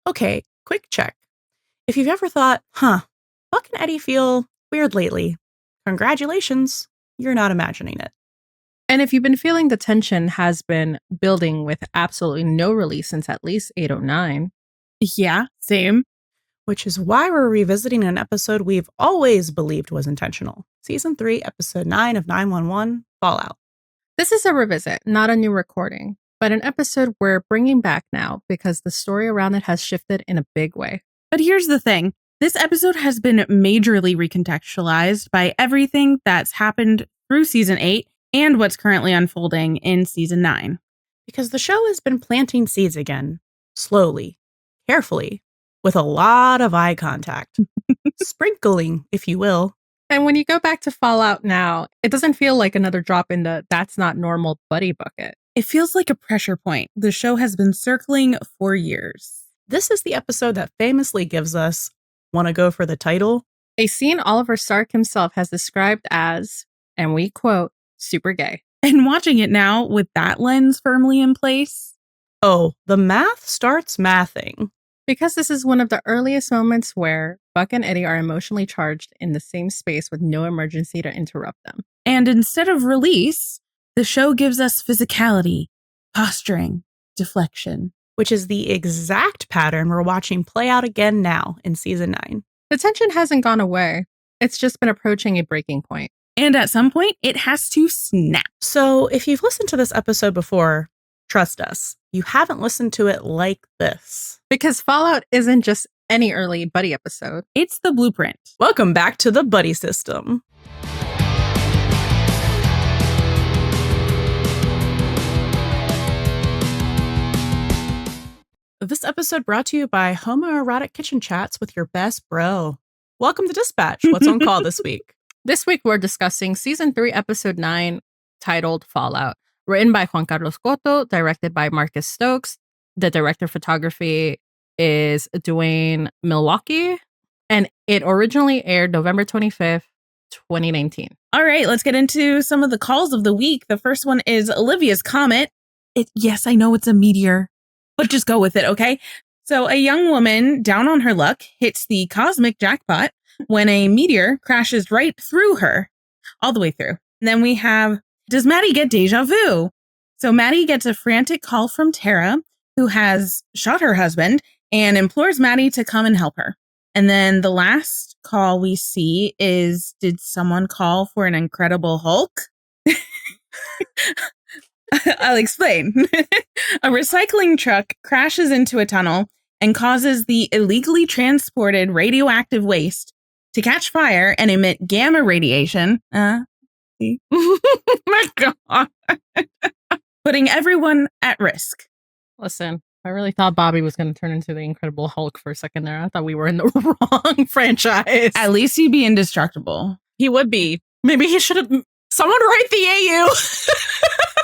Okay, quick check. If you've ever thought, Buck and Eddie feel weird lately, congratulations, you're not imagining it. And if you've been feeling the tension has been building with absolutely no release since at least 809. Yeah, same. Which is why we're revisiting an episode we've always believed was intentional. Season 3, Episode 9 of 911, Fallout. This is a revisit, not a new recording, but an episode we're bringing back now because the story around it has shifted in a big way. But here's the thing. This episode has been majorly recontextualized by everything that's happened through Season 8 and what's currently unfolding in Season 9. Because the show has been planting seeds again, slowly, carefully, with a lot of eye contact. Sprinkling, if you will. And when you go back to Fallout now, it doesn't feel like another drop in the that's not normal buddy bucket. It feels like a pressure point the show has been circling for years. This is the episode that famously gives us, wanna go for the title? A scene Oliver Stark himself has described as, and we quote, super gay. And watching it now with that lens firmly in place. Oh, the math starts mathing. Because this is one of the earliest moments where Buck and Eddie are emotionally charged in the same space with no emergency to interrupt them. And instead of release, the show gives us physicality, posturing, deflection. Which is the exact pattern we're watching play out again now in Season 9. The tension hasn't gone away. It's just been approaching a breaking point. And at some point, it has to snap. So if you've listened to this episode before, trust us, you haven't listened to it like this. Because Fallout isn't just any early buddy episode. It's the blueprint. Welcome back to the buddy system. This episode brought to you by homoerotic kitchen chats with your best bro. Welcome to Dispatch. What's on call this week? This week, we're discussing Season 3, Episode 9, titled Fallout. Written by Juan Carlos Cotto, directed by Marcus Stokes. The director of photography is Dwayne Milwaukee. And it originally aired November 25th, 2019. All right, let's get into some of the calls of the week. The first one is Olivia's Comet. Yes, I know it's a meteor, but just go with it, okay? So a young woman down on her luck hits the cosmic jackpot when a meteor crashes right through her, all the way through. And then we have, does Maddie get deja vu? So Maddie gets a frantic call from Tara, who has shot her husband, and implores Maddie to come and help her. And then the last call we see is, did someone call for an Incredible Hulk? I'll explain. A recycling truck crashes into a tunnel and causes the illegally transported radioactive waste to catch fire and emit gamma radiation. Oh my God. Putting everyone at risk. Listen, I really thought Bobby was going to turn into the Incredible Hulk for a second there. I thought we were in the wrong franchise. At least he'd be indestructible. He would be. Maybe he should have... Someone write the AU.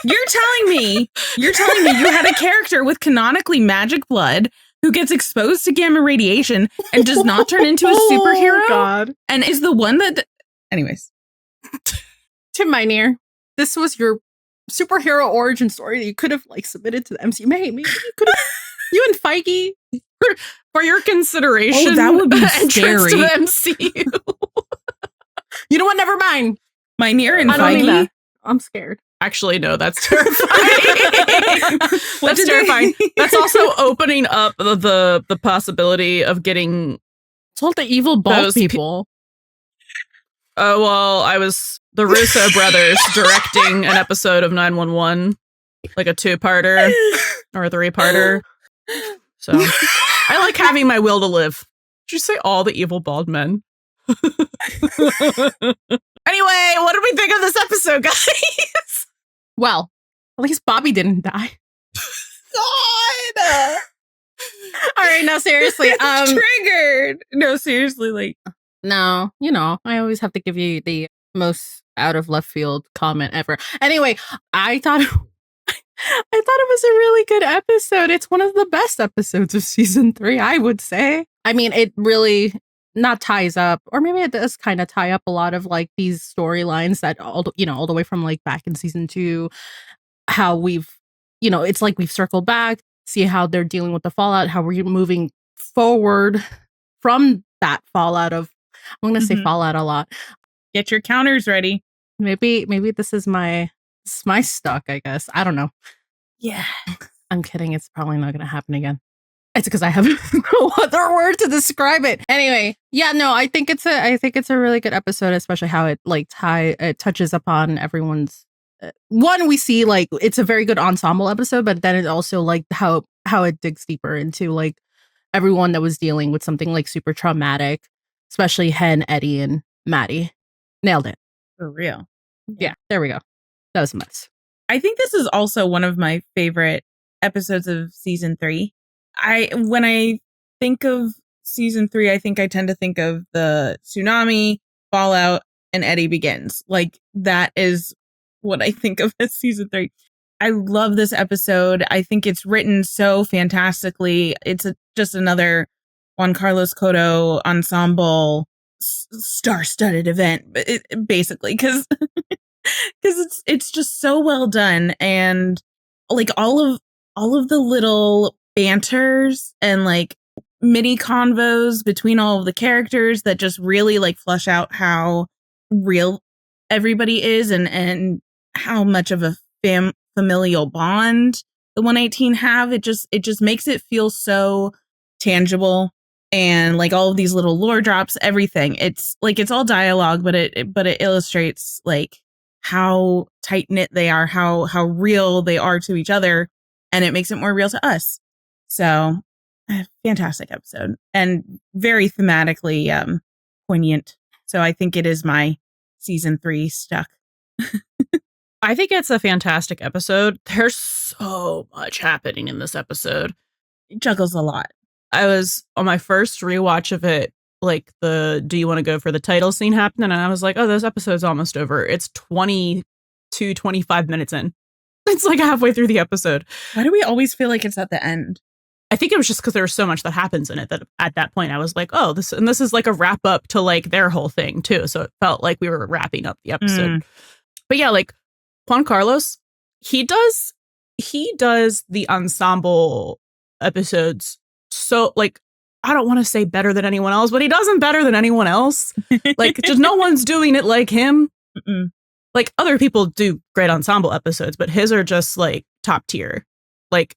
You're telling me you had a character with canonically magic blood who gets exposed to gamma radiation and does not turn into a superhero? Oh, God. And is the one that... Anyways. Tim Minear, this was your superhero origin story that you could have submitted to the MCU. Maybe you could have... You and Feige... For your consideration. Oh, that would be entrance scary. to the MCU. You know what? Never mind. Minear and I don't need Feige? that. I'm scared. Actually, no, that's terrifying. That's terrifying. That's also opening up the possibility of getting... Told the evil bald Those people. Oh, well, I was the Russo brothers directing an episode of 911, like a 2-parter or a 3-parter. So I like having my will to live. Did you say all the evil bald men? Anyway, what did we think of this episode, guys? Well, at least Bobby didn't die. God! All right, now seriously. Triggered. No, seriously, No, I always have to give you the most out of left field comment ever. Anyway, I thought it was a really good episode. It's one of the best episodes of season 3, I would say. I mean, it really not ties up, or maybe it does kind of tie up a lot of these storylines that all the way from back in season 2, how we've, it's like we've circled back, see how they're dealing with the fallout, how we're moving forward from that fallout of, I'm going to say Mhm. fallout a lot. Get your counters ready. Maybe this is my stuck, I guess. I don't know. Yeah. I'm kidding. It's probably not going to happen again. It's because I have no other word to describe it. Anyway, yeah, no, I think it's a really good episode, especially how it it touches upon everyone's. One, we see like it's a very good ensemble episode, but then it also like how it digs deeper into like everyone that was dealing with something like super traumatic, especially Hen, Eddie, and Maddie. Nailed it. For real. Yeah, there we go. That was a mess. I think this is also one of my favorite episodes of season 3. When I think of season 3, I think I tend to think of the tsunami, fallout, and Eddie begins. Like that is what I think of as season 3. I love this episode. I think it's written so fantastically. It's just another Juan Carlos Cotto ensemble star-studded event, basically, because it's just so well done, and like all of the little banters and like mini convos between all of the characters that just really like flesh out how real everybody is and how much of a familial bond the 118 have. It just makes it feel so tangible, and like all of these little lore drops, everything. It's like it's all dialogue, but it illustrates like how tight knit they are, how real they are to each other, and it makes it more real to us. So, fantastic episode and very thematically poignant. So I think it is my season 3 stuck. I think it's a fantastic episode. There's so much happening in this episode. It juggles a lot. I was on my first rewatch of it, like the do you want to go for the title scene happened, and I was like, oh, this episode's almost over. It's 25 minutes in. It's like halfway through the episode. Why do we always feel like it's at the end? I think it was just because there was so much that happens in it that at that point I was like, oh, this is like a wrap up to like their whole thing too. So it felt like we were wrapping up the episode. But yeah, like Juan Carlos, he does the ensemble episodes. So like, I don't want to say better than anyone else, but he does them better than anyone else. Like just no one's doing it like him. Mm-mm. Like other people do great ensemble episodes, but his are just like top tier. Like,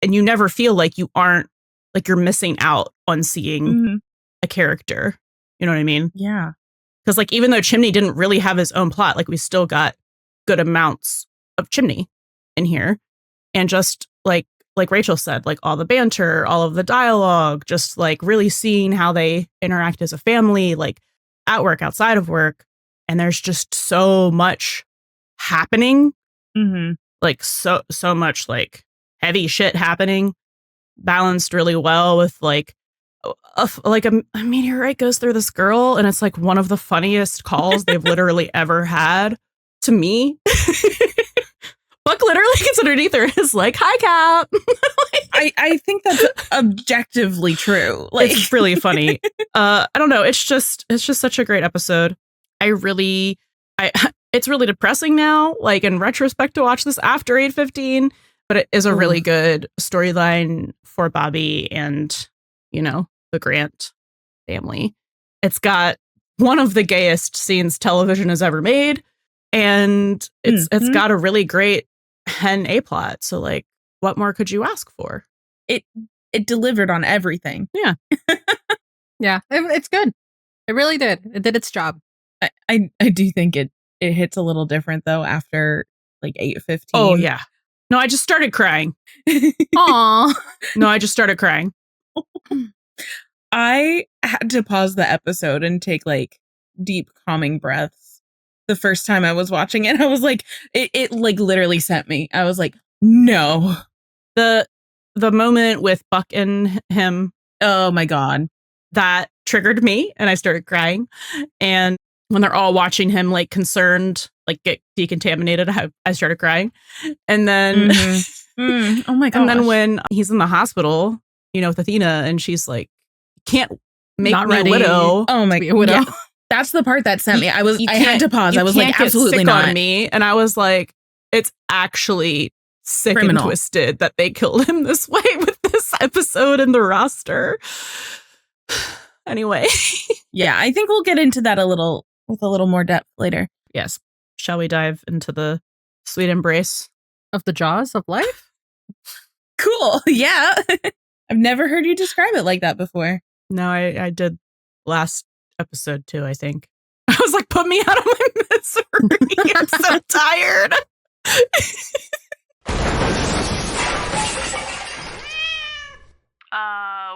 and you never feel like you aren't like you're missing out on seeing a character. You know what I mean? Yeah. Because like even though Chimney didn't really have his own plot, like we still got good amounts of Chimney in here. And just like Rachel said, like all the banter, all of the dialogue, just like really seeing how they interact as a family, like at work, outside of work. And there's just so much happening. Like so much like heavy shit happening, balanced really well with like a meteorite goes through this girl, and it's like one of the funniest calls they've literally ever had to me. Buck literally gets underneath her is like, hi, Cap. I think that's objectively true. Like it's really funny. I don't know. It's just such a great episode. It's really depressing now, like in retrospect to watch this after 8:15, but it is a really good storyline for Bobby and, you know, the Grant family. It's got one of the gayest scenes television has ever made, and it's got a really great Hen A plot. So like, what more could you ask for? It delivered on everything. Yeah. Yeah, it's good. It really did. It did its job. I do think it hits a little different though after like 8:15. Oh yeah. No, I just started crying. Aw. No, I just started crying. I had to pause the episode and take like deep calming breaths. The first time I was watching it, I was like, it like literally sent me. I was like, no. The moment with Buck and him, oh my God, that triggered me and I started crying. And when they're all watching him like concerned, like get decontaminated, I started crying. And then oh my God. And then when he's in the hospital, you know, with Athena, and she's like, can't make Not me ready. a widow. Oh my widow. Yeah, that's the part that sent me. I had to pause. I was like, get absolutely sick not on me. And I was like, it's actually sick Criminal. and twisted that they killed him this way with this this episode in the roster. Anyway. Yeah, I think we'll get into that with a little more depth later. Yes. Shall we dive into the sweet embrace of the jaws of life? Cool. Yeah. I've never heard you describe it like that before. No, I did last episode too, I think. I was like, put me out of my misery. I'm so tired.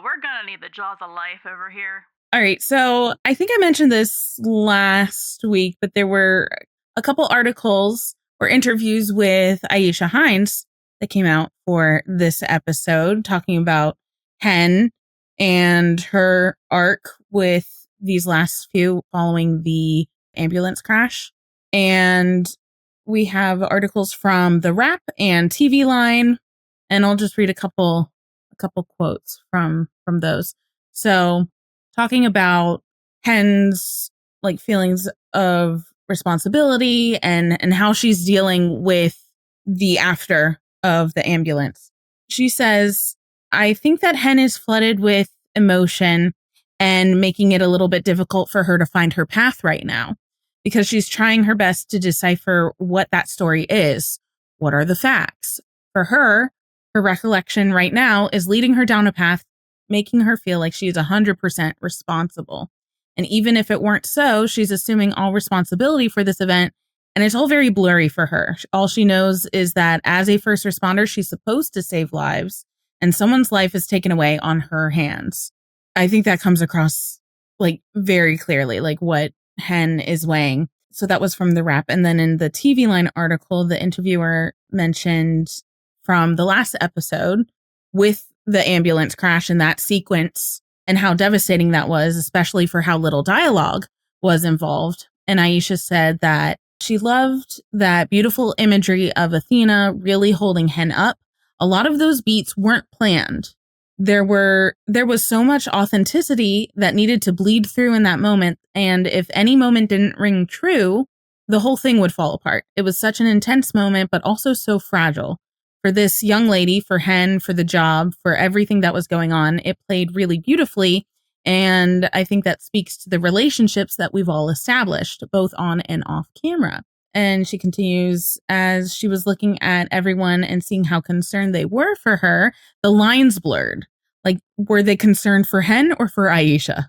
We're gonna need the jaws of life over here. All right. So I think I mentioned this last week, but there were a couple articles or interviews with Aisha Hines that came out for this episode talking about Hen and her arc with these last few following the ambulance crash. And we have articles from The Wrap and TV Line, and I'll just read a couple quotes from those. So talking about Hen's like feelings of responsibility and how she's dealing with the after of the ambulance. She says, I think that Hen is flooded with emotion and making it a little bit difficult for her to find her path right now because she's trying her best to decipher what that story is. What are the facts? For her recollection right now is leading her down a path, making her feel like she is 100% responsible. And even if it weren't so, she's assuming all responsibility for this event. And it's all very blurry for her. All she knows is that as a first responder, she's supposed to save lives and someone's life is taken away on her hands. I think that comes across like very clearly, like what Hen is weighing. So that was from The Wrap. And then in the TV Line article, the interviewer mentioned from the last episode with the ambulance crash and that sequence and how devastating that was, especially for how little dialogue was involved. And Aisha said that she loved that beautiful imagery of Athena really holding Hen up. A lot of those beats weren't planned. There was so much authenticity that needed to bleed through in that moment. And if any moment didn't ring true, the whole thing would fall apart. It was such an intense moment, but also so fragile. For this young lady, for Hen, for the job, for everything that was going on, it played really beautifully. And I think that speaks to the relationships that we've all established, both on and off camera. And she continues, as she was looking at everyone and seeing how concerned they were for her, the lines blurred. Like, were they concerned for Hen or for Aisha?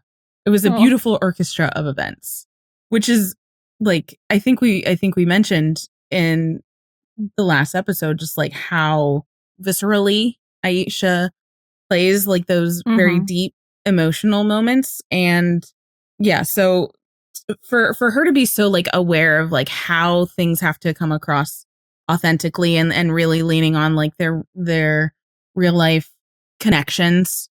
It was a beautiful orchestra of events, which is like, I think we mentioned in the last episode, just like how viscerally Aisha plays like those very deep emotional moments. And yeah, so for her to be so like aware of like how things have to come across authentically and really leaning on like their real life connections,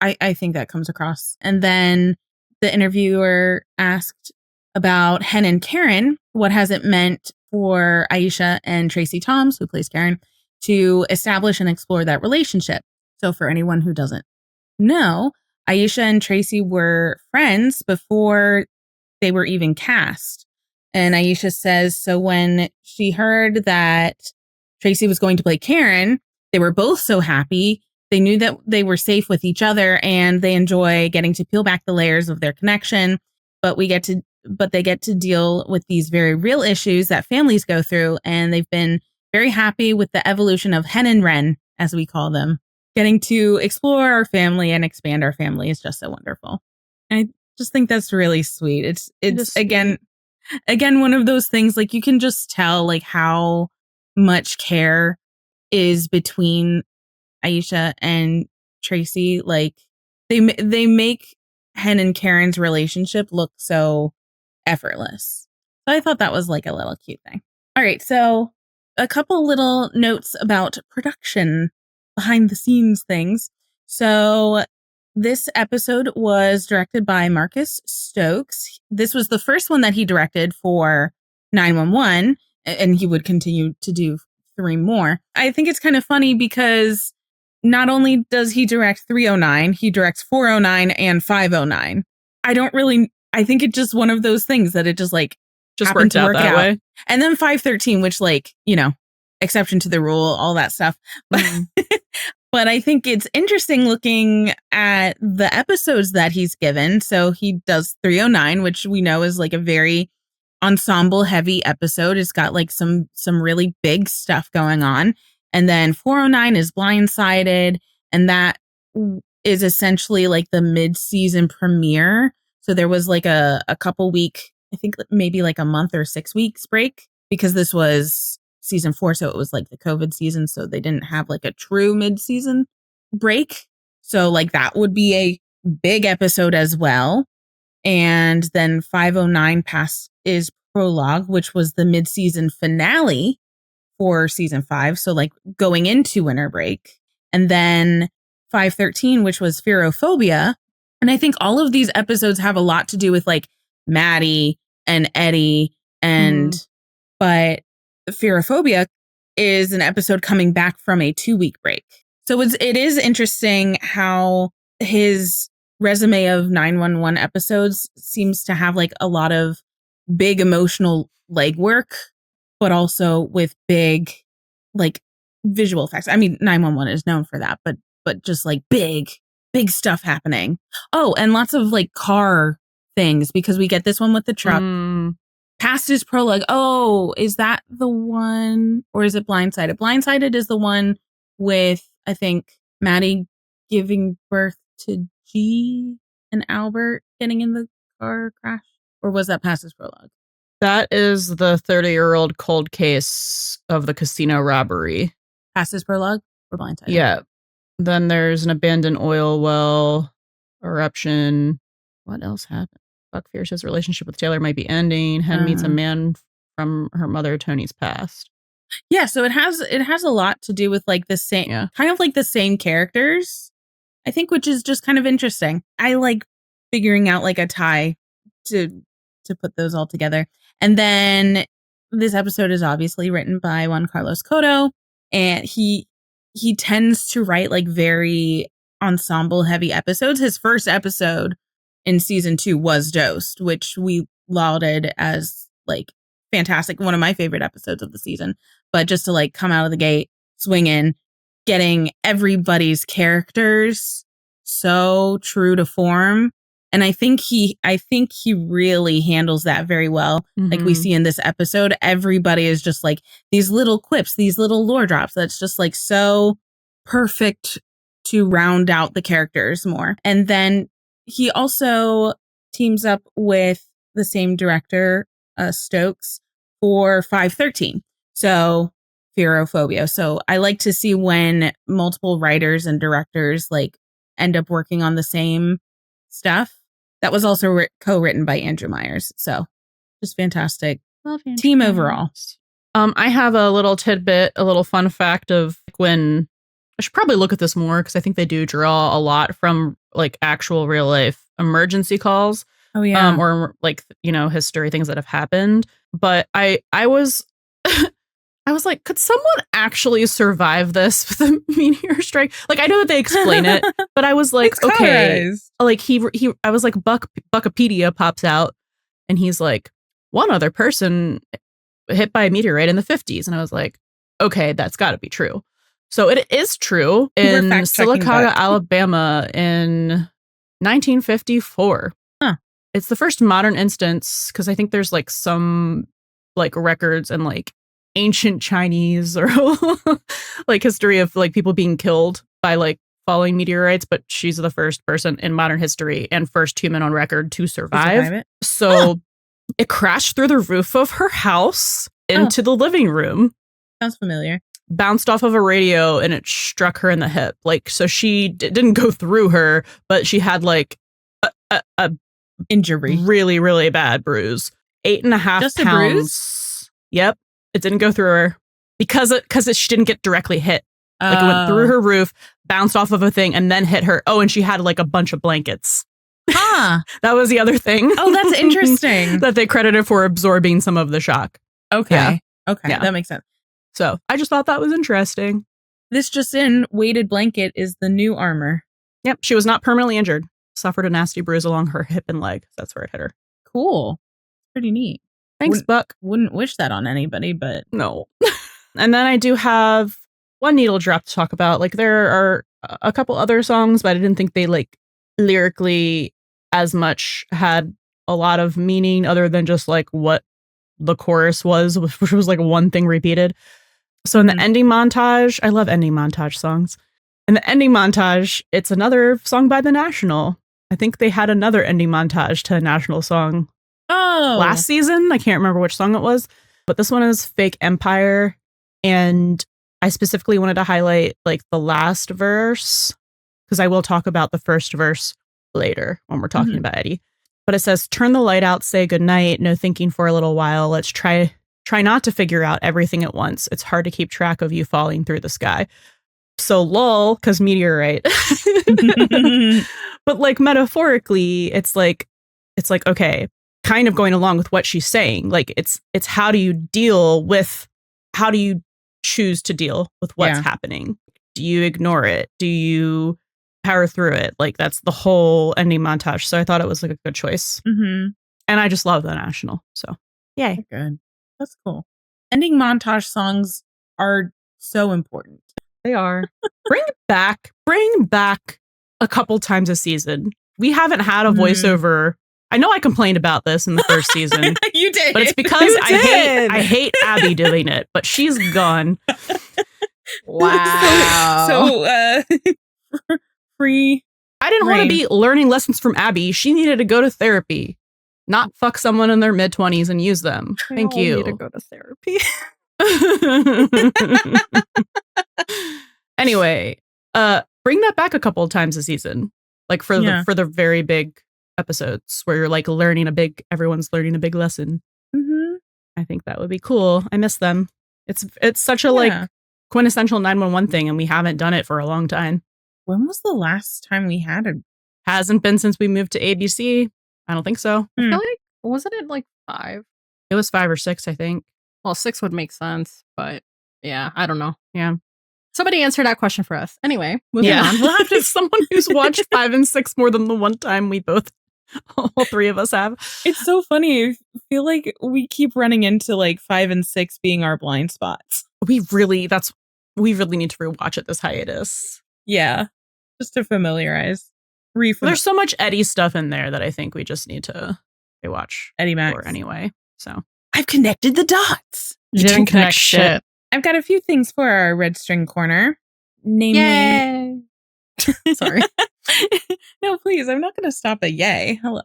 I think that comes across. And then the interviewer asked about Hen and Karen, what has it meant for Aisha and Tracy Toms, who plays Karen, to establish and explore that relationship. So for anyone who doesn't know, Aisha and Tracy were friends before they were even cast. And Aisha says, so when she heard that Tracy was going to play Karen, they were both so happy. They knew that they were safe with each other and they enjoy getting to peel back the layers of their connection. But they get to deal with these very real issues that families go through. And they've been very happy with the evolution of Hen and Ren, as we call them. Getting to explore our family and expand our family is just so wonderful. I just think that's really sweet. It's again, one of those things like you can just tell like how much care is between Aisha and Tracy. Like they make Hen and Karen's relationship look so effortless. So I thought that was like a little cute thing. All right, so a couple little notes about production, behind the scenes things. So this episode was directed by Marcus Stokes. This was the first one that he directed for 911, and he would continue to do 3 more. I think it's kind of funny because not only does he direct 309, he directs 409 and 509. I think it's just one of those things that it just like just worked out that way. And then 513, which like, you know, exception to the rule, all that stuff. But But I think it's interesting looking at the episodes that he's given. So he does 309, which we know is like a very ensemble heavy episode. It's got like some really big stuff going on. And then 409 is Blindsided, and that is essentially like the mid-season premiere. So there was like a couple week, I think maybe like a month or 6 weeks break, because this was season 4, so it was like the COVID season, so they didn't have like a true mid-season break. So like that would be a big episode as well. And then 509 is Prologue, which was the mid-season finale for season 5, so like going into winter break. And then 513, which was Fearophobia. And I think all of these episodes have a lot to do with like Maddie and Eddie, and but Fearophobia is an episode coming back from a 2-week break. So it is interesting how his resume of 911 episodes seems to have like a lot of big emotional legwork, but also with big like visual effects. I mean, 911 is known for that, but just like big stuff happening. Oh, and lots of like car things, because we get this one with the truck. Past is Prologue. Oh, is that the one? Or is it Blindsided? Blindsided is the one with, I think, Maddie giving birth to G and Albert getting in the car crash. Or was that Past is Prologue? That is the 30-year-old cold case of the casino robbery. Past is Prologue or Blindsided? Yeah. Then there's an abandoned oil well, eruption. What else happened? Buck fears his relationship with Taylor might be ending. Hen meets a man from her mother Tony's past. Yeah, so it has a lot to do with like the same, kind of like the same characters, I think, which is just kind of interesting. I like figuring out like a tie to put those all together. And then this episode is obviously written by Juan Carlos Cotto, and he tends to write like very ensemble heavy episodes. His first episode in season 2 was Dosed, which we lauded as like fantastic, one of my favorite episodes of the season. But just to like come out of the gate swinging, getting everybody's characters so true to form, and I think he really handles that very well. Like we see in this episode, everybody is just like these little quips, these little lore drops that's just like so perfect to round out the characters more. And then he also teams up with the same director, Stokes, for 513. So Fearophobia. So I like to see when multiple writers and directors like end up working on the same stuff. That was also co-written by Andrew Myers. So just fantastic. Love Andrew team Myers. overall. I have a little tidbit, a little fun fact of when I should probably look at this more, because I think they do draw a lot from like actual real life emergency calls. Oh yeah. Or like, history, things that have happened. But I was I was like, could someone actually survive this with a meteor strike? Like, I know that they explain it, but I was like, okay, like I was like, Buckipedia pops out, and he's like, one other person hit by a meteorite in the 50s, and I was like, okay, that's got to be true. So it is true in Sylacauga, Alabama in 1954. Huh. It's the first modern instance, because I think there's like some like records and like ancient Chinese or like history of like people being killed by like falling meteorites, but she's the first person in modern history and first human on record to survive it. So it crashed through the roof of her house into the living room. Sounds familiar. Bounced off of a radio and it struck her in the hip. Like, so she didn't go through her, but she had like a injury, really, really bad bruise. 8.5 Just pounds. A bruise? Yep. It didn't go through her because she didn't get directly hit. Like, it went through her roof, bounced off of a thing, and then hit her. Oh, and she had like a bunch of blankets. Huh. That was the other thing. Oh, that's interesting. That they credited for absorbing some of the shock. Okay. Yeah. Okay. Yeah. That makes sense. So I just thought that was interesting. This just in, weighted blanket is the new armor. Yep. She was not permanently injured. Suffered a nasty bruise along her hip and leg. That's where it hit her. Cool. Pretty neat. Thanks, Buck. Wouldn't wish that on anybody, but... No. And then I do have one needle drop to talk about. Like there are a couple other songs, but I didn't think they like lyrically as much had a lot of meaning other than just like what the chorus was, which was like one thing repeated. So in the ending montage, I love ending montage songs. In the ending montage, it's another song by The National. I think they had another ending montage to a National song last season. I can't remember which song it was, but this one is Fake Empire. And I specifically wanted to highlight like the last verse because I will talk about the first verse later when we're talking about Eddie. But it says, turn the light out, say goodnight, no thinking for a little while. Let's try not to figure out everything at once. It's hard to keep track of you falling through the sky. So lol, because meteorite. But like metaphorically, it's like, okay, kind of going along with what she's saying. Like it's how do you choose to deal with what's happening? Do you ignore it? Do you power through it? Like that's the whole ending montage. So I thought it was like a good choice. And I just love The National. So yay. Good. That's cool. Ending montage songs are so important. They are. Bring back a couple times a season. We haven't had a voiceover. I know I complained about this in the first season. You did. But it's because I hate Abby doing it, but she's gone. Wow. So free. I didn't want to be learning lessons from Abby. She needed to go to therapy, not fuck someone in their mid-20s and use them. Thank you. Need to go to therapy. Anyway, bring that back a couple of times a season, like for the very big episodes where you're like everyone's learning a big lesson. I think that would be cool. I miss them. It's such a like quintessential 911 thing, and we haven't done it for a long time. When was the last time we had it? Hasn't been since we moved to ABC. I don't think so. I feel like, wasn't it like 5? It was 5 or 6, I think. Well, 6 would make sense, but yeah, I don't know. Yeah. Somebody answer that question for us. Anyway, moving on. We'll have to someone who's watched 5 and 6 more than the one time we both, all 3 of us have. It's so funny. I feel like we keep running into like 5 and 6 being our blind spots. We really need to rewatch it this hiatus. Yeah. Just to familiarize. There's so much Eddie stuff in there that I think we just need to rewatch Eddie Max anyway. So I've connected the dots. You didn't connect shit. I've got a few things for our Red String Corner. Namely, yay! Sorry. No, please. I'm not going to stop at yay. Hello.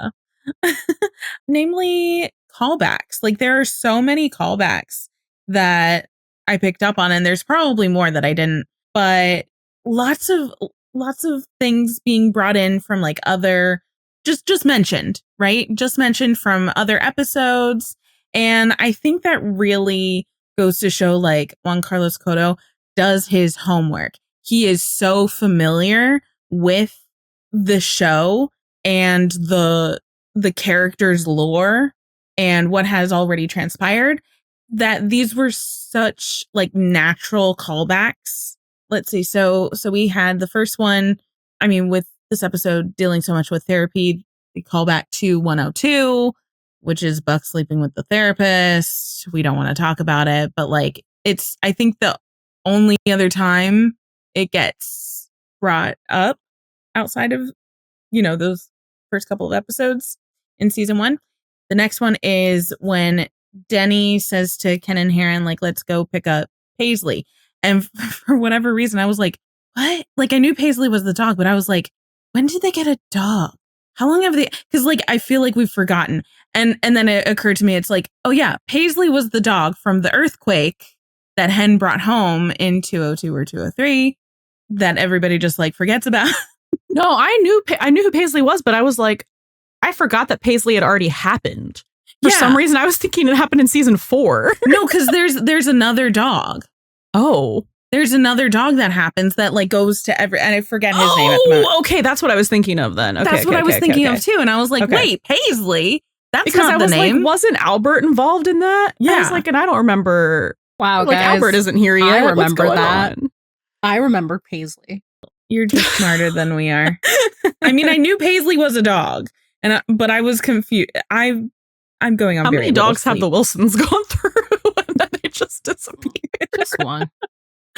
Namely, callbacks. Like there are so many callbacks that I picked up on, and there's probably more that I didn't. But lots of things being brought in from like other, just mentioned, right? Just mentioned from other episodes. And I think that really goes to show like Juan Carlos Cotto does his homework. He is so familiar with the show and the character's lore and what has already transpired that these were such like natural callbacks. Let's see. So we had the first one, I mean, with this episode dealing so much with therapy, the callback to 102, which is Buck sleeping with the therapist. We don't want to talk about it, but like I think the only other time it gets brought up outside of, those first couple of episodes in season 1. The next one is when Denny says to Ken and Heron, like, let's go pick up Paisley. And for whatever reason, I was like, what? Like, I knew Paisley was the dog, but I was like, when did they get a dog? How long have they? Because like, I feel like we've forgotten. And then it occurred to me, it's like, oh yeah, Paisley was the dog from the earthquake that Hen brought home in 202 or 203 that everybody just like forgets about. No, I knew who Paisley was, but I was like, I forgot that Paisley had already happened. For some reason, I was thinking it happened in season 4. No, because there's another dog. Oh. There's another dog that happens that like goes to and I forget his name at the moment. Okay, that's what I was thinking of then. Okay, that's what I was thinking of too. And I was like, wait, Paisley? That's because not the name. Like, wasn't Albert involved in that? Yeah. I was like, and I don't remember. Wow, like guys, Albert isn't here yet. I remember that. On? I remember Paisley. You're just smarter than we are. I mean, I knew Paisley was a dog, but I was confused. I'm going on. How many dogs have the Wilsons gone through and then they just disappeared? Just one.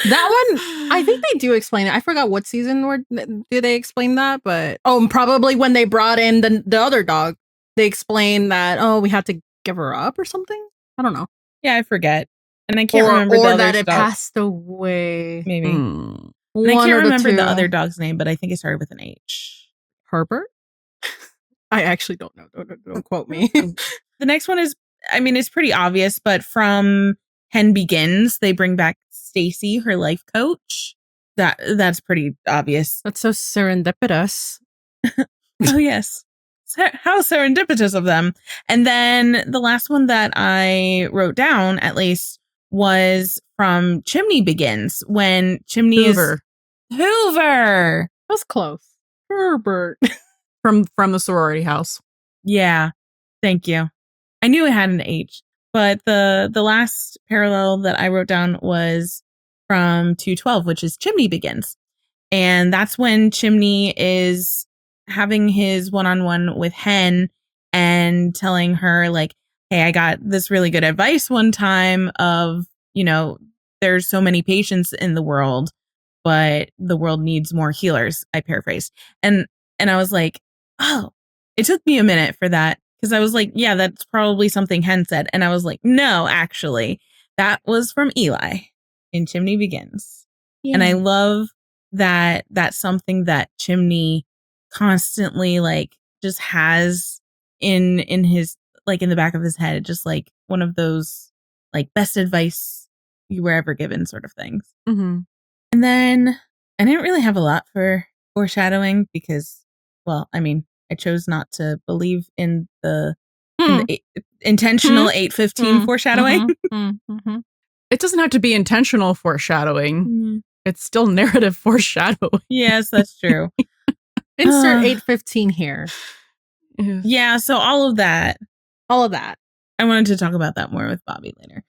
That one, I think they do explain it. I forgot what season do they explain that, but probably when they brought in the other dog, they explained that we had to give her up or something. I don't know. Yeah, I forget, and I can't remember the that other it dog. passed away. Maybe. Mm. And I can't remember two. the other dog's name, but I think it started with an H. Herbert. I actually don't know. Don't quote me. The next one is, I mean, it's pretty obvious, but from Hen Begins, they bring back Stacy, her life coach. That's pretty obvious. That's so serendipitous. Oh, yes. How serendipitous of them. And then the last one that I wrote down, at least, was from Chimney Begins, when Chimney Hoover. Hoover. That's close. Herbert. From the sorority house. Yeah. Thank you. I knew it had an H, but the last parallel that I wrote down was from 212, which is Chimney Begins. And that's when Chimney is having his one-on-one with Hen and telling her, like, hey, I got this really good advice one time of, there's so many patients in the world, but the world needs more healers. I paraphrased. And I was like, oh, it took me a minute for that. Because I was like, yeah, that's probably something Hen said. And I was like, no, actually, that was from Eli in Chimney Begins. Yeah. And I love that that's something that Chimney constantly just has in his, in the back of his head, just one of those best advice you were ever given sort of things. Mm-hmm. And then I didn't really have a lot for foreshadowing because, well, I mean, I chose not to believe in the intentional 8:15 foreshadowing. It doesn't have to be intentional foreshadowing. It's still narrative foreshadowing. Yes, that's true. Insert 8:15 here. Yeah, so all of that. I wanted to talk about that more with Bobby later.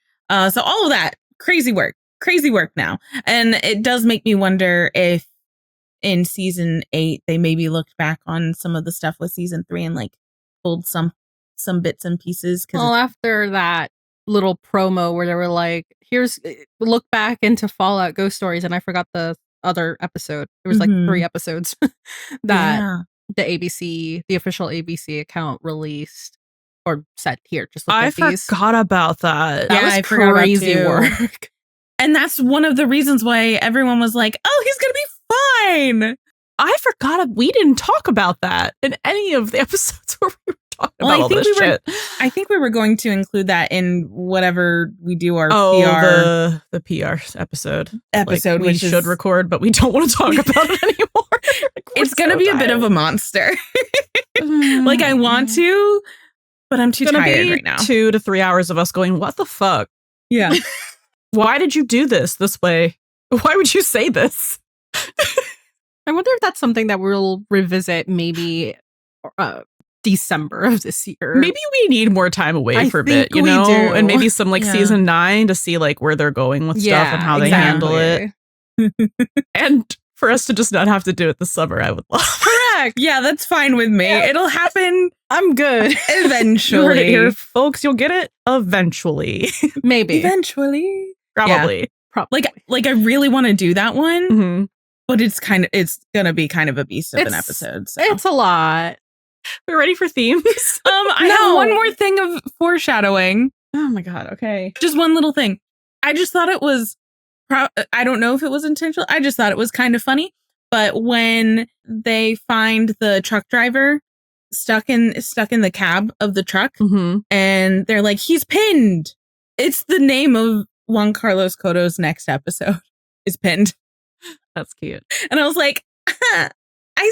So all of that, crazy work now. And it does make me wonder if in season 8 they maybe looked back on some of the stuff with season 3 and pulled some bits and pieces. Well, after that little promo where they were like, here's look back into Fallout Ghost Stories, and I forgot the other episode. There was 3 episodes that the official ABC account released or said, here, just look at these. I forgot about that. That was crazy work. And that's one of the reasons why everyone was like, oh, he's gonna be fine. I forgot we didn't talk about that in any of the episodes where we were talking about all this shit. I think we were going to include that in whatever we do our PR. The PR epised, we should record, but we don't want to talk about it anymore. It's going to be a bit of a monster. I want to, but I'm too tired right now. 2 to 3 hours of us going, what the fuck? Yeah. Why did you do this way? Why would you say this? I wonder if that's something that we'll revisit maybe December of this year. Maybe we need more time away for a bit, do. And maybe some season 9 to see where they're going with stuff and how they handle it. And for us to just not have to do it this summer, I would love. Correct. Yeah, that's fine with me. Yeah. It'll happen. I'm good. Eventually. You heard it here, folks. You'll get it eventually. Maybe. Eventually. Probably. Yeah. Probably. I really want to do that one. Mm-hmm. But it's gonna be kind of a beast of an episode. So. It's a lot. We're ready for themes. I have one more thing of foreshadowing. Oh my god. Okay. Just one little thing. I just thought it was. I don't know if it was intentional. I just thought it was kind of funny. But when they find the truck driver stuck in the cab of the truck, and they're like, he's pinned. It's the name of Juan Carlos Cotto's next episode. Is Pinned. That's cute. And I was like, I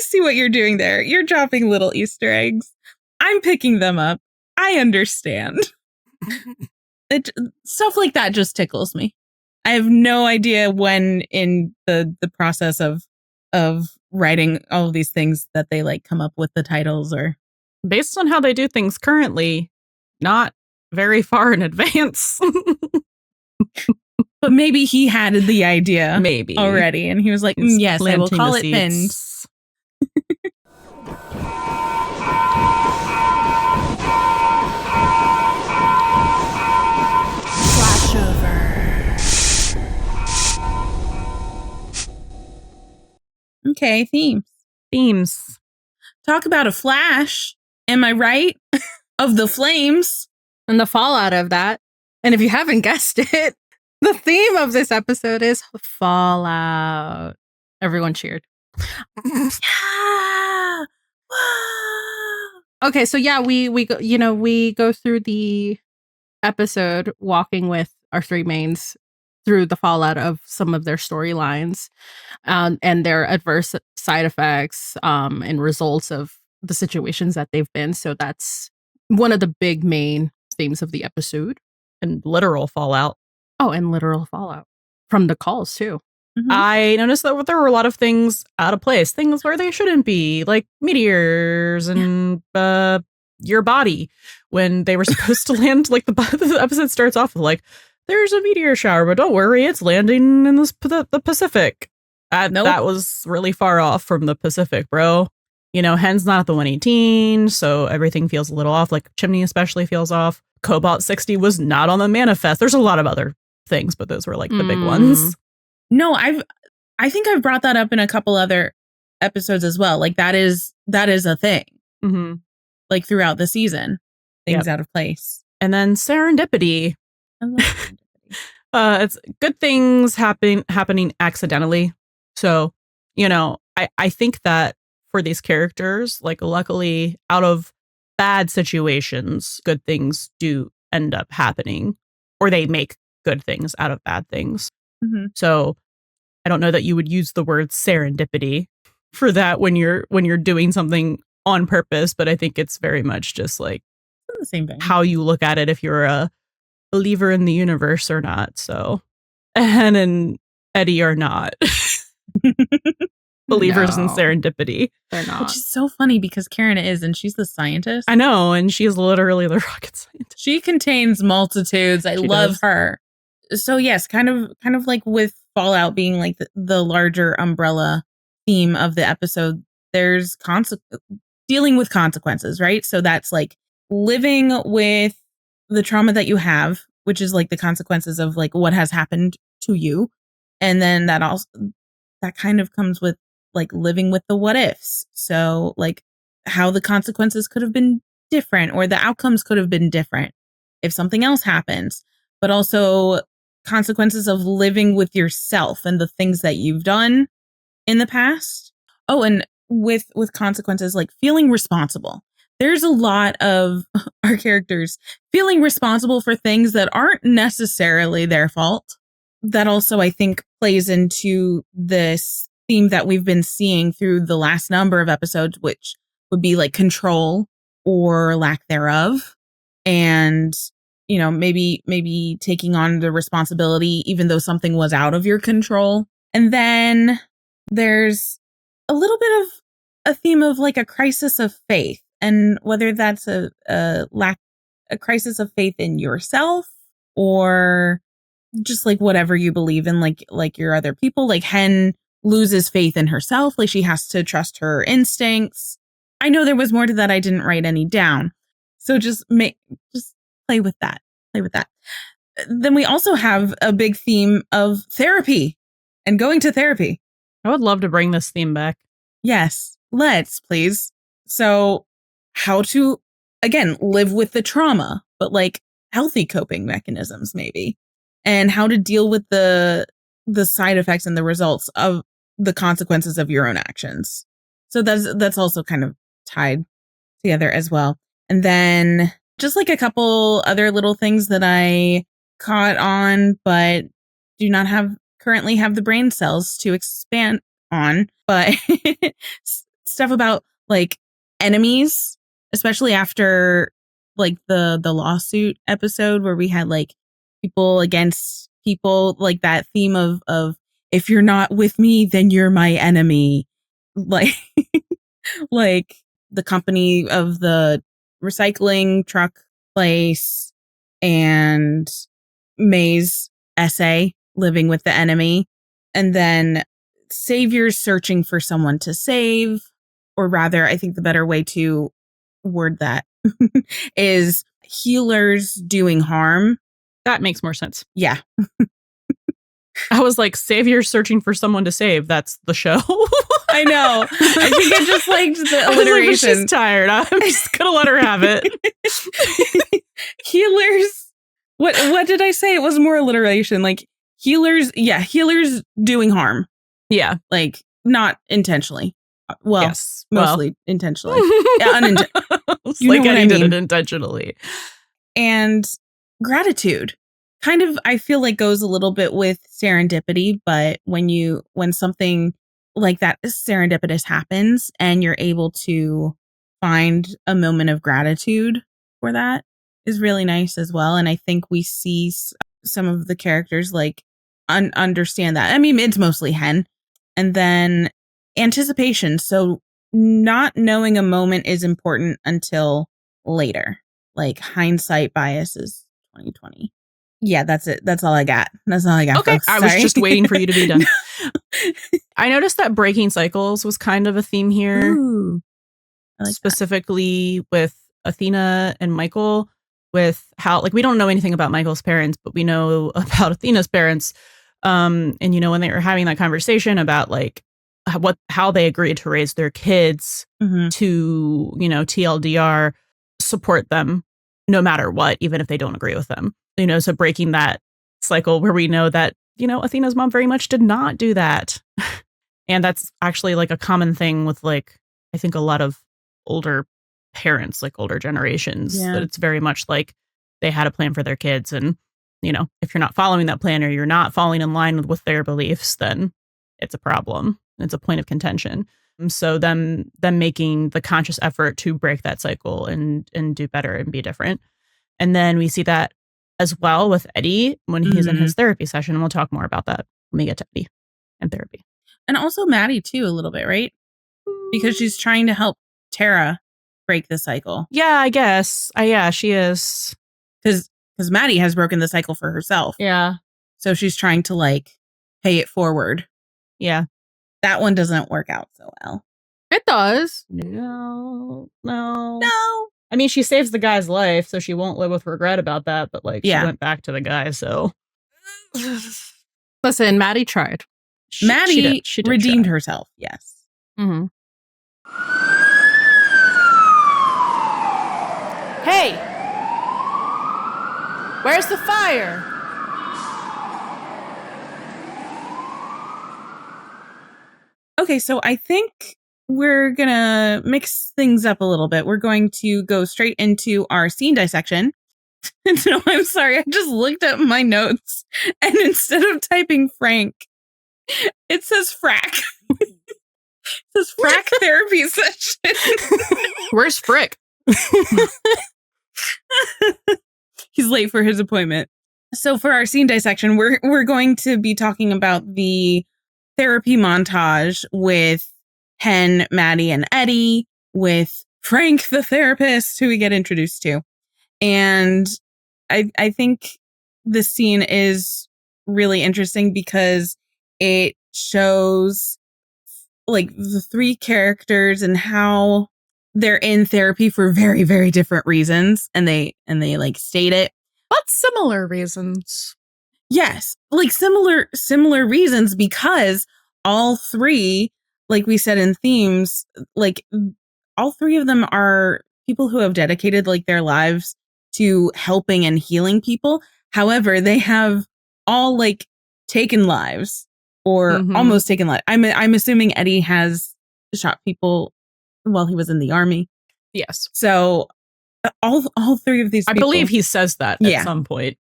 see what you're doing there. You're dropping little Easter eggs. I'm picking them up. I understand. Stuff like that just tickles me. I have no idea when in the process of writing all of these things that they come up with the titles, or based on how they do things currently, not very far in advance. But maybe he had the idea maybe already, and he was like, yes, I will call it Pinned. Flashover. Okay, Themes. Talk about a flash. Am I right? Of the flames. And the fallout of that. And if you haven't guessed it, the theme of this episode is fallout. Everyone cheered. Yeah. Whoa. Okay, so yeah, we go through the episode walking with our three mains through the fallout of some of their storylines and their adverse side effects and results of the situations that they've been. So that's one of the big main themes of the episode. And literal fallout. Oh, and literal fallout from the calls too. Mhm. I noticed that there were a lot of things out of place, things where they shouldn't be, like meteors and your body when they were supposed to land. Like the episode starts off with like, there's a meteor shower, but don't worry, it's landing in the Pacific. Nope. That was really far off from the Pacific, bro. You know, Hen's not at the 118, so everything feels a little off. Like Chimney especially feels off. Cobalt 60 was not on the manifest. There's a lot of other things, but those were like the big ones. No, I think I've brought that up in a couple other episodes as well. Like that is a thing. Mm-hmm. Like throughout the season, things out of place. And then serendipity. I love serendipity. It's good things happening accidentally. So, you know, I think that for these characters, like luckily out of bad situations, good things do end up happening, or they make good things out of bad things. Mm-hmm. So I don't know that you would use the word serendipity for that when you're doing something on purpose, but I think it's very much just like The same thing. how you look at it if you're a believer in the universe or not. So Hen and Eddie are not believers in No. serendipity. They're not. Which is so funny because Karen is, and she's the scientist. I know, and she's literally the rocket scientist. She contains multitudes. I She love does. her. So yes, kind of like with Fallout being like the larger umbrella theme of the episode, there's dealing with consequences, right? So that's like living with the trauma that you have, which is like the consequences of like what has happened to you. And then that kind of comes with like living with the what ifs. So like how the consequences could have been different or the outcomes could have been different if something else happens, but also consequences of living with yourself and the things that you've done in the past. Oh, and with consequences like feeling responsible. There's a lot of our characters feeling responsible for things that aren't necessarily their fault. That also, I think, plays into this theme that we've been seeing through the last number of episodes, which would be like control or lack thereof. And, you know, maybe taking on the responsibility, even though something was out of your control. And then there's a little bit of a theme of like a crisis of faith, and whether that's a crisis of faith in yourself or just like whatever you believe in, like your other people. Like Hen loses faith in herself, like she has to trust her instincts. I know there was more to that. I didn't write any down, so just play with that. Then we also have a big theme of therapy and going to therapy. I would love to bring this theme back. Yes, let's please. So how to, again, live with the trauma, but like healthy coping mechanisms maybe, and how to deal with the side effects and the results of the consequences of your own actions. So that's also kind of tied together as well. And then just like a couple other little things that I caught on, but do not currently have the brain cells to expand on, but stuff about like enemies, especially after like the lawsuit episode where we had like people against people, like that theme of if you're not with me, then you're my enemy. Like like the company of the recycling truck place and May's essay, living with the enemy. And then saviors searching for someone to save, or rather, I think the better way to word that is healers doing harm. That makes more sense. Yeah. I was like, saviors searching for someone to save. That's the show. I know. I think I just liked the I was like, alliteration. she's tired. I'm just going to let her have it. Healers. What did I say? It was more alliteration. Like healers. Yeah. Healers doing harm. Yeah. Like not intentionally. Well, yes. mostly intentionally. Yeah, you like Eddie did it intentionally. And gratitude kind of, I feel like, goes a little bit with serendipity, but when something like that serendipitous happens and you're able to find a moment of gratitude for that is really nice as well. And I think we see some of the characters like understand that. I mean, it's mostly Hen. And then anticipation. So not knowing a moment is important until later. Like hindsight bias is 2020. Yeah, that's it. That's all I got. That's all I got. Okay, folks. I was just waiting for you to be done. I noticed that breaking cycles was kind of a theme here. Ooh, I like specifically with Athena and Michael, with how, like, we don't know anything about Michael's parents, but we know about Athena's parents. And, you know, when they were having that conversation about like how they agreed to raise their kids to, you know, TLDR, support them no matter what, even if they don't agree with them, you know, so breaking that cycle where we know that, you know, Athena's mom very much did not do that. And that's actually like a common thing with like, I think a lot of older parents, like older generations, that it's very much like they had a plan for their kids. And, you know, if you're not following that plan or you're not falling in line with their beliefs, then it's a problem. It's a point of contention. And so them making the conscious effort to break that cycle and do better and be different. And then we see that as well with Eddie when he's in his therapy session. And we'll talk more about that when we get to Eddie and therapy. And also Maddie too, a little bit, right? Because she's trying to help Tara break the cycle. Yeah, I guess. Yeah, she is. Because Maddie has broken the cycle for herself. Yeah. So she's trying to like pay it forward. Yeah. That one doesn't work out so well. It does. No. I mean, she saves the guy's life, so she won't live with regret about that. But like, she went back to the guy, so. Listen, Maddie tried. Maddie did redeemed herself. Yes. Mm-hmm. Hey, where's the fire? Okay, so I think we're going to mix things up a little bit. We're going to go straight into our scene dissection. No, I'm sorry. I just looked at my notes and instead of typing Frank, it says frack. It says frack therapy session. Where's Frick? He's late for his appointment. So for our scene dissection, we're going to be talking about the therapy montage with Hen, Maddie, and Eddie, with Frank, the therapist, who we get introduced to. And I think this scene is really interesting because it shows like the three characters and how they're in therapy for very, very different reasons. And they like state it. But similar reasons. Yes, like similar reasons, because all three, like we said in themes, like all three of them are people who have dedicated like their lives to helping and healing people. However, they have all like taken lives or almost taken lives. I'm assuming Eddie has shot people while he was in the army. Yes. So all three of these people, I believe he says that at some point.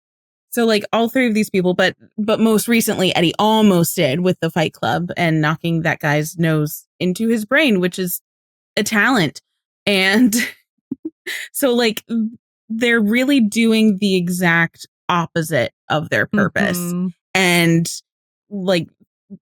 So like all three of these people, but most recently Eddie almost did with the Fight Club and knocking that guy's nose into his brain, which is a talent. And so like they're really doing the exact opposite of their purpose. And like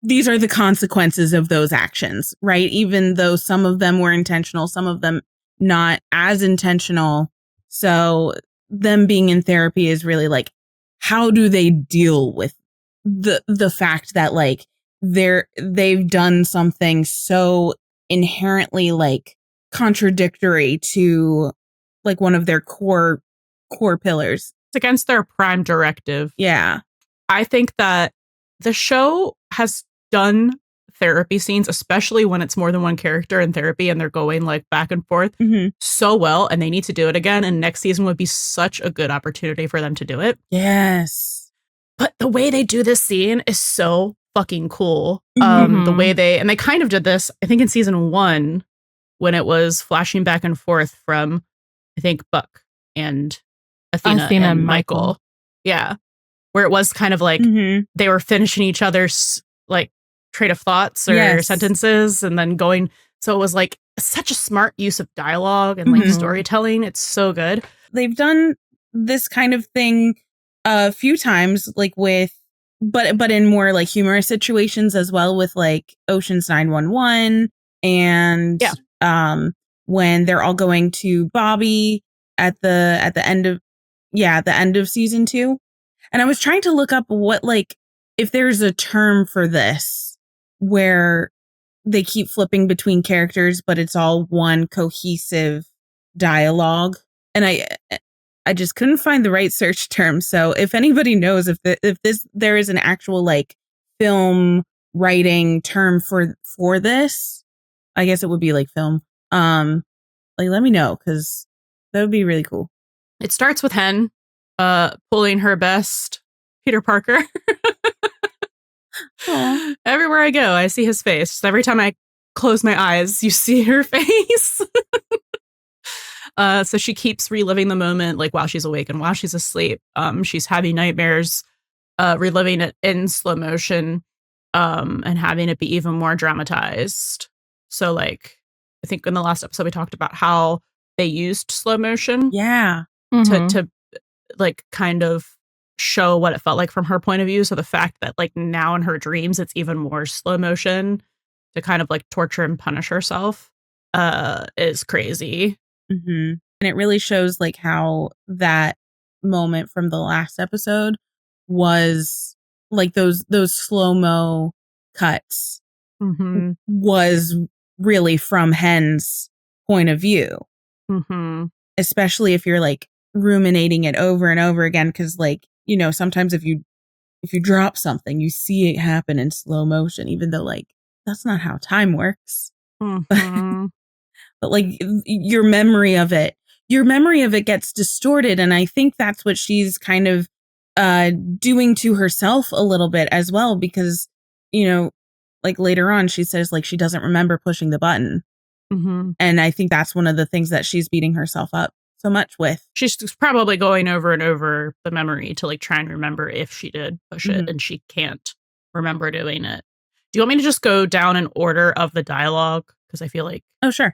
these are the consequences of those actions, right? Even though some of them were intentional, some of them not as intentional. So them being in therapy is really like, how do they deal with the fact that like they've done something so inherently like contradictory to like one of their core pillars? It's against their prime directive. Yeah. I think that the show has done therapy scenes, especially when it's more than one character in therapy and they're going like back and forth so well, and they need to do it again. And next season would be such a good opportunity for them to do it. Yes. But the way they do this scene is so fucking cool. The way they kind of did this, I think in season 1, when it was flashing back and forth from, I think, Buck and Athena and Michael. Yeah. Where it was kind of like they were finishing each other's like train of thoughts or sentences and then going. So it was like such a smart use of dialogue and like storytelling. It's so good. They've done this kind of thing a few times, like with, but in more like humorous situations as well, with like Ocean's 911 and when they're all going to Bobby at the end of season 2. And I was trying to look up what, like, if there's a term for this where they keep flipping between characters, but it's all one cohesive dialogue. And I just couldn't find the right search term. So if anybody knows if there is an actual like film writing term for this, I guess it would be like film. Like, let me know, because that would be really cool. It starts with Hen pulling her best Peter Parker. Everywhere I go, I see his face. Every time I close my eyes, you see her face. So she keeps reliving the moment, like while she's awake and while she's asleep. She's having nightmares, reliving it in slow motion, and having it be even more dramatized. So, like, I think in the last episode we talked about how they used slow motion, to like kind of show what it felt like from her point of view. So the fact that like now in her dreams it's even more slow motion to kind of like torture and punish herself is crazy. And it really shows like how that moment from the last episode was like those slow-mo cuts was really from Hen's point of view. Especially if you're like ruminating it over and over again, because like, you know, sometimes if you drop something, you see it happen in slow motion, even though like that's not how time works. But like your memory of it gets distorted. And I think that's what she's kind of doing to herself a little bit as well, because, you know, like later on she says like she doesn't remember pushing the button. And I think that's one of the things that she's beating herself up so much with. She's probably going over and over the memory to like try and remember if she did push it, and she can't remember doing it. Do you want me to just go down in order of the dialogue? Because I feel like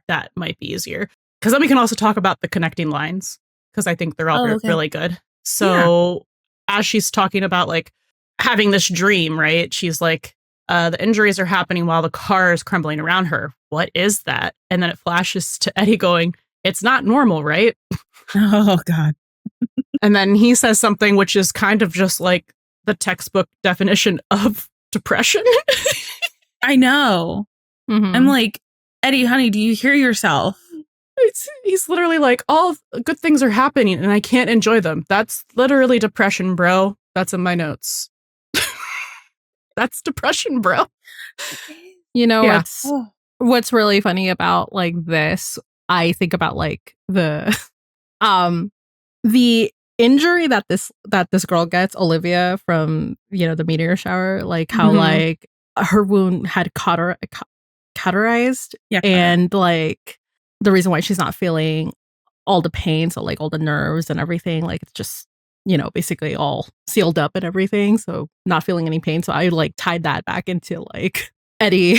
that might be easier. Because then we can also talk about the connecting lines, because I think they're all really good. So as she's talking about like having this dream, right? She's like, the injuries are happening while the car is crumbling around her. What is that? And then it flashes to Eddie going, "It's not normal, right?" Oh, God. And then he says something which is kind of just like the textbook definition of depression. I know. I'm like, Eddie, honey, do you hear yourself? He's literally like, all good things are happening and I can't enjoy them. That's literally depression, bro. That's in my notes. That's depression, bro. You know, what's really funny about like this, I think about like the injury that this girl gets, Olivia, from, you know, the meteor shower, like how like her wound had cauterized, and like the reason why she's not feeling all the pain, so like all the nerves and everything, like it's just, you know, basically all sealed up and everything, so not feeling any pain. So I like tied that back into like Eddie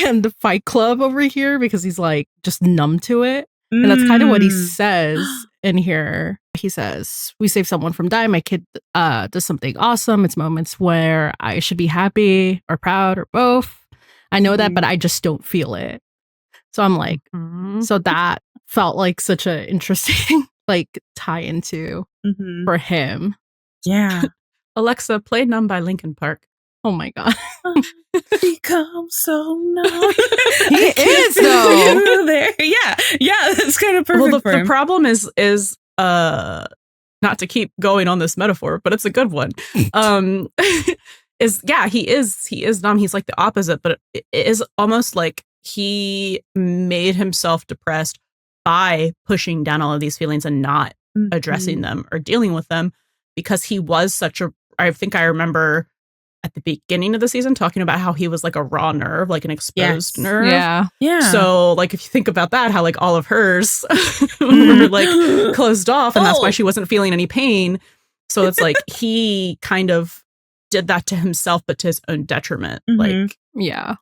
and the Fight Club over here, because he's like just numb to it. And that's kind of what he says in here. He says, "We saved someone from dying. My kid does something awesome. It's moments where I should be happy or proud or both. I know that, but I just don't feel it." So I'm like, so that felt like such a interesting like tie into for him. Yeah. Alexa, play Numb by Linkin Park. Oh my God. Become so numb. He is though. There. Yeah, that's kind of perfect. Well, for the him. problem is not to keep going on this metaphor, but it's a good one. he is numb. He's like the opposite, but it is almost like he made himself depressed by pushing down all of these feelings and not addressing them or dealing with them, because he was I think I remember at the beginning of the season talking about how he was like a raw nerve, like an exposed nerve. Yeah. So like if you think about that, how like all of hers were like closed off, and that's why she wasn't feeling any pain. So it's like he kind of did that to himself, but to his own detriment. Like, yeah.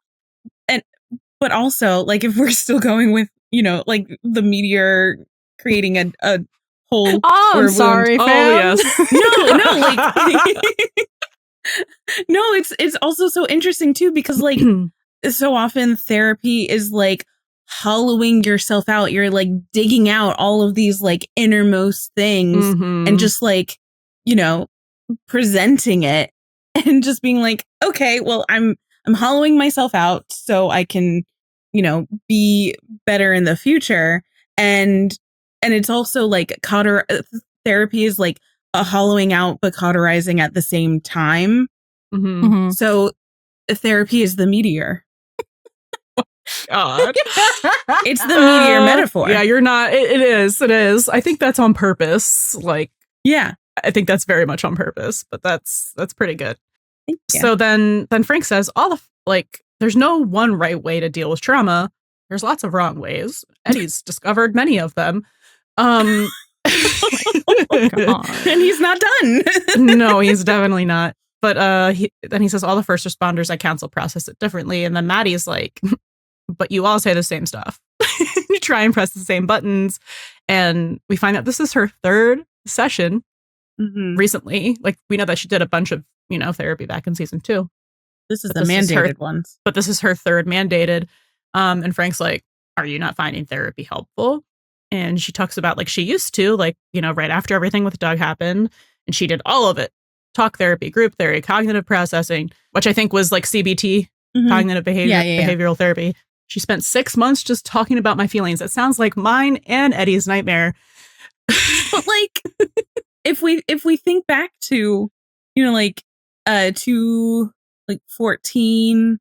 But also, like, if we're still going with, like the meteor creating a hole. Oh, I'm sorry, wound. fam. Oh, yes. No, it's also so interesting too, because like so often therapy is like hollowing yourself out. You're like digging out all of these like innermost things and just like, presenting it and just being like, okay, well, I'm hollowing myself out so I can, be better in the future. And it's also like therapy is like a hollowing out but cauterizing at the same time. So therapy is the meteor. God. It's the meteor metaphor. Yeah, you're not. It is. I think that's on purpose. Like, yeah, I think that's very much on purpose. But that's pretty good. Yeah. So then Frank says, there's no one right way to deal with trauma. There's lots of wrong ways. Eddie's discovered many of them. And he's not done. No, he's definitely not. But then he says all the first responders at council process it differently. And then Maddie's like, but you all say the same stuff. You try and press the same buttons. And we find out this is her third session recently. Like, we know that she did a bunch of, therapy back in season 2. This is the mandated ones. But this is her third mandated. And Frank's like, are you not finding therapy helpful? And she talks about like she used to, like, right after everything with Doug happened. And she did all of it. Talk therapy, group therapy, cognitive processing, which I think was like CBT, cognitive behavioral therapy. She spent 6 months just talking about my feelings. It sounds like mine and Eddie's nightmare. But like, if we think back to, to like 14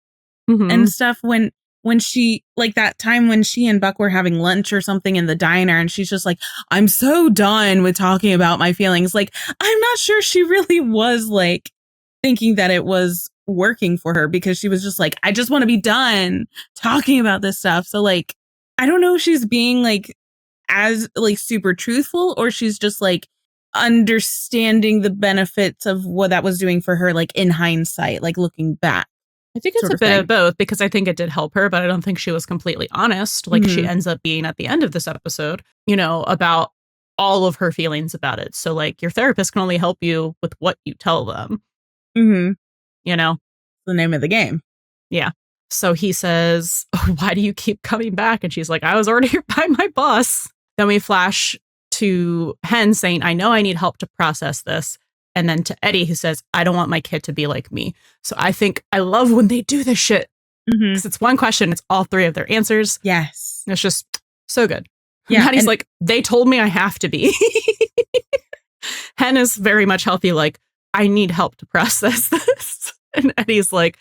and stuff, when she, like that time when she and Buck were having lunch or something in the diner, and she's just like, I'm so done with talking about my feelings. Like, I'm not sure she really was like thinking that it was working for her, because she was just like, I just want to be done talking about this stuff. So like, I don't know if she's being like as like super truthful, or she's just like understanding the benefits of what that was doing for her, like in hindsight, like looking back. I think it's a bit of both, because I think it did help her, but I don't think she was completely honest. Like she ends up being at the end of this episode, about all of her feelings about it. So like your therapist can only help you with what you tell them. The name of the game. Yeah. So he says, why do you keep coming back? And she's like, I was already here by my boss. Then we flash to Hen saying, I know I need help to process this. And then to Eddie, who says, I don't want my kid to be like me. So I love when they do this shit. Because it's one question, it's all three of their answers. Yes. It's just so good. Yeah. Maddie's like, they told me I have to be. Hen is very much healthy, like, I need help to process this. And Eddie's like,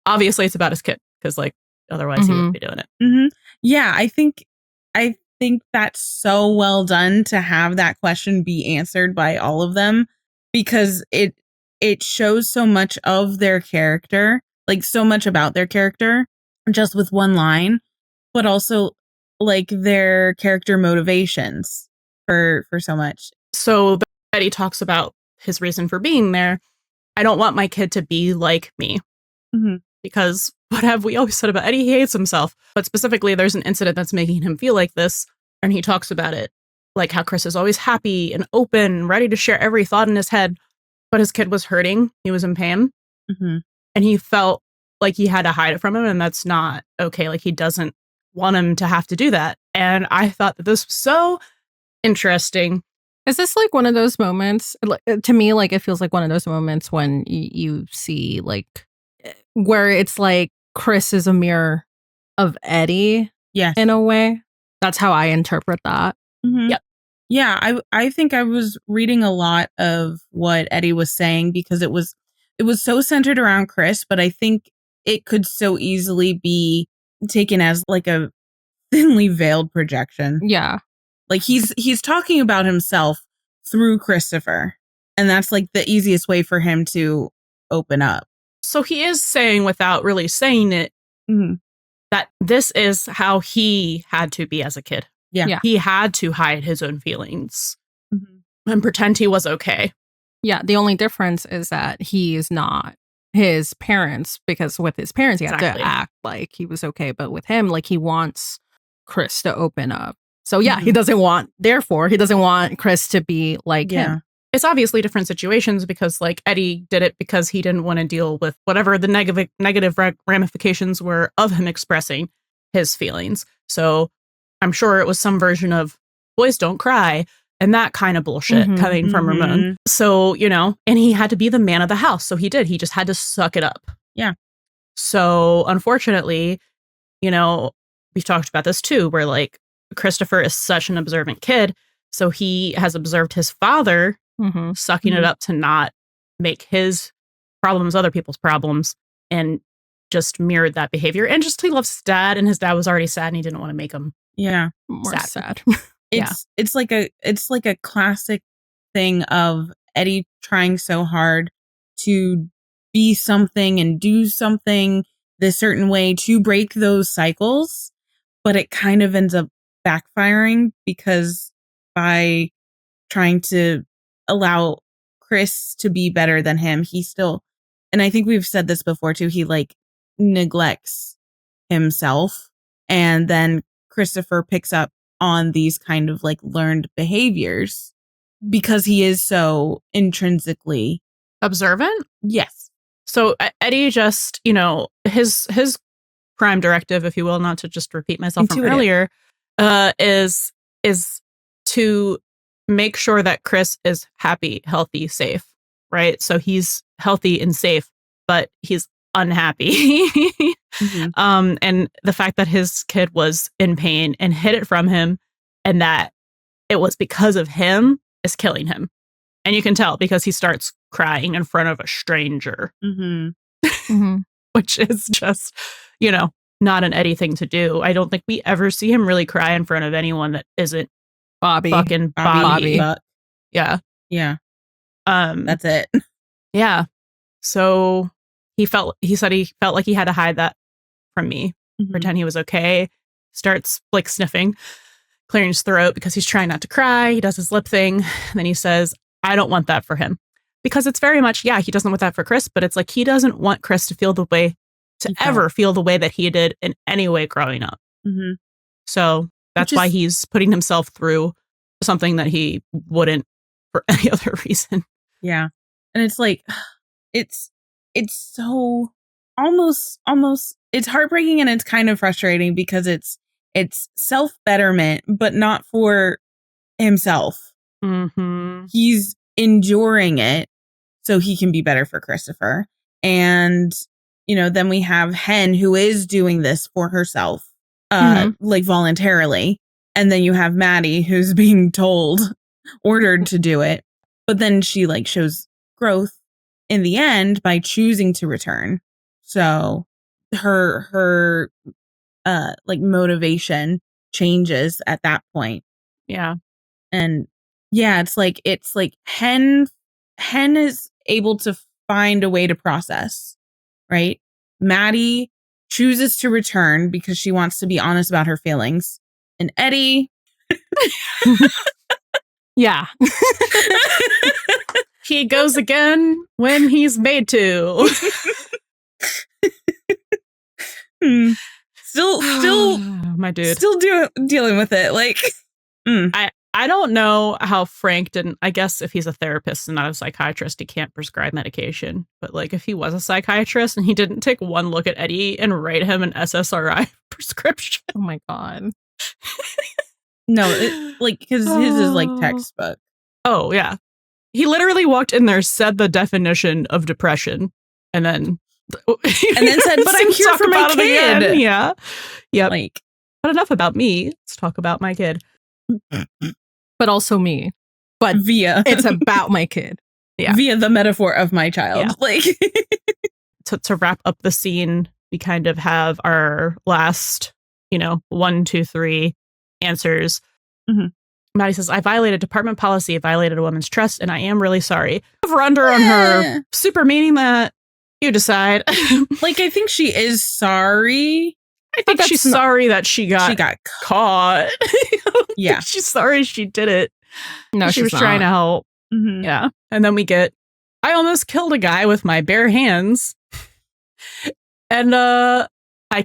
obviously it's about his kid, because like otherwise he wouldn't be doing it. Yeah, I think that's so well done to have that question be answered by all of them, because it shows so much of their character, like so much about their character just with one line, but also like their character motivations for so much. So Eddie talks about his reason for being there. I don't want my kid to be like me. Because what have we always said about Eddie? He hates himself. But specifically, there's an incident that's making him feel like this. And he talks about it, like how Chris is always happy and open, ready to share every thought in his head. But his kid was hurting. He was in pain. And he felt like he had to hide it from him. And that's not okay. Like he doesn't want him to have to do that. And I thought that this was so interesting. Is this like one of those moments? To me, like it feels like one of those moments when you see like where it's like Chris is a mirror of Eddie. Yes. In a way. That's how I interpret that. Yep. Yeah, I think I was reading a lot of what Eddie was saying, because it was it was so centered around Chris, but I think it could so easily be taken as like a thinly veiled projection. Yeah. Like he's talking about himself through Christopher. And that's like the easiest way for him to open up. So he is saying, without really saying it, that this is how he had to be as a kid. Yeah. He had to hide his own feelings and pretend he was okay. Yeah. The only difference is that he is not his parents, because with his parents, he had to act like he was okay. But with him, like, he wants Chris to open up. So yeah, he doesn't want Chris to be like him. It's obviously different situations because, like, Eddie did it because he didn't want to deal with whatever the negative ramifications were of him expressing his feelings. So I'm sure it was some version of boys don't cry and that kind of bullshit coming from Ramon. So, you know, and he had to be the man of the house. So he did. He just had to suck it up. Yeah. So unfortunately, you know, we've talked about this too, where like Christopher is such an observant kid. So he has observed his father sucking it up to not make his problems other people's problems, and just mirrored that behavior. And just he loves his dad, and his dad was already sad and he didn't want to make him More sad. It's like a classic thing of Eddie trying so hard to be something and do something this certain way to break those cycles, but it kind of ends up backfiring because by trying to allow Chris to be better than him, he still, and I think we've said this before too, he like neglects himself, and then Christopher picks up on these kind of like learned behaviors because he is so intrinsically observant. Yes. So Eddie just, you know, his prime directive, if you will, not to just repeat myself from earlier, is to make sure that Chris is happy, healthy, safe, right? So he's healthy and safe, but he's unhappy. And the fact that his kid was in pain and hid it from him, and that it was because of him, is killing him. And you can tell because he starts crying in front of a stranger, which is just, you know, not an Eddie thing to do. I don't think we ever see him really cry in front of anyone that isn't fucking Bobby. Yeah. That's it. Yeah. So he said he felt like he had to hide that from me, pretend he was okay. Starts like sniffing, clearing his throat because he's trying not to cry. He does his lip thing. And then he says, I don't want that for him. Because it's very much, he doesn't want that for Chris, but it's like he doesn't want Chris to feel the way, ever feel the way that he did in any way growing up. So that's why he's putting himself through something that he wouldn't for any other reason. Yeah. And it's like, it's so almost, it's heartbreaking, and it's kind of frustrating because it's self-betterment, but not for himself. He's enduring it so he can be better for Christopher. And, you know, then we have Hen, who is doing this for herself, like voluntarily. And then you have Maddie, who's being ordered to do it. But then she like shows growth in the end by choosing to return. So her like motivation changes at that point. Yeah. And yeah, it's like Hen is able to find a way to process, right? Maddie chooses to return because she wants to be honest about her feelings. And Eddie he goes again when he's made to. Still my dude. Still dealing with it. Like I don't know how Frank didn't. I guess if he's a therapist and not a psychiatrist, he can't prescribe medication. But like if he was a psychiatrist and he didn't take one look at Eddie and write him an SSRI prescription. Oh my God. No, because his is like textbook. Oh yeah. He literally walked in there, said the definition of depression, and then said, "But I'm here for my kid." Yeah. Yep. Like, but enough about me. Let's talk about my kid. But also me. But Via. It's about my kid. Yeah. via the metaphor of my child. Yeah. Like to wrap up the scene, we kind of have our last, 1, 2, 3 answers. Mhm. Maddie says, I violated department policy, I violated a woman's trust, and I am really sorry. I've run her on her super meaning that you decide. like I think she is sorry. I think she's sorry that she got caught. Yeah. She's sorry she did it. No, she was trying to help. Mhm. Yeah. And then we get, I almost killed a guy with my bare hands. And I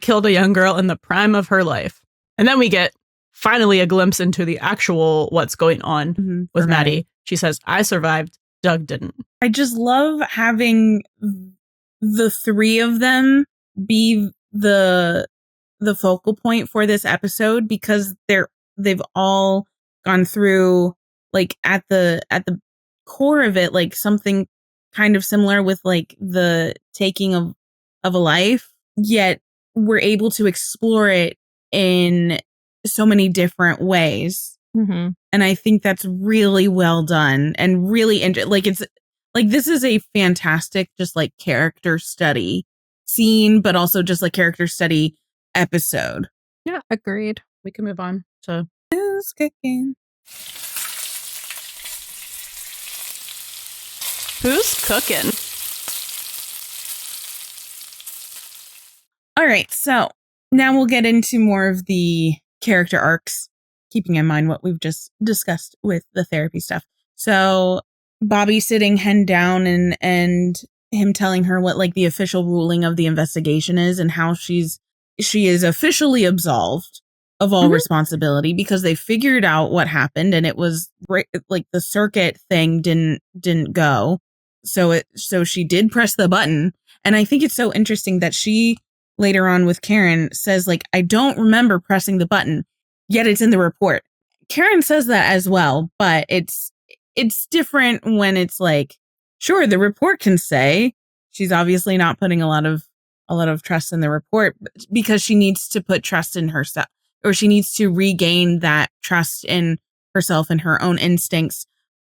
killed a young girl in the prime of her life. And then we get finally a glimpse into the actual what's going on with Maddie. She says, I survived, Doug didn't. I just love having the three of them be the focal point for this episode, because they've all gone through, like, at the core of it, like something kind of similar with like the taking of a life, yet we're able to explore it in so many different ways. Mm-hmm. And I think that's really well done and really it's like, this is a fantastic just like character study scene, but also just like character study episode. Yeah, agreed. We can move on to Who's cooking? Who's cooking? All right, so now we'll get into more of the character arcs, keeping in mind what we've just discussed with the therapy stuff. So Bobby sitting Hen down and him telling her what like the official ruling of the investigation is, and how she is officially absolved of all responsibility because they figured out what happened, and it was like the circuit thing didn't go. So she did press the button. And I think it's so interesting that she later on with Karen says, like, I don't remember pressing the button, yet it's in the report. Karen says that as well, but it's different when it's like, sure, the report can say. She's obviously not putting a lot of trust in the report because she needs to put trust in herself, or she needs to regain that trust in herself and her own instincts.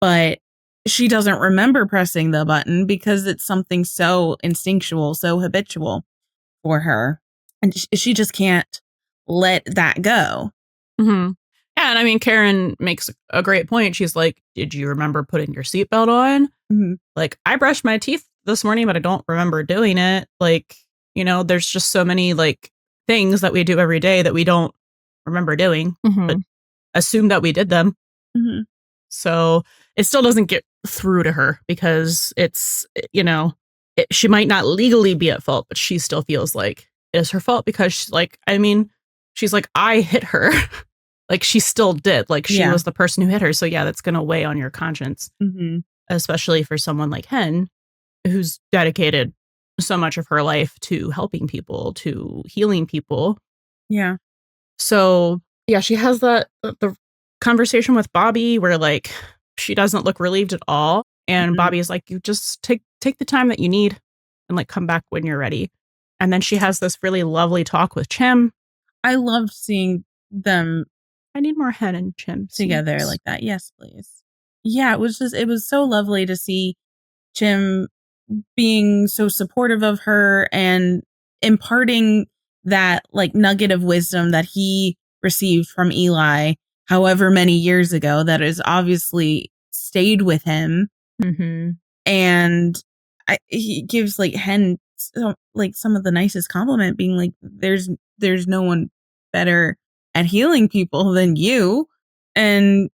But she doesn't remember pressing the button because it's something so instinctual, so habitual for her. And she just can't let that go. Mm-hmm. Yeah, and I mean, Karen makes a great point. She's like, did you remember putting your seatbelt on? Mm-hmm. Like, I brushed my teeth this morning, but I don't remember doing it. Like, there's just so many like things that we do every day that we don't remember doing, but assume that we did them. Mm-hmm. So it still doesn't get through to her because it's, she might not legally be at fault, but she still feels like it is her fault because she's like, I hit her. Like, she still did. Like, she was the person who hit her. So yeah, that's going to weigh on your conscience, especially for someone like Hen, who's dedicated so much of her life to helping people, to healing people. Yeah. So yeah, she has the conversation with Bobby where like she doesn't look relieved at all, and Bobby is like, you just take the time that you need and like come back when you're ready. And then she has this really lovely talk with Chim. I loved seeing them. I need more Hen and Chim together like that. Yes, please. Yeah, it was so lovely to see Chim being so supportive of her and imparting that like nugget of wisdom that he received from Eli however many years ago that has obviously stayed with him. And he gives like Hen like some of the nicest compliment, being like, there's no one better at healing people than you, and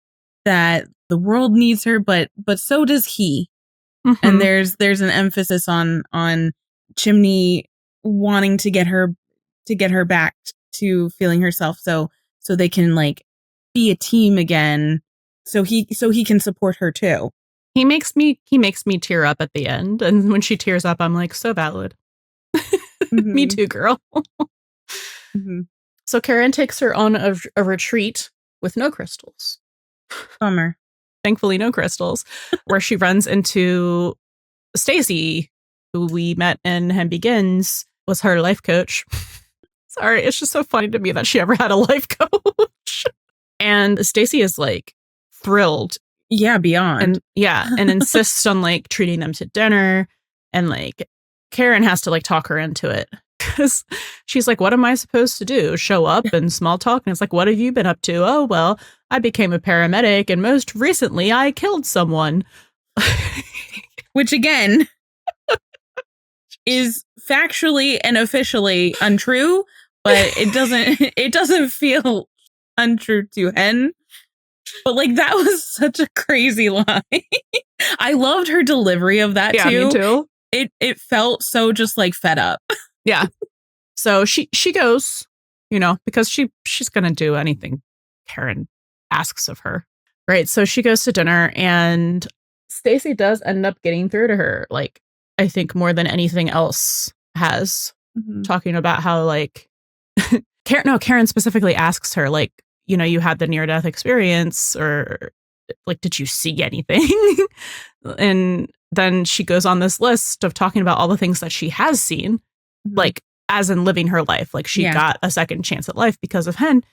that the world needs her, but so does he. And there's an emphasis on Chimney wanting to get her back to feeling herself, so they can like be a team again, so he can support her too. He makes me tear up at the end, and when she tears up, I'm like, so valid. Me too, girl. So Karen takes her on a retreat with no crystals. Bummer. Thankfully, no crystals, where she runs into Stacy, who we met in Hen Begins, was her life coach. Sorry, it's just so funny to me that she ever had a life coach. And Stacy is like thrilled. beyond. And insists on like treating them to dinner, and like Karen has to like talk her into it because she's like, what am I supposed to do? Show up and small talk? And it's like, what have you been up to? Oh, well, I became a paramedic and most recently I killed someone. Which again is factually and officially untrue, but it doesn't feel untrue to Hen. But like that was such a crazy line. I loved her delivery of that too. Me too. It felt so just like fed up. Yeah. So she goes, because she's gonna do anything Karen asks of her. Right. So she goes to dinner, and Stacy does end up getting through to her, like, I think more than anything else has, talking about how like Karen specifically asks her, like, you had the near-death experience, or like, did you see anything? And then she goes on this list of talking about all the things that she has seen, like, as in living her life. Like, she got a second chance at life because of Hen.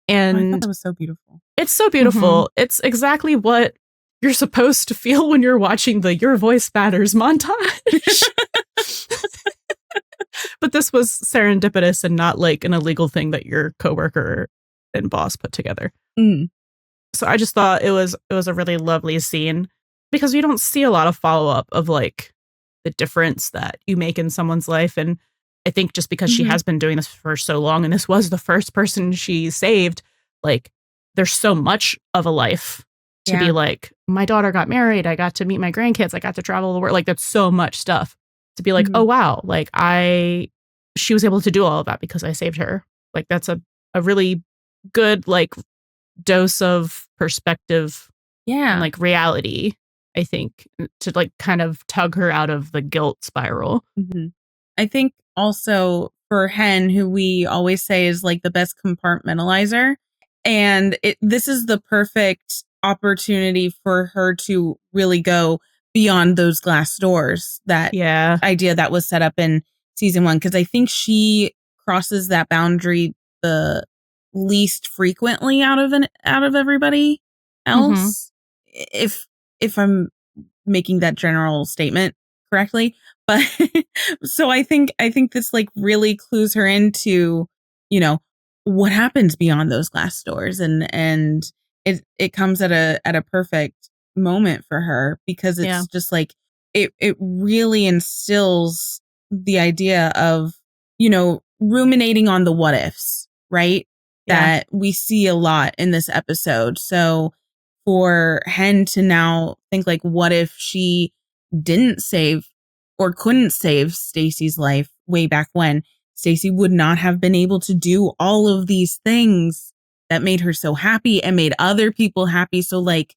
And I thought that was so beautiful. It's so beautiful. It's exactly what you're supposed to feel when you're watching the Your Voice Matters montage. But this was serendipitous and not like an illegal thing that your coworker and boss put together. So I just thought it was a really lovely scene, because you don't see a lot of follow-up of like the difference that you make in someone's life. And I think just because she has been doing this for so long, and this was the first person she saved, like, there's so much of a life to be like, my daughter got married, I got to meet my grandkids, I got to travel the world. Like, that's so much stuff to be like, oh wow, like she was able to do all of that because I saved her. Like, that's a really good like dose of perspective and like reality, I think, to like kind of tug her out of the guilt spiral. I think also for Hen, who we always say is like the best compartmentalizer, and this is the perfect opportunity for her to really go beyond those glass doors, that idea that was set up in season 1, because I think she crosses that boundary the least frequently out of everybody else, if I'm making that general statement correctly. But so I think this like really clues her into, what happens beyond those glass doors, and it comes at a perfect moment for her, because it's just like it really instills the idea of, ruminating on the what ifs, right? That we see a lot in this episode. So for Hen to now think like, what if she didn't save or couldn't save Stacy's life way back when? Stacy would not have been able to do all of these things that made her so happy and made other people happy. So like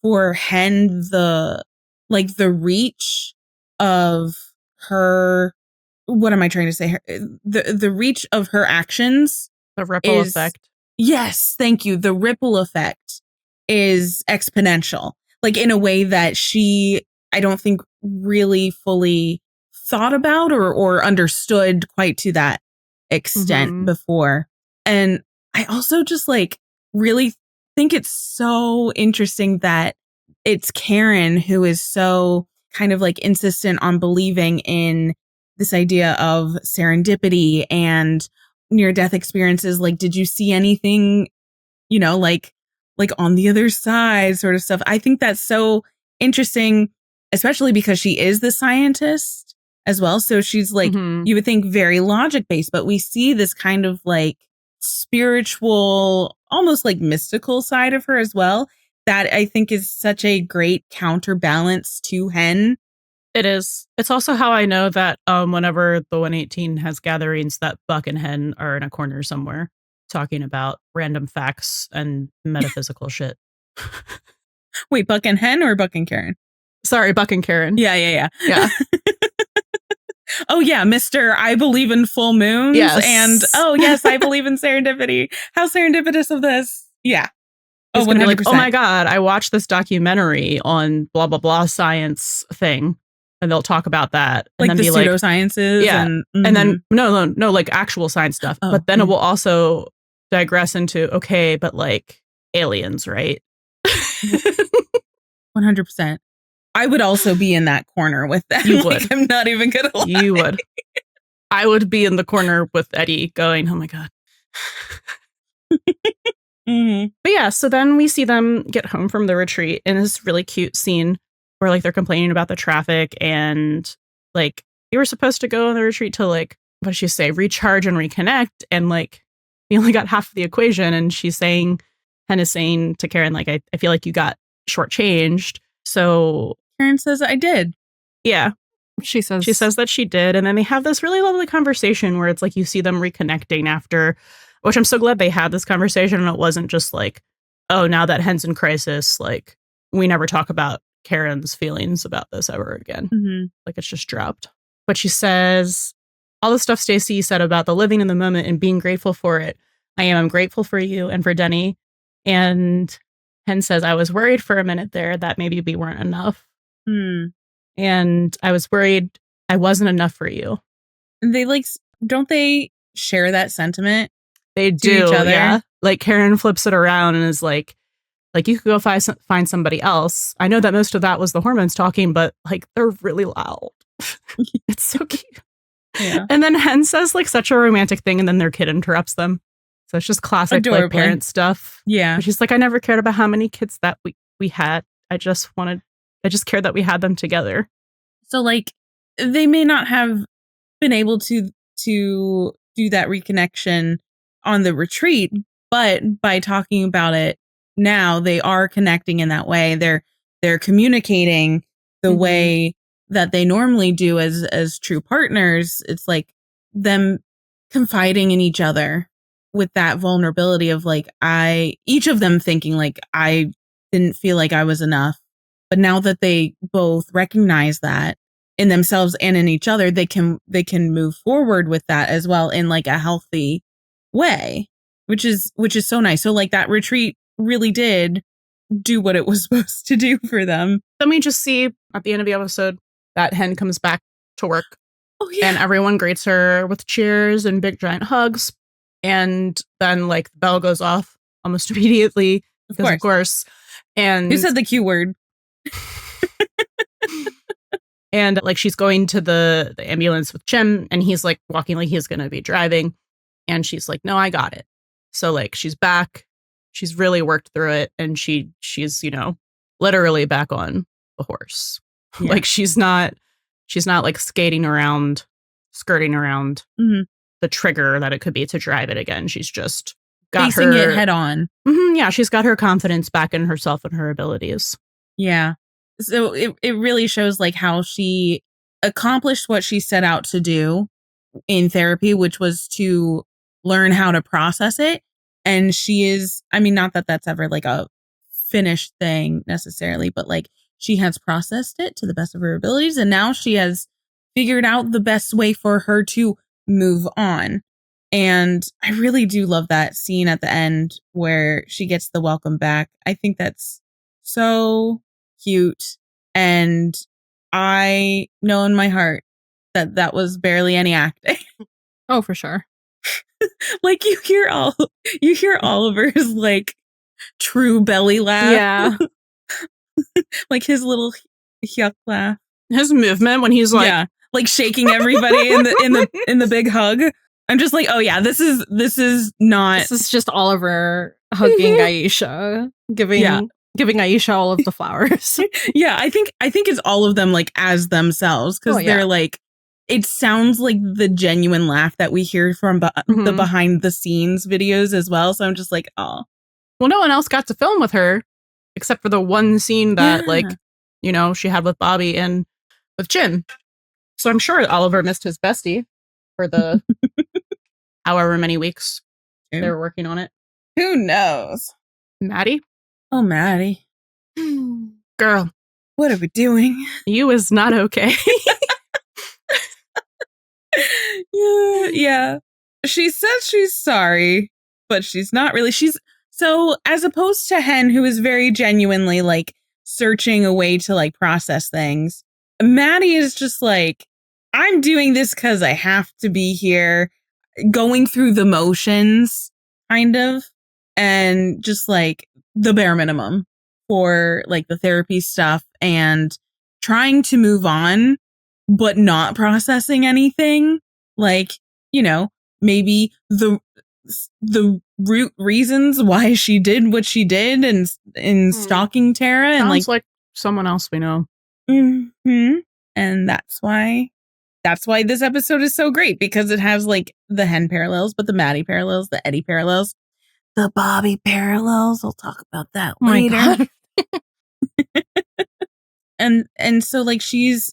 for Hen, the reach of her, what am I trying to say? The reach of her actions, the ripple effect. Yes, thank you. The ripple effect is exponential, like in a way that she, I don't think, really fully thought about or understood quite to that extent before. And I also just like really think it's so interesting that it's Karen who is so kind of like insistent on believing in this idea of serendipity and near-death experiences. Like, did you see anything, like on the other side sort of stuff? I think that's so interesting, especially because she is the scientist as well. So she's like, you would think very logic-based, but we see this kind of like spiritual, almost like mystical side of her as well, that I think is such a great counterbalance to Hen. It is. It's also how I know that whenever the 118 has gatherings, that Buck and Hen are in a corner somewhere talking about random facts and metaphysical shit. Wait, Buck and Hen or Buck and Karen? Sorry, Buck and Karen. Yeah. Oh yeah, Mr. I believe in full moons. Yes. And oh yes, I believe in serendipity. How serendipitous of this. Yeah. Oh, 100%. Like, oh my God, I watched this documentary on blah, blah, blah science thing. And they'll talk about that. And like then the be pseudosciences. Yeah. And then, no, like actual science stuff. Oh, but then it will also digress into, okay, but like aliens, right? 100%. I would also be in that corner with them. You would. I'm not even going to lie. You would. I would be in the corner with Eddie going, oh my God. Mm-hmm. But yeah, so then we see them get home from the retreat in this really cute scene where like they're complaining about the traffic and like you were supposed to go on the retreat to like, what did she say? Recharge and reconnect. And like, we only got half of the equation. And she's saying, Hen is saying to Karen, like, I feel like you got shortchanged. So Karen says, I did. yeah, She says that she did. And then they have this really lovely conversation where it's like you see them reconnecting after, which I'm so glad they had this conversation. And it wasn't just like, oh, now that Hen's in crisis, like we never talk about Karen's feelings about this ever again. Mm-hmm. Like it's just dropped. But she says, all the stuff Stacey said about the living in the moment and being grateful for it. I'm grateful for you and for Denny. And Hen says, I was worried for a minute there that maybe we weren't enough. And I was worried I wasn't enough for you. And they like, don't they share that sentiment? They to do, each other? yeah. Like Karen flips it around and is like you could go find somebody else. I know that most of that was the hormones talking, but like they're really loud. It's so cute. Yeah. And then Hen says like such a romantic thing, and then their kid interrupts them. So it's just classic like Adorably. parent stuff. Yeah. And she's like, I never cared about how many kids that we had. I just cared that we had them together. So like they may not have been able to do that reconnection on the retreat, but by talking about it now, they are connecting in that way. They're communicating the way that they normally do as true partners. It's like them confiding in each other with that vulnerability of like each of them thinking like I didn't feel like I was enough. But now that they both recognize that in themselves and in each other, they can move forward with that as well in like a healthy way, which is so nice. So like that retreat really did do what it was supposed to do for them. Then we just see at the end of the episode that Hen comes back to work. Oh yeah. And everyone greets her with cheers and big giant hugs. And then like the bell goes off almost immediately. Of course. And who said the Q word? And like she's going to the ambulance with Jim, and he's like walking like he's going to be driving. And she's like, no, I got it. So like she's back. She's really worked through it. And she's, literally back on the horse. Yeah. Like she's not like skirting around the trigger that it could be to drive it again. She's just got facing it head on. Yeah, she's got her confidence back in herself and her abilities. Yeah. So it really shows like how she accomplished what she set out to do in therapy, which was to learn how to process it. And she is, I mean, not that that's ever like a finished thing necessarily, but like she has processed it to the best of her abilities. And now she has figured out the best way for her to move on. And I really do love that scene at the end where she gets the welcome back. I think that's so cute. And I know in my heart that was barely any acting. Oh, for sure. Like you hear Oliver's like true belly laugh. Yeah. Like his little yuck laugh. His movement when he's like like shaking everybody in the big hug. I'm just like, oh yeah, this is not. This is just Oliver hugging Aisha, giving Aisha all of the flowers. Yeah, I think it's all of them like as themselves because they're like, it sounds like the genuine laugh that we hear from the behind the scenes videos as well. So I'm just like, oh. Well, no one else got to film with her except for the one scene that she had with Bobby and with Jim. So I'm sure Oliver missed his bestie for the however many weeks they were working on it. Who knows? Maddie? Oh, Maddie. Girl. What are we doing? You is not okay. Yeah. She says she's sorry, but she's not really. So as opposed to Hen, who is very genuinely like searching a way to like process things, Maddie is just like, I'm doing this because I have to be here, going through the motions, kind of, and just like the bare minimum for like the therapy stuff and trying to move on, but not processing anything. Like, you know, maybe the root reasons why she did what she did and in stalking Tara and Sounds like someone else we know. Mm-hmm. And that's why this episode is so great, because it has like the Hen parallels, but the Maddie parallels, the Eddie parallels, the Bobby parallels. We'll talk about that later. And so like she's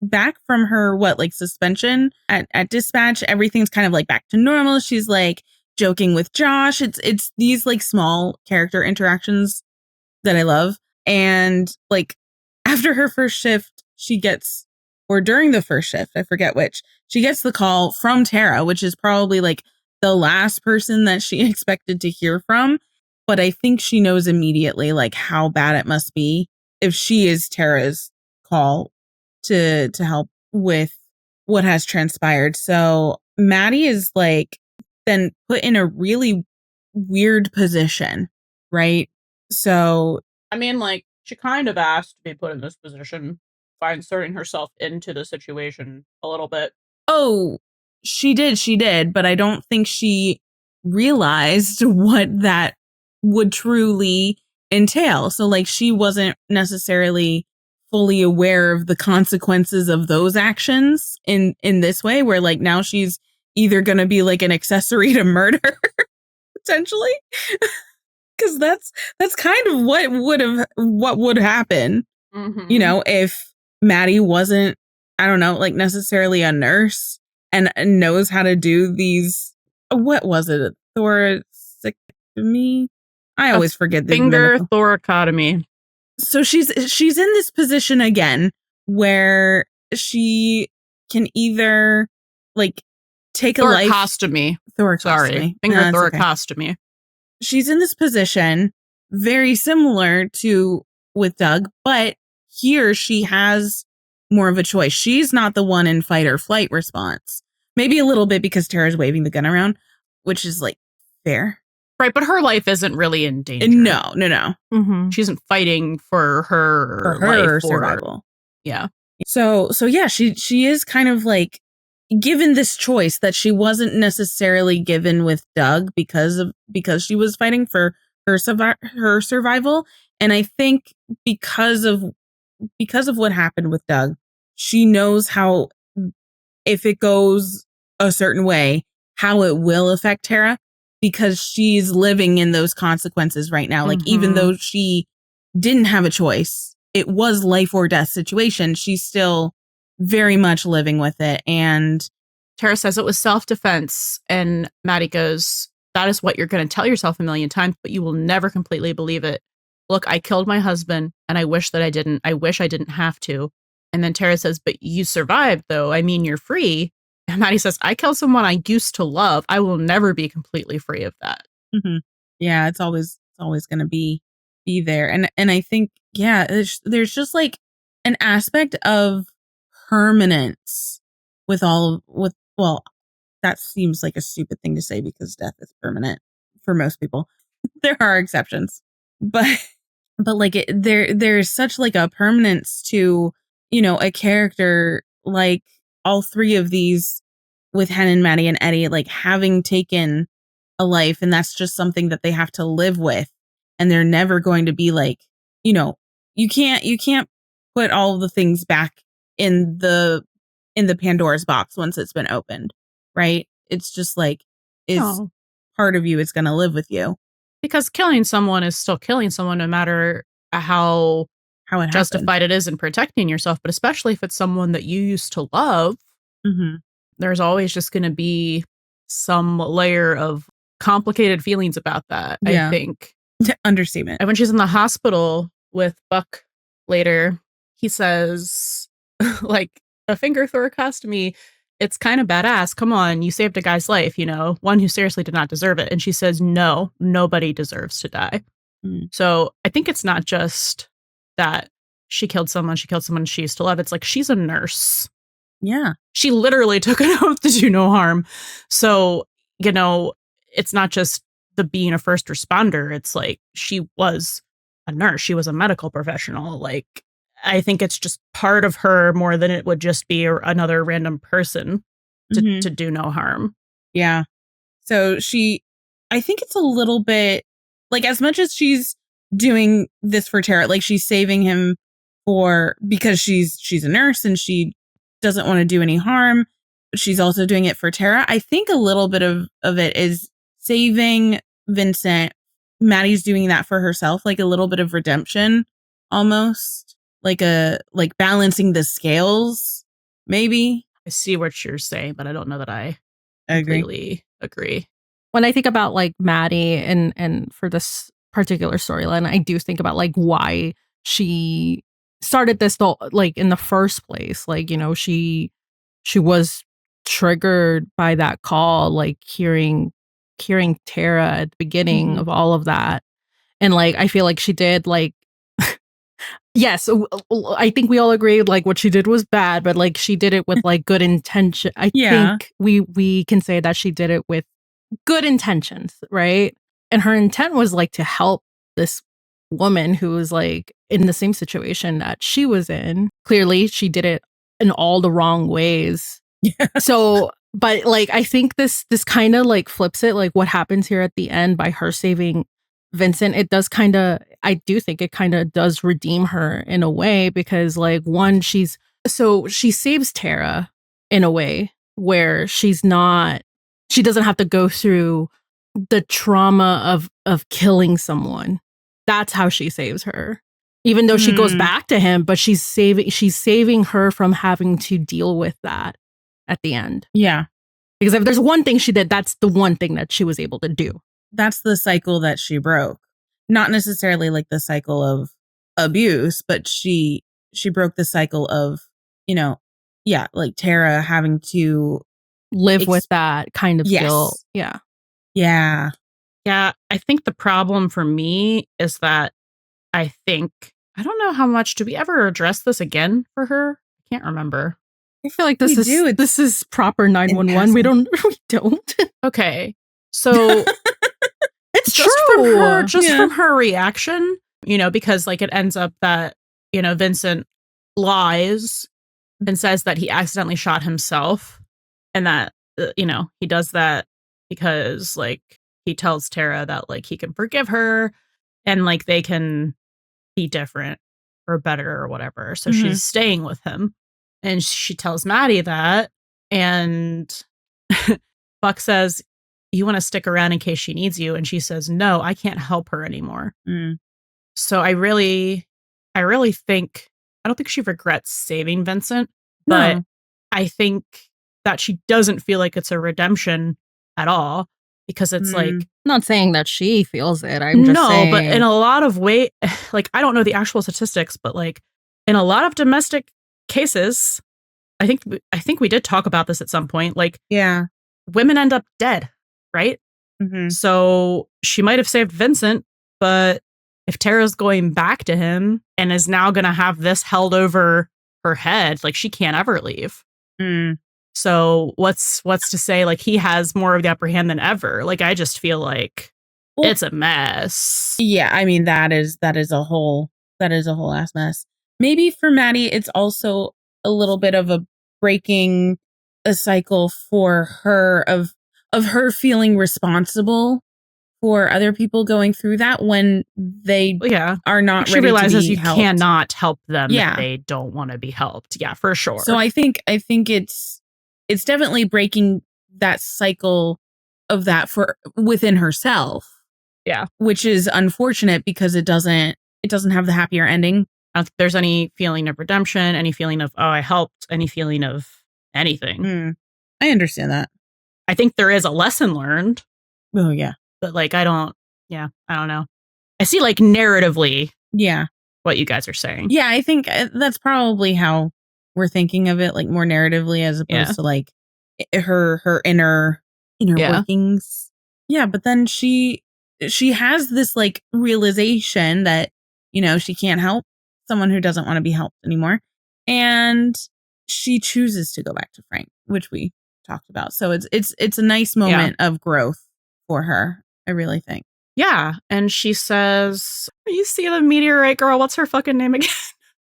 back from her suspension at dispatch. Everything's kind of like back to normal. She's like joking with Josh. It's these like small character interactions that I love. And like after her first shift, or during the first shift, I forget which, she gets the call from Tara, which is probably like the last person that she expected to hear from. But I think she knows immediately like how bad it must be if she is Tara's call to help with what has transpired. So Maddie is like then put in a really weird position, right? So I mean, like, she kind of asked to be put in this position by inserting herself into the situation a little bit. Oh, she did, but I don't think she realized what that would truly entail. So like she wasn't necessarily fully aware of the consequences of those actions in this way, where like now she's either going to be like an accessory to murder potentially. Because that's kind of what would happen, you know, if Maddie wasn't, I don't know, like necessarily a nurse and knows how to do these. What was it? Thoracotomy? I always forget the finger thoracotomy. So she's in this position again where she can either like take a life. Thoracostomy. Sorry, finger thoracostomy. Okay. She's in this position very similar to with Doug, but here she has more of a choice. She's not the one in fight or flight response. Maybe a little bit because Tara's waving the gun around, which is like fair. Right, but her life isn't really in danger. No. Mm-hmm. She isn't fighting for her life survival. Yeah. So yeah, she is kind of like given this choice that she wasn't necessarily given with Doug because she was fighting for her survival. And I think because of what happened with Doug, she knows how, if it goes a certain way, how it will affect Tara, because she's living in those consequences right now. Like even though she didn't have a choice, it was life or death situation, she's still very much living with it. And Tara says it was self-defense, and Maddie goes, that is what you're going to tell yourself a million times, but you will never completely believe it. Look, I killed my husband, and I wish that I didn't. I wish I didn't have to. And then Tara says, but you survived, though. I mean, you're free. And Maddie says, I killed someone I used to love. I will never be completely free of that. Mm-hmm. Yeah, it's always going to be there. And I think, yeah, there's just like an aspect of permanence well, that seems like a stupid thing to say because death is permanent for most people. There are exceptions, but like there's such like a permanence to, you know, a character like all three of these with Hen and Maddie and Eddie, like having taken a life, and that's just something that they have to live with, and they're never going to be like, you know, you can't put all the things back in the Pandora's box once it's been opened, right? It's just like part of you is going to live with you, because killing someone is still killing someone, no matter how it justified it is in protecting yourself. But especially if it's someone that you used to love, there's always just going to be some layer of complicated feelings about that. Yeah. I think understatement. And when she's in the hospital with Buck later, he says, like, a finger thoracostomy, it's kind of badass. Come on, you saved a guy's life, you know, one who seriously did not deserve it. And she says, no, nobody deserves to die. So I think it's not just that she killed someone she used to love. It's like, she's a nurse. Yeah. She literally took an oath to do no harm. So, you know, it's not just the being a first responder. It's like she was a nurse. She was a medical professional. Like, I think it's just part of her more than it would just be another random person to do no harm. Yeah. So I think it's a little bit like, as much as she's doing this for Tara, like she's saving him because she's a nurse and she doesn't want to do any harm, but she's also doing it for Tara. I think a little bit of it is saving Vincent. Maddie's doing that for herself, like a little bit of redemption, almost like balancing the scales, maybe. I see what you're saying, but I don't know that I agree. completely agree. When I think about like Maddie and for this particular storyline, I do think about like why she started this like in the first place. Like, you know, she was triggered by that call, like hearing Tara at the beginning of all of that. And like, I feel like she did like, yes, I think we all agree like what she did was bad, but like she did it with like good intention. I think we can say that she did it with good intentions, right? And her intent was like to help this woman who was like in the same situation that she was in. Clearly, she did it in all the wrong ways. Yeah. So, but like I think this kind of like flips it. Like what happens here at the end by her saving Vincent, it does kind of, I do think it kind of does redeem her in a way, because like one, she saves Tara in a way where she doesn't have to go through the trauma of killing someone. That's how she saves her. Even though she goes back to him, but she's saving her from having to deal with that at the end. Yeah. Because if there's one thing she did, that's the one thing that she was able to do. That's the cycle that she broke. Not necessarily like the cycle of abuse, but she broke the cycle of, you know, like Tara having to live with that kind of guilt. Yeah. Yeah. Yeah. I think the problem for me is that I don't know how much, do we ever address this again for her? I can't remember. I feel like this is proper 911. We don't. Okay. So it's just from her reaction, you know, because like it ends up that, you know, Vincent lies and says that he accidentally shot himself, and that, you know, he does that because like he tells Tara that like he can forgive her and like they can be different or better or whatever. So she's staying with him, and she tells Maddie that, and Buck says, "You want to stick around in case she needs you?" And she says, "No, I can't help her anymore." So I really think, I don't think she regrets saving Vincent, but I think that she doesn't feel like it's a redemption at all, because it's like, I'm not saying that she feels it. I'm just saying, but in a lot of ways, like I don't know the actual statistics, but like in a lot of domestic cases, I think we did talk about this at some point. Like, women end up dead, right? So she might have saved Vincent, but if Tara's going back to him and is now going to have this held over her head, like she can't ever leave. So what's to say like he has more of the upper hand than ever? Like I just feel like it's a mess. Yeah, I mean that is a whole ass mess. Maybe for Maddie, it's also a little bit of a breaking a cycle for her of her feeling responsible for other people going through that when they are not she ready realizes to be you helped. Cannot help them if they don't want to be helped. Yeah, for sure. So I think it's definitely breaking that cycle of that for within herself. Yeah. Which is unfortunate because it doesn't have the happier ending. I don't think there's any feeling of redemption, any feeling of, oh, I helped, any feeling of anything. I understand that. I think there is a lesson learned. Oh, yeah. But like, I don't know. I see like narratively what you guys are saying. Yeah, I think that's probably how we're thinking of it, like more narratively as opposed to like her inner workings. Yeah, but then she has this like realization that, you know, she can't help someone who doesn't want to be helped anymore. And she chooses to go back to Frank, which we talked about. So it's a nice moment of growth for her, I really think. Yeah. And she says, you see the meteorite girl, what's her fucking name again?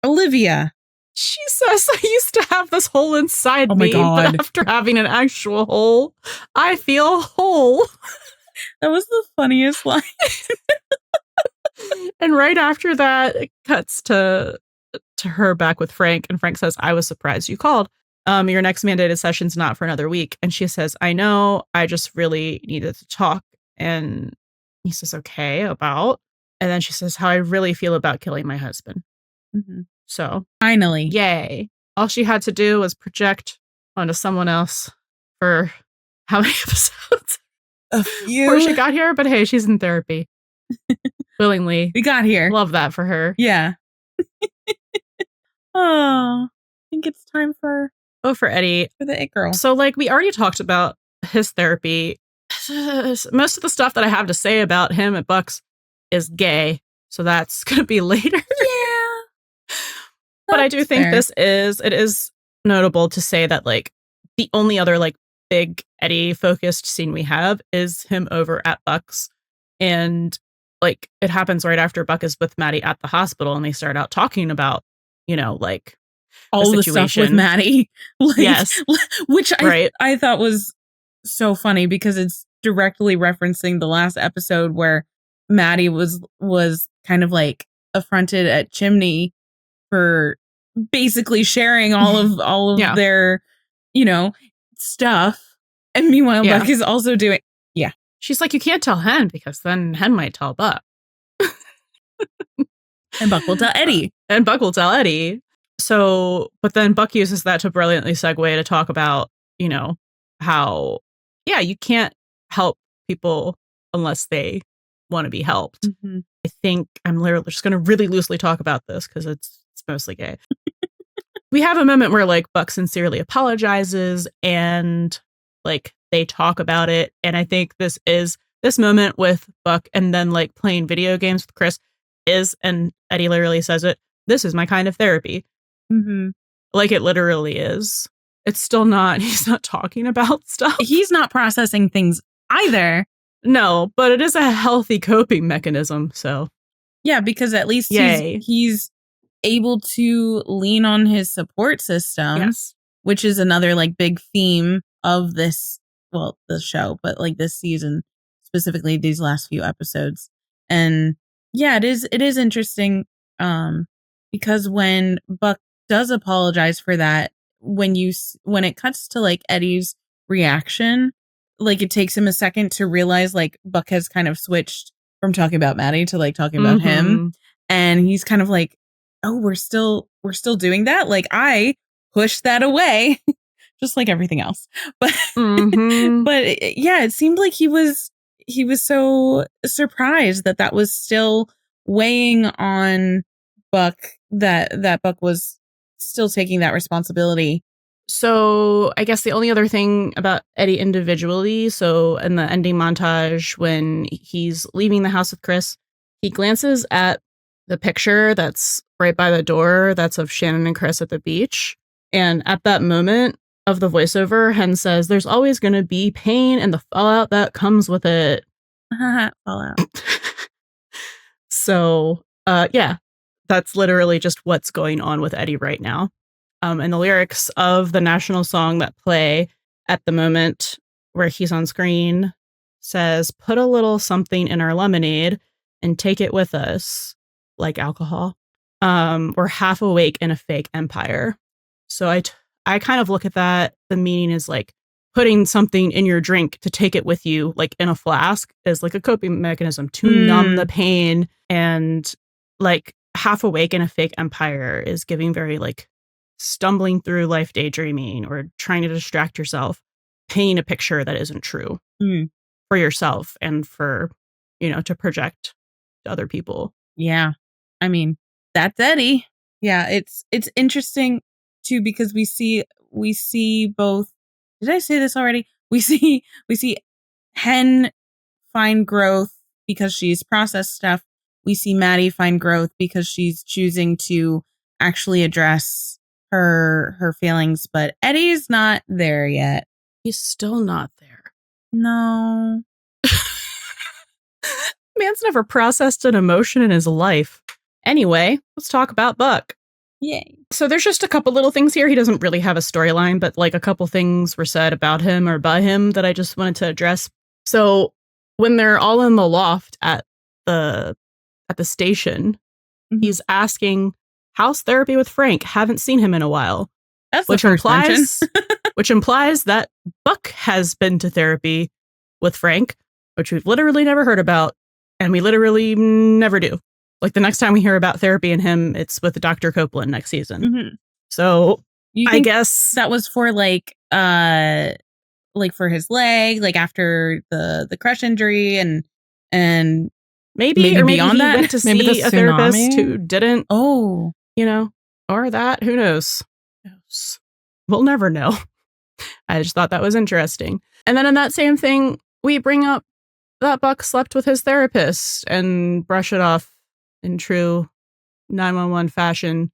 Olivia. She says, I used to have this hole inside Oh my me, God. but after having an actual hole, I feel whole. That was the funniest line. And right after that, it cuts to her back with Frank, and Frank says, I was surprised you called. Your next mandated session's not for another week. And she says, I know, I just really needed to talk. And he says, okay, about. And then she says, how I really feel about killing my husband. Mm-hmm. So finally, yay. All she had to do was project onto someone else for how many episodes? A few. Before she got here, but hey, she's in therapy. Willingly. We got here. Love that for her. Yeah. Oh, I think it's time for Eddie. For the it girl. So like we already talked about his therapy. Most of the stuff that I have to say about him at Bucks is gay. So that's going to be later. Yeah. But I do think it is notable to say that like the only other like big Eddie focused scene we have is him over at Buck's, and like it happens right after Buck is with Maddie at the hospital and they start out talking about, you know, like all the stuff with Maddie. Like, yes. Which I thought was so funny because it's directly referencing the last episode where Maddie was kind of like affronted at Chimney for basically sharing all of yeah. their, you know, stuff. And meanwhile, Buck is also doing. Yeah. She's like, you can't tell Hen because then Hen might tell Buck. And Buck will tell Eddie. So, but then Buck uses that to brilliantly segue to talk about, you know, how, yeah, you can't help people unless they want to be helped. Mm-hmm. I think I'm literally just going to really loosely talk about this because it's mostly gay. We have a moment where like Buck sincerely apologizes and like they talk about it. And I think this moment with Buck and then like playing video games with Chris and Eddie literally says it, this is my kind of therapy. Mm-hmm. Like it literally is. It's still not, he's not talking about stuff. He's not processing things either. No, but it is a healthy coping mechanism. So yeah, because at least he's able to lean on his support system, which is another like big theme of this, well, the show, but like this season, specifically these last few episodes. And yeah, it is interesting because when Buck does apologize for that, when it cuts to like Eddie's reaction, like it takes him a second to realize like Buck has kind of switched from talking about Maddie to like talking about him, and he's kind of like, oh, we're still doing that. Like I pushed that away, just like everything else. But but yeah, it seemed like he was so surprised that was still weighing on Buck, that Buck was still taking that responsibility. So I guess the only other thing about Eddie individually, so in the ending montage when he's leaving the house with Chris, he glances at the picture that's right by the door that's of Shannon and Chris at the beach. And at that moment of the voiceover, Hen says, there's always going to be pain and the fallout that comes with it. Fallout. So, yeah, that's literally just what's going on with Eddie right now. And the lyrics of the national song that play at the moment where he's on screen says, put a little something in our lemonade and take it with us, like alcohol. We're half awake in a fake empire. So I kind of look at that. The meaning is like putting something in your drink to take it with you, like in a flask, is like a coping mechanism to numb the pain. And like half awake in a fake empire is giving very like stumbling through life daydreaming or trying to distract yourself, painting a picture that isn't true for yourself and for, you know, to project to other people. Yeah. I mean, that's Eddie. Yeah, it's interesting too because we see both. Did I say this already? We see Hen find growth because she's processed stuff. We see Maddie find growth because she's choosing to actually address her feelings, but Eddie's not there yet. He's still not there. No. Man's never processed an emotion in his life. Anyway, let's talk about Buck. Yay. So there's just a couple little things here. He doesn't really have a storyline, but like a couple things were said about him or by him that I just wanted to address. So when they're all in the loft at the station, he's asking, how's therapy with Frank? Haven't seen him in a while. That's which the first mention. which implies that Buck has been to therapy with Frank, which we've literally never heard about, and we literally never do. Like the next time we hear about therapy and him, it's with Dr. Copeland next season. So I guess that was for like for his leg, like after the crush injury and maybe beyond he that, went to maybe see the a therapist tsunami? who didn't, oh, or that. Who knows? We'll never know. I just thought that was interesting. And then in that same thing, we bring up that Buck slept with his therapist and brush it off in true 911 fashion.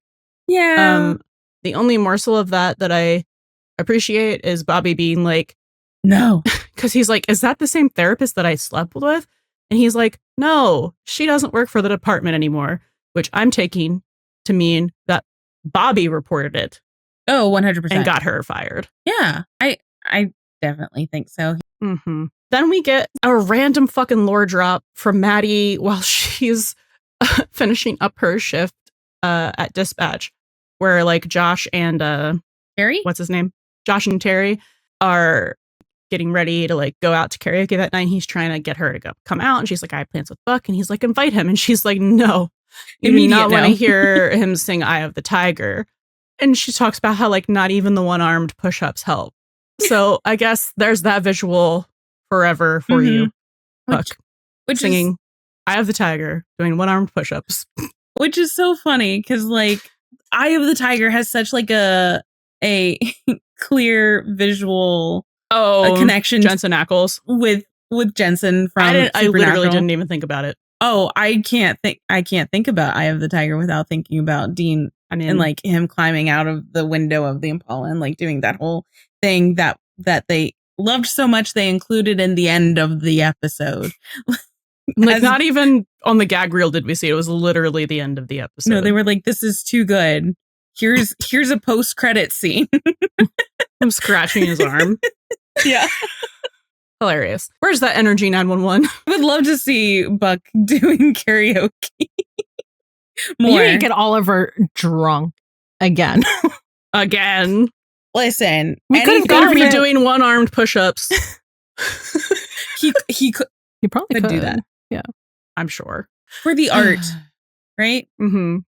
Yeah. The only morsel of that I appreciate is Bobby being like, no, because he's like, is that the same therapist that I slept with? And he's like, no, she doesn't work for the department anymore, which I'm taking to mean that Bobby reported it. Oh, 100%. And got her fired. Yeah, I definitely think so. Then we get a random fucking lore drop from Maddie while she's finishing up her shift at dispatch, where like Josh and Terry? What's his name? Josh and Terry are getting ready to like go out to karaoke that night. He's trying to get her to come out, and she's like, I have plans with Buck, and he's like, invite him, and she's like, no, you do not want to hear him sing Eye of the Tiger. And she talks about how like not even the one-armed push-ups help. So I guess there's that visual forever for you, Buck, which singing is, Eye of the Tiger, doing one-armed push-ups. Which is so funny because like Eye of the Tiger has such like a clear visual connection. Jensen Ackles with Jensen from I literally didn't even think about it. Oh, I can't think about Eye of the Tiger without thinking about Dean. And like him climbing out of the window of the Impala and like doing that whole thing that they loved so much they included in the end of the episode. Like not even on the gag reel did we see it. It was literally the end of the episode. No, they were like, this is too good. Here's a post-credit scene. I'm scratching his arm. Yeah. Hilarious. Where's that energy 911? I would love to see Buck doing karaoke. More. You need to get Oliver drunk again. Again. Listen, we could have got me doing one-armed push-ups. he probably could do that. Yeah, I'm sure for the art, right? And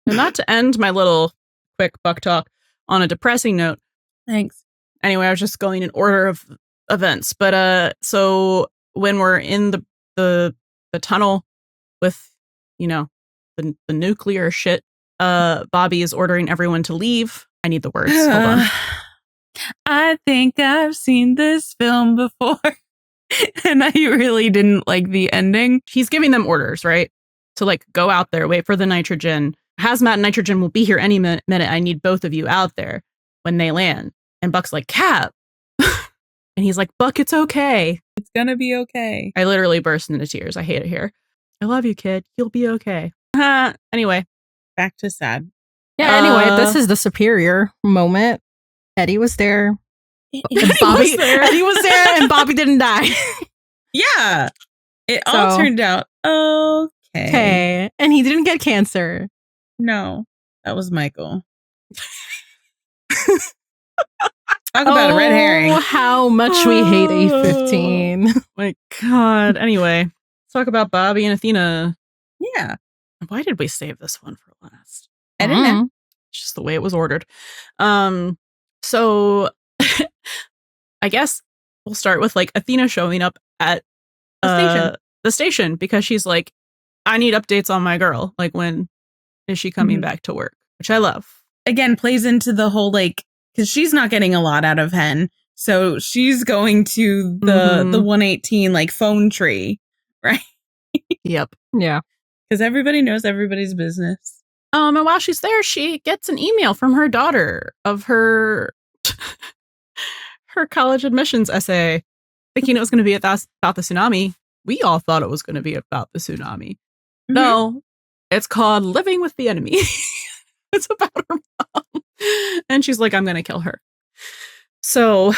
not to end my little quick Buck talk on a depressing note. Thanks. Anyway, I was just going in order of events, but so when we're in the tunnel with the nuclear shit, Bobby is ordering everyone to leave. I need the words. Hold on. I think I've seen this film before. And I really didn't like the ending. He's giving them orders, right? To like go out there, wait for the nitrogen. Hazmat and nitrogen will be here any minute. I need both of you out there when they land. And Buck's like, Cap. And he's like, Buck, it's okay. It's gonna be okay. I literally burst into tears. I hate it here. I love you, kid. You'll be okay. Anyway. Back to sad. Yeah, anyway, this is the superior moment. Eddie was there. Eddie was there and Bobby didn't die. Yeah. It all turned out okay. And he didn't get cancer. No. That was Michael. Talk about a red herring. How much we hate A15. My God. Anyway, let's talk about Bobby and Athena. Yeah. Why did we save this one for last? I don't know. It's just the way it was ordered. So I guess we'll start with like Athena showing up at the station because she's like, I need updates on my girl. Like, when is she coming back to work? Which I love. Again, plays into the whole like, because she's not getting a lot out of Hen. So she's going to the 118 like phone tree, right? Yep. Yeah. Because everybody knows everybody's business. And while she's there, she gets an email from her daughter of her her college admissions essay, thinking it was going to be about the tsunami. we all thought it was going to be about the tsunami. No, it's called Living with the Enemy. It's about her mom. And she's like, I'm going to kill her. So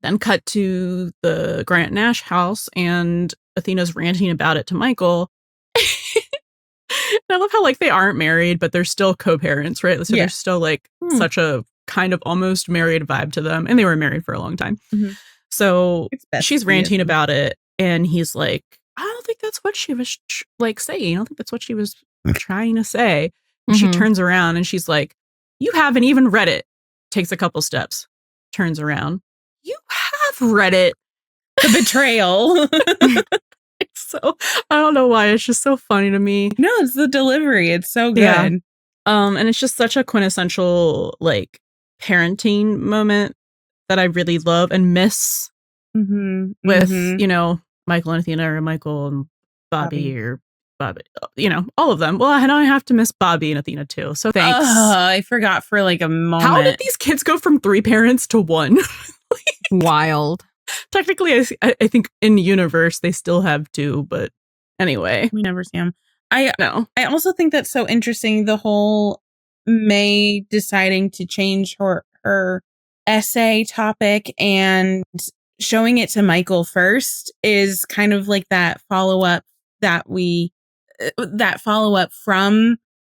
then cut to the Grant Nash house, and Athena's ranting about it to Michael. And I love how like they aren't married, but they're still co-parents, right? So there's still like such a kind of almost married vibe to them. And they were married for a long time. So she's ranting about it. And he's like, I don't think that's what she was like saying. I don't think that's what she was trying to say. And she turns around and she's like, you haven't even read it. Takes a couple steps, turns around. You have read it. The betrayal. So I don't know why. It's just so funny to me. No, it's the delivery. It's so good. Yeah. And it's just such a quintessential like parenting moment that I really love and miss with, you know, Michael and Athena, or Michael and Bobby. Or Bobby, you know, all of them. Well, I know I have to miss Bobby and Athena too. So thanks. I forgot for like a moment. How did these kids go from 3 parents to 1? Wild. Technically, I think in universe they still have 2, but anyway, we never see them. I also think that's so interesting. The whole May deciding to change her essay topic and showing it to Michael first is kind of like that follow up from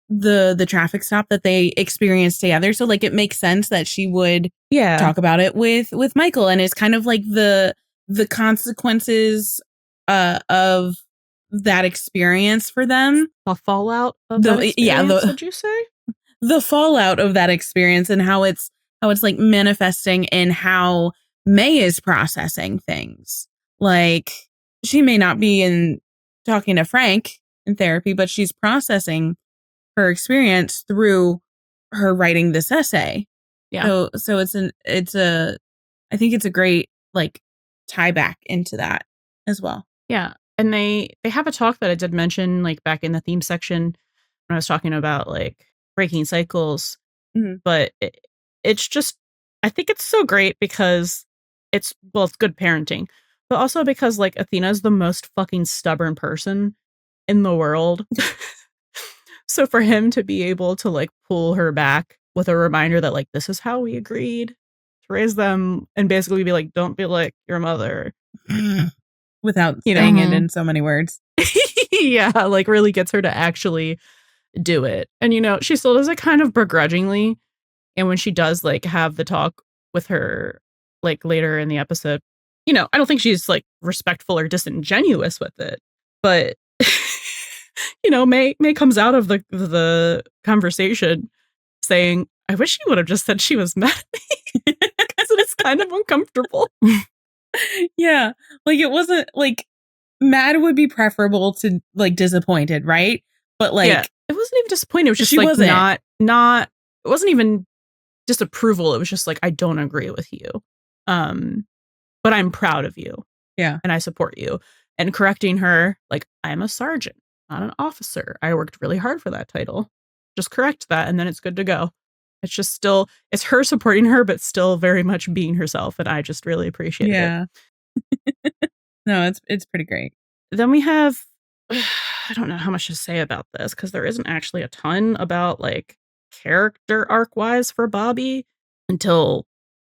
the traffic stop that they experienced together. So like it makes sense that she would talk about it with Michael, and it's kind of like the consequences of that experience for them. The fallout of that experience, would you say? The fallout of that experience and how it's like manifesting in how May is processing things. Like she may not be talking to Frank in therapy, but she's processing her experience through her writing this essay. Yeah. So I think it's a great like tie back into that as well. Yeah. And they have a talk that I did mention like back in the theme section when I was talking about like breaking cycles. But it's just, I think it's so great because it's good parenting, but also because like Athena's the most fucking stubborn person in the world. So for him to be able to like pull her back with a reminder that like, this is how we agreed to raise them, and basically be like, don't be like your mother. Without saying it in so many words. Yeah, like really gets her to actually do it. And, you know, she still does it kind of begrudgingly. And when she does like have the talk with her like later in the episode, you know, I don't think she's like respectful or disingenuous with it. But, you know, May comes out of the conversation saying, I wish she would have just said she was mad at me because it's kind of uncomfortable. Yeah, like it wasn't like mad would be preferable to like disappointed, right? But like it wasn't even disappointed. It was just like not. It wasn't even disapproval. It was just like, I don't agree with you, but I'm proud of you. Yeah, and I support you. And correcting her, like, I'm a sergeant, not an officer. I worked really hard for that title. Just correct that, and then it's good to go. It's just still, it's her supporting her, but still very much being herself. And I just really appreciate it. Yeah. No, it's pretty great. Then we have, I don't know how much to say about this because there isn't actually a ton about like character arc wise for Bobby until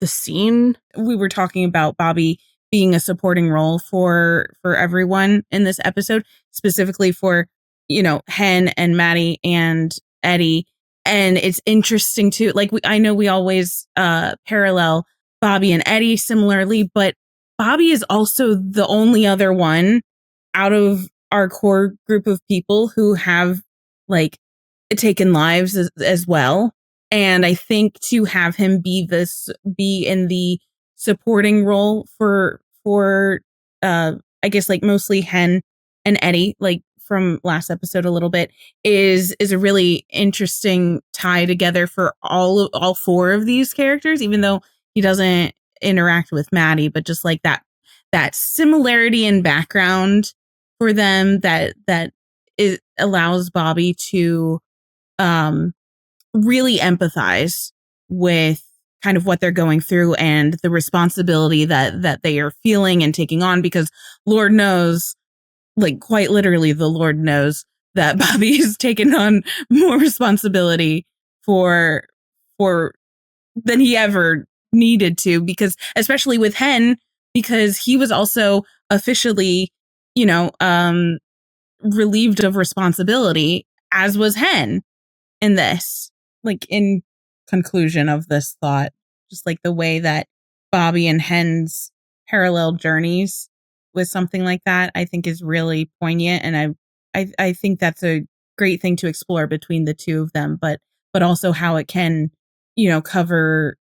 the scene. We were talking about Bobby being a supporting role for everyone in this episode, specifically for, you know, Hen and Maddie and Eddie. And it's interesting too, like I know we always parallel Bobby and Eddie similarly, but Bobby is also the only other one out of our core group of people who have like taken lives as well. And I think to have him be in the supporting role for I guess like mostly Hen and Eddie, like from last episode a little bit, is a really interesting tie together for all 4 of these characters, even though he doesn't interact with Maddie, but just like that similarity in background for them that it allows Bobby to really empathize with kind of what they're going through and the responsibility that they are feeling and taking on, because Lord knows like quite literally, the Lord knows that Bobby has taken on more responsibility for than he ever needed to, because especially with Hen, because he was also officially, relieved of responsibility, as was Hen in this. Like, in conclusion of this thought, just like the way that Bobby and Hen's parallel journeys with something like that, I think is really poignant, and I think that's a great thing to explore between the two of them, but also how it can, cover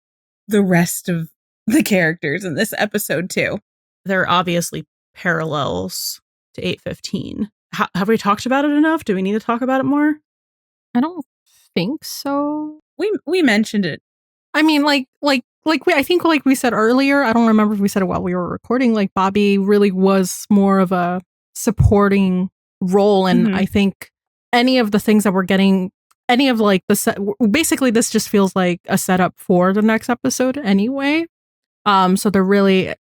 the rest of the characters in this episode too. There are obviously parallels to 815. Have we talked about it enough? Do we need to talk about it more? I don't think so. We mentioned it. I mean, I think like we said earlier, I don't remember if we said it while we were recording, like Bobby really was more of a supporting role. And I think any of the things that we're getting, any of like basically this just feels like a setup for the next episode anyway. So there really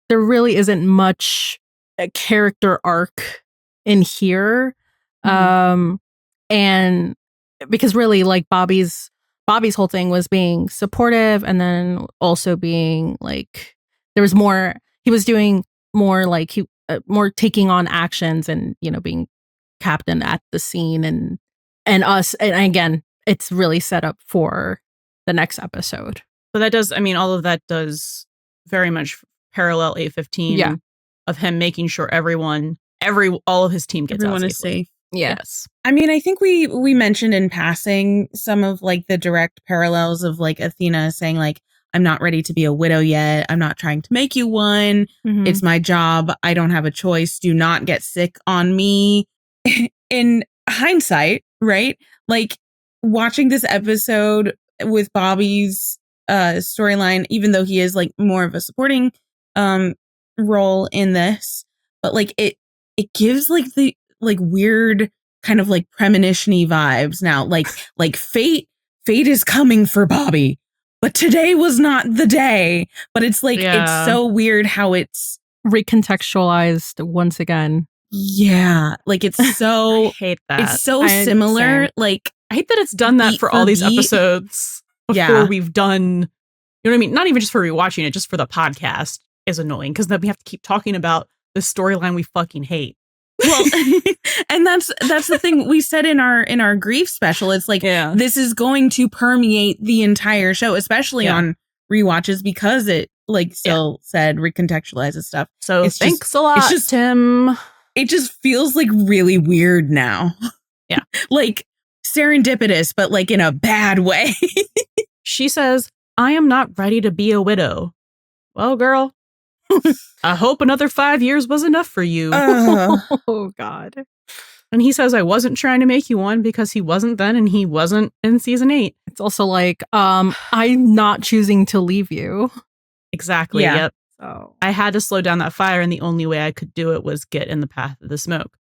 isn't much a character arc in here. And because really like Bobby's whole thing was being supportive, and then also being like, there was more, he was doing more like more taking on actions and, being captain at the scene and us. And again, it's really set up for the next episode. But that does, all of that does very much parallel 815 of him making sure all of his team gets everyone out is safe. Yes. I think we mentioned in passing some of like the direct parallels of like Athena saying like, I'm not ready to be a widow yet. I'm not trying to make you one. It's my job. I don't have a choice. Do not get sick on me. In hindsight, right? Like watching this episode with Bobby's storyline, even though he is like more of a supporting role in this, but like it gives like the like weird kind of like premonition-y vibes now, like fate is coming for Bobby, but today was not the day. But it's like it's so weird how it's recontextualized once again. Yeah, like it's so I hate that. It's so similar. Like I hate that it's done that for all these episodes before we've done, you know what I mean? Not even just for rewatching it, just for the podcast is annoying, because then we have to keep talking about the storyline we fucking hate. Well, and that's the thing we said in our grief special. It's like this is going to permeate the entire show, especially on rewatches, because it like still said recontextualizes stuff. So thanks a lot, Tim. It just feels like really weird now. Yeah. Like serendipitous, but like in a bad way. She says, I am not ready to be a widow. Well, girl, I hope another 5 years was enough for you. Oh, God. And he says, I wasn't trying to make you one, because he wasn't then and he wasn't in season 8. It's also like, I'm not choosing to leave you. Exactly. Yeah. Yep. So I had to slow down that fire, and the only way I could do it was get in the path of the smoke.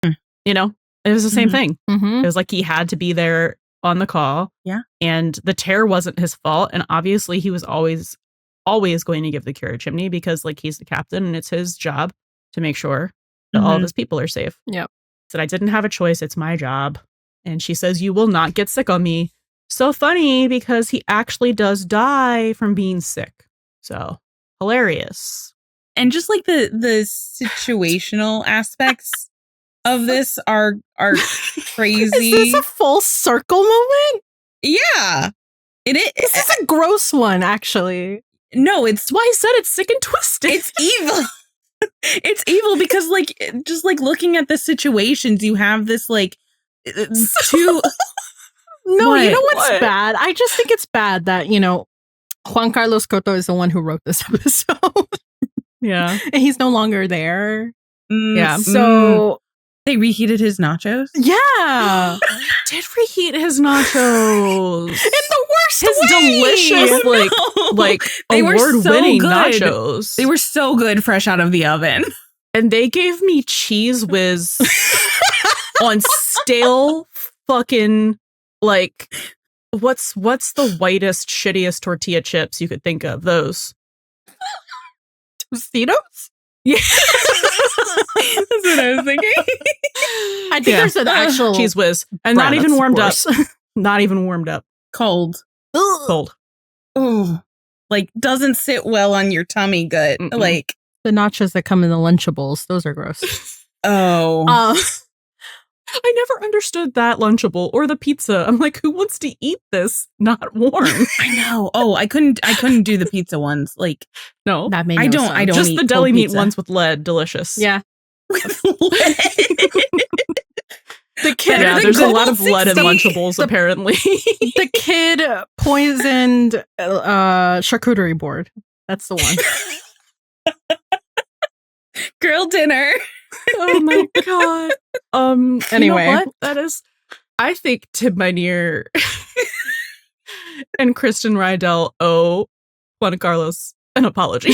You know, it was the same thing. It was like he had to be there on the call. Yeah. And the tear wasn't his fault. And obviously he was always going to give the cure to Chimney, because like he's the captain and it's his job to make sure that all of his people are safe. Yep. Said, I didn't have a choice. It's my job. And she says, you will not get sick on me. So funny, because he actually does die from being sick. So hilarious. And just like the situational aspects of this are crazy. Is this a full circle moment? Yeah. It is. This is a gross one, actually. No, That's why I said it's sick and twisted. it's evil. It's evil because like just like looking at the situations, you have this like two. No, What? you know what's What? bad? I just think it's bad that, Juan Carlos Cotto is the one who wrote this episode. Yeah. And he's no longer there. Yeah. So they reheated his nachos. yeah. Did reheat his nachos. In the worst His way. delicious, No. like They were so award-winning good. nachos. They were so good fresh out of the oven. And they gave me Cheese Whiz on stale fucking, like, what's the whitest, shittiest tortilla chips you could think of? Those. Tostitos? Yeah. That's what I was thinking. I think there's an actual cheese whiz. And Brown not even nuts, of warmed up. course. Not even warmed up. Cold. Cold. Ooh. Like, doesn't sit well on your tummy gut. Mm-mm. Like, the nachos that come in the Lunchables. Those are gross. oh. I never understood that Lunchable or the pizza. I'm like, who wants to eat this not warm? I know. Oh, I couldn't do the pizza ones. Like, No. That made I no don't- sense. I don't Just eat the cold deli meat pizza. ones with lead. Delicious. Yeah. The kid. Better Yeah, than there's a Gold lot of lead in 60. Lunchables, apparently. The kid poisoned charcuterie board. That's the one. Grill dinner. Oh my god. Anyway. You know what? That is, I think Tim Minear and Kristen Rydell owe Juan Carlos an apology.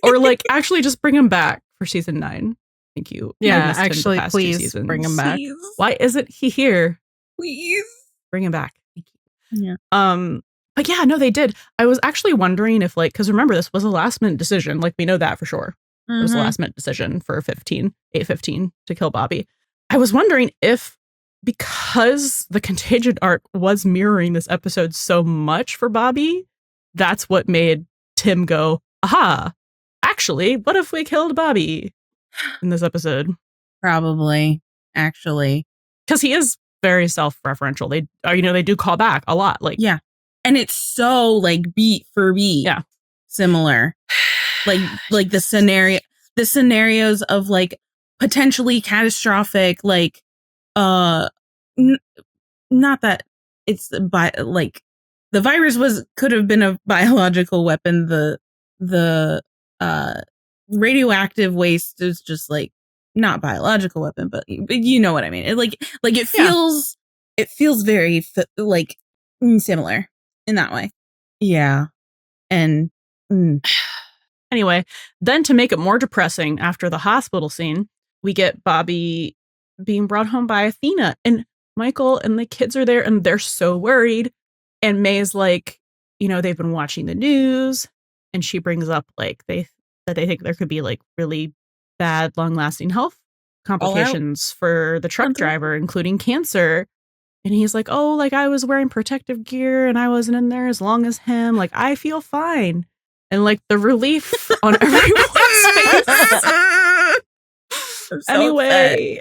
Or like actually just bring him back for season 9. Thank you. I Yeah, missed him the actually, past 2 please seasons. bring him back. Please. Why isn't he here? Please. Bring him back. Thank you. Yeah. But yeah, no, they did. I was actually wondering if like, because remember, this was a last minute decision. Like we know that for sure. It was a last minute decision for 8:15 to kill Bobby. I was wondering if, because the Contagion arc was mirroring this episode so much for Bobby, that's what made Tim go, aha, actually, what if we killed Bobby in this episode? Probably. Actually. Because he is very self-referential. They do call back a lot. Like, Yeah. And it's so like beat for beat. Yeah. Similar. Like the scenarios of like potentially catastrophic, like not that it's like the virus could have been a biological weapon. The radioactive waste is just like not biological weapon, but you know what I mean. It feels very like similar in that way. Yeah. And anyway, then to make it more depressing, after the hospital scene, we get Bobby being brought home by Athena, and Michael and the kids are there, and they're so worried. And May's like, they've been watching the news, and she brings up like they think there could be like really bad, long-lasting health complications for the truck driver, including cancer. And he's like, oh, like I was wearing protective gear and I wasn't in there as long as him. Like I feel fine. And like the relief on everyone's face. Anyway,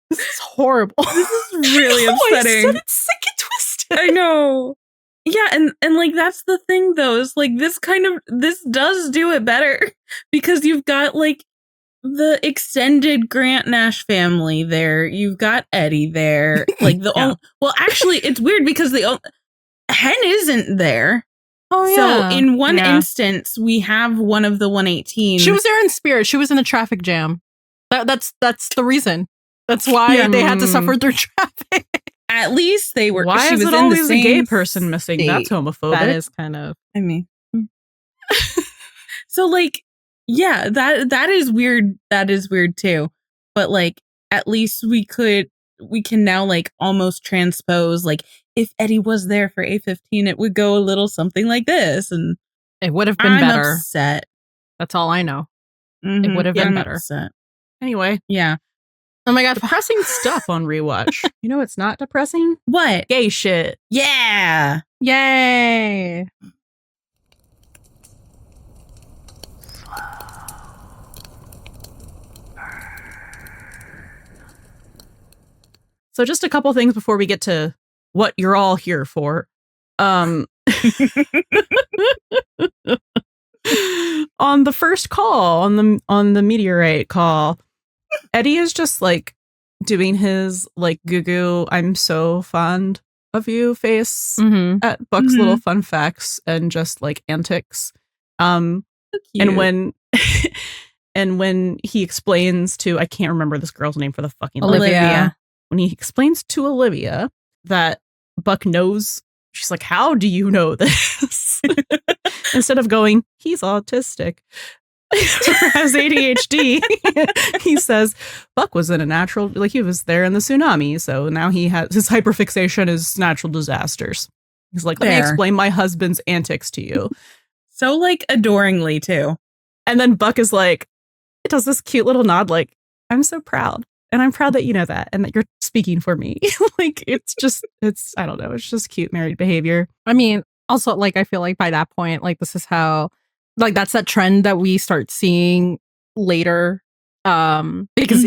This is horrible. This is really upsetting. I said it's sick and twisted. I know. Yeah, and like that's the thing though, is like this does do it better because you've got like the extended Grant Nash family there. You've got Eddie there. Like well, actually, it's weird because Hen isn't there. Oh yeah. So in one instance, we have one of the 118. She was there in spirit. She was in a traffic jam. That's the reason. That's why they had to suffer through traffic. At least they were. Why she is was it in always the a gay same person missing? state. That's homophobic. That is kind of. I mean, so like, yeah, that is weird. That is weird too. But like, at least we can now like almost transpose like if Eddie was there for 8:15, it would go a little something like this, and It would have been I'm better. upset. That's all I know. It would have been better. Upset. Anyway, Yeah. Oh my god. depressing stuff on rewatch. You know it's not depressing? What? Gay shit. Yeah. Yay. So just a couple things before we get to what you're all here for. On the first call, on the meteorite call, Eddie is just like doing his like goo I'm so fond of you face at Buck's little fun facts and just like antics. And when he explains to, I can't remember this girl's name for the fucking life. Olivia. When he explains to Olivia that Buck knows, she's like, how do you know this? Instead of going, he's autistic or has ADHD, he says, Buck was in a natural, like he was there in the tsunami. So now he has, his hyperfixation is natural disasters. He's like, let me explain my husband's antics to you. So like adoringly too. And then Buck is like, it does this cute little nod, like, I'm so proud. And I'm proud that you know that and that you're speaking for me. Like, it's I don't know. It's just cute married behavior. I mean, also, like, I feel like by that point, like, this is how, like, that's that trend that we start seeing later. Because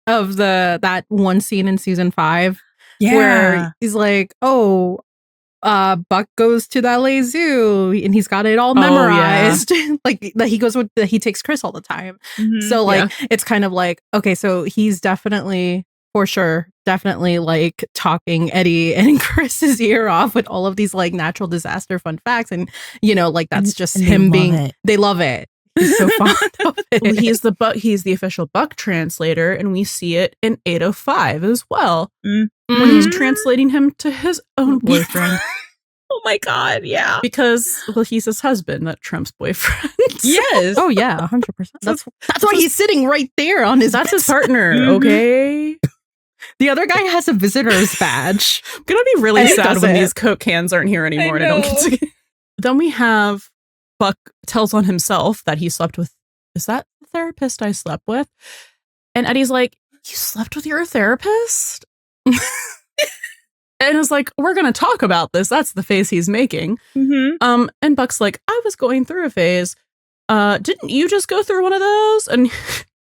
of that one scene in season 5 where he's like, oh, Buck goes to the LA Zoo and he's got it all memorized. Like that he takes Chris all the time. So like it's kind of like, okay, so he's definitely for sure like talking Eddie and Chris's ear off with all of these like natural disaster fun facts, and you know, like that's just him being they love it. He's so fond of it. Well, he's the official Buck translator, and we see it in 805 as well. When he's translating him to his own boyfriend. Oh my God, yeah. Because, well, he's his husband, not Trump's boyfriend. Yes. Oh yeah, 100%. That's why he's sitting right there on his. That's his partner. Okay. The other guy has a visitor's badge. I'm gonna be really sad when these Coke cans aren't here anymore. And I don't get to. Then we have Buck tells on himself that he slept with. Is that the therapist I slept with? And Eddie's like, you slept with your therapist? And it's like, we're going to talk about this. That's the face he's making. And Buck's like, I was going through a phase. Didn't you just go through one of those? And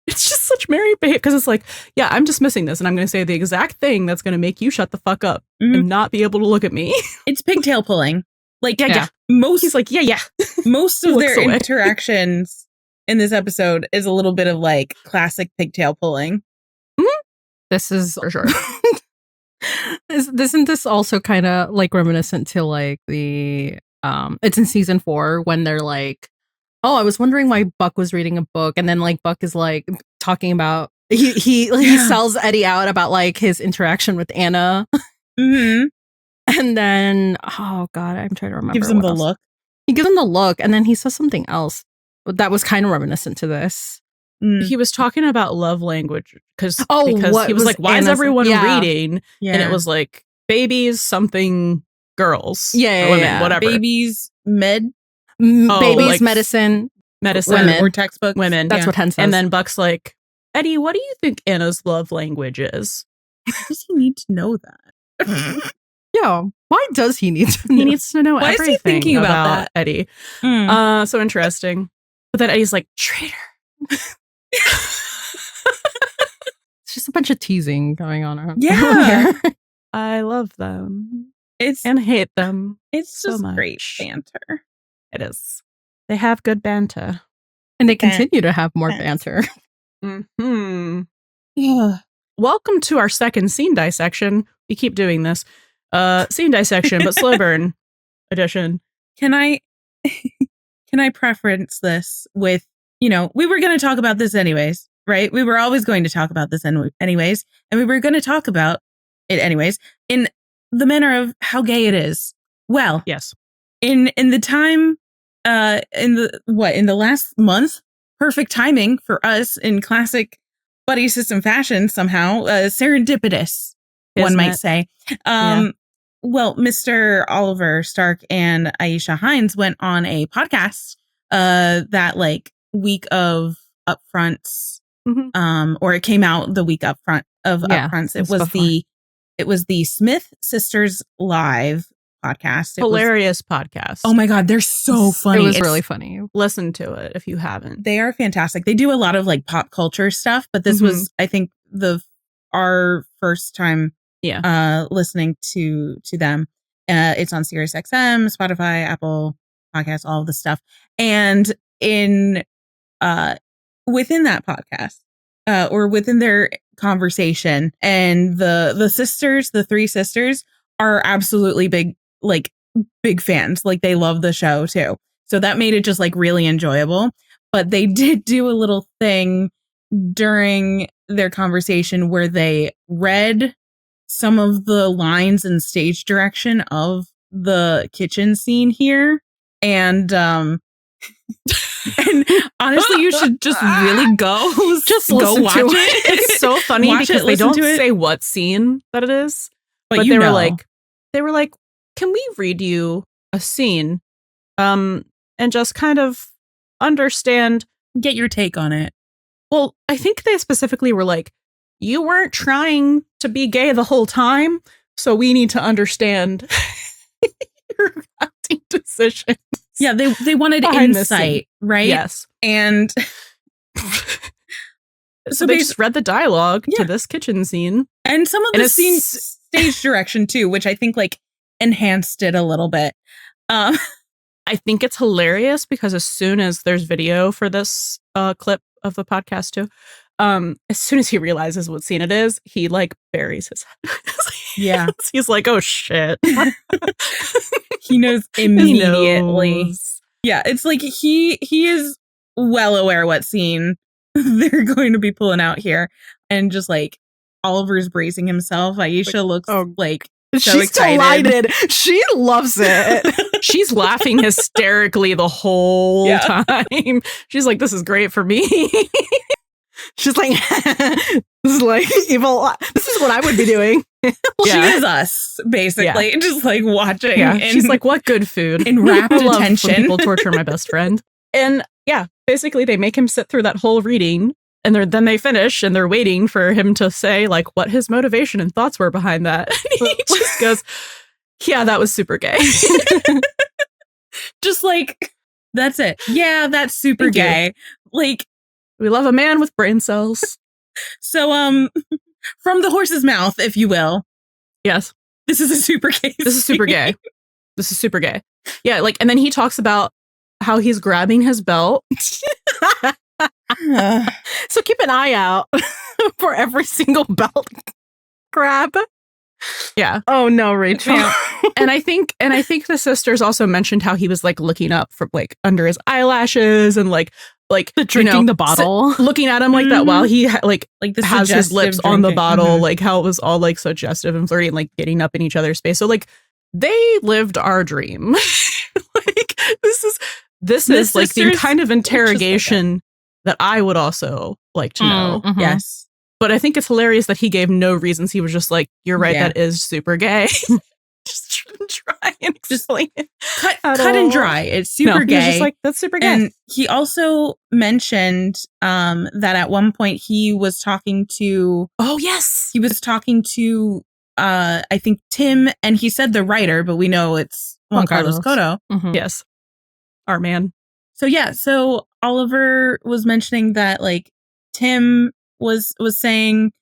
it's just such married behavior. Because it's like, yeah, I'm dismissing this. And I'm going to say the exact thing that's going to make you shut the fuck up and not be able to look at me. It's pigtail pulling. Like, yeah. He's like, yeah. Most of their interactions in this episode is a little bit of like classic pigtail pulling. This is for sure. Isn't this also kind of like reminiscent to like the it's in season 4 when they're like, oh, I was wondering why Buck was reading a book, and then like Buck is like talking about he sells Eddie out about like his interaction with Anna. And then oh god, I'm trying to remember. Gives him the look. He gives him the look, and then he says something else that was kind of reminiscent to this. He was talking about love language because he was like, why is Anna's, everyone reading? And it was like babies, something girls. Women, whatever. Babies, babies, like medicine, women, or textbooks. Women. That's what Hen says. And then Buck's like, Eddie, what do you think Anna's love language is? Does he need to know that? Yeah. Why does he need to know? He needs to know why everything is he thinking about that? Eddie. So interesting. But then Eddie's like, traitor. It's just a bunch of teasing going on. Yeah. I love them. And hate them. It's so just much. Great banter. It is. They have good banter. And they continue to have more banter. Yeah. Welcome to our second scene dissection. We keep doing this. Scene dissection, but slow burn edition. Can I preference this with, we were going to talk about this anyways, right? We were always going to talk about this anyways, and we were going to talk about it anyways in the manner of how gay it is. Well, yes. In the time, in the last month, perfect timing for us in classic buddy system fashion somehow, serendipitous, one might say. Well, Mr. Oliver Stark and Aisha Hines went on a podcast that like week of upfronts, or it came out the week upfronts. It was the Smith Sisters Live podcast. Hilarious podcast. Oh my God, they're so funny. It was really funny. Listen to it if you haven't. They are fantastic. They do a lot of like pop culture stuff, but this was, I think, our first time listening to them. It's on Sirius XM, Spotify, Apple Podcasts, all of the stuff. And within that podcast, or within their conversation, and the three sisters are absolutely big fans. Like they love the show too. So that made it just like really enjoyable. But they did do a little thing during their conversation where they read some of the lines and stage direction of the kitchen scene here. And honestly, you should just really go watch it. It's so funny because they don't say what scene that it is, but they were like, can we read you a scene, and just kind of understand get your take on it. Well, I think they specifically were like, you weren't trying to be gay the whole time, so we need to understand your acting decisions. Yeah, they wanted Behind this insight, right? Yes. And so they just read the dialogue Yeah. to this kitchen scene. and some of And the it's- scenes stage direction too, which I think like enhanced it a little bit. I think it's hilarious because as soon as there's video for this clip of the podcast too, as soon as he realizes what scene it is, he like buries his head. Yeah. He's like, oh shit. He knows He immediately. knows. Yeah, it's like he is well aware what scene they're going to be pulling out here. And just like Oliver's bracing himself. Aisha looks like so She's excited. delighted. She loves it. She's laughing hysterically the whole time. She's like, this is great for me. She's like, this is like evil. This is what I would be doing. She is us, basically, just like watching. Yeah, in- she's like, what good food. in rapt I love when attention. people torture my best friend. And yeah, basically they make him sit through that whole reading and then they finish and they're waiting for him to say like what his motivation and thoughts were behind that. And he just goes, yeah, that was super gay. just like, that's it. Yeah, that's super Thank you. gay. Like, We love a man with brain cells. so, from the horse's mouth, if you will, Yes. this is a super gay. This is super scene. gay. This is super gay. Yeah, like, and then he talks about how he's grabbing his belt. So keep an eye out for every single belt grab. Yeah. Oh no, Rachel. Yeah. And I think the sisters also mentioned how he was like looking up from like under his eyelashes and like Drinking the bottle. looking at him like that while he like Like the has his lips suggestive on the drinking. bottle, Mhm. like how it was all like suggestive and flirty and like getting up in each other's space. So like they lived our dream. Like this is like the sisters kind of like interrogation that I would also like to know. Mhm. Yes. But I think it's hilarious that he gave no reasons. He was just like, "You're right, Yeah. that is super gay." Just try and explain it. Cut At and all. dry. It's No, super he was gay. just like, "That's super gay." And he also mentioned that at one point he was talking to oh yes, I think Tim, and he said the writer, but we know it's Juan Carlos Cotto. Mhm. yes, our man. So yeah, so Oliver was mentioning that like Tim was saying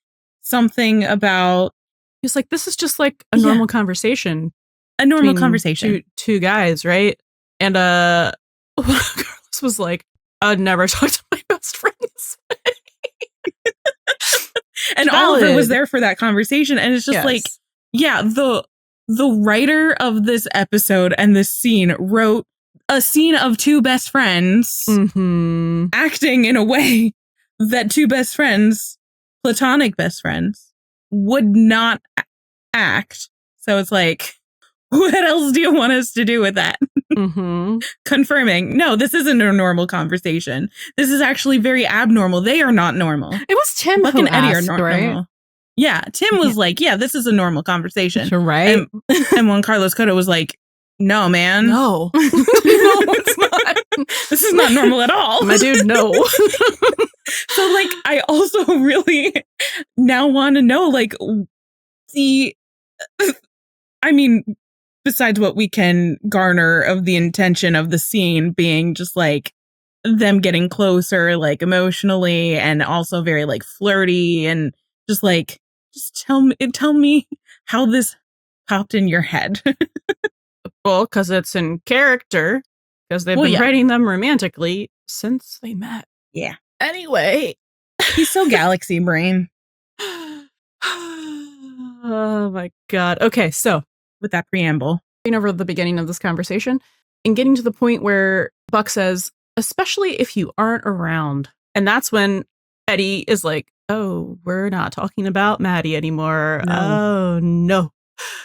something about He was like, "This is just like a Yeah. normal conversation, a normal between conversation. two guys, right?" And Carlos was like, "I'd never talk to my best friends." And Valid. Oliver was there for that conversation, and it's just Yes. like, yeah, the writer of this episode and this scene wrote a scene of two best friends Mm-hmm. acting in a way that two best friends, platonic best friends, would not act. So it's like, what else do you want us to do with that? Mm-hmm. Confirming, no, this isn't a normal conversation. This is actually very abnormal. They are not normal. It was Tim Buck who and Eddie are asked, not right? normal. Yeah, Tim was like, yeah, this is a normal conversation. You're right. And when Carlos Cotto was like, no, man. No, No, it's not. This is not normal at all. my dude, no. So, like, I also really now want to know, like, I mean, besides what we can garner of the intention of the scene being just like them getting closer, like emotionally, and also very like flirty, and just like, just tell me how this popped in your head. Well, because it's in character, because they've Well, been yeah. writing them romantically since they met. Yeah. Anyway. He's so galaxy brain Oh my God. Okay, so with that preamble. going over the beginning of this conversation and getting to the point where Buck says, especially if you aren't around. And that's when Eddie is like, oh, we're not talking about Maddie anymore. No. Oh, no.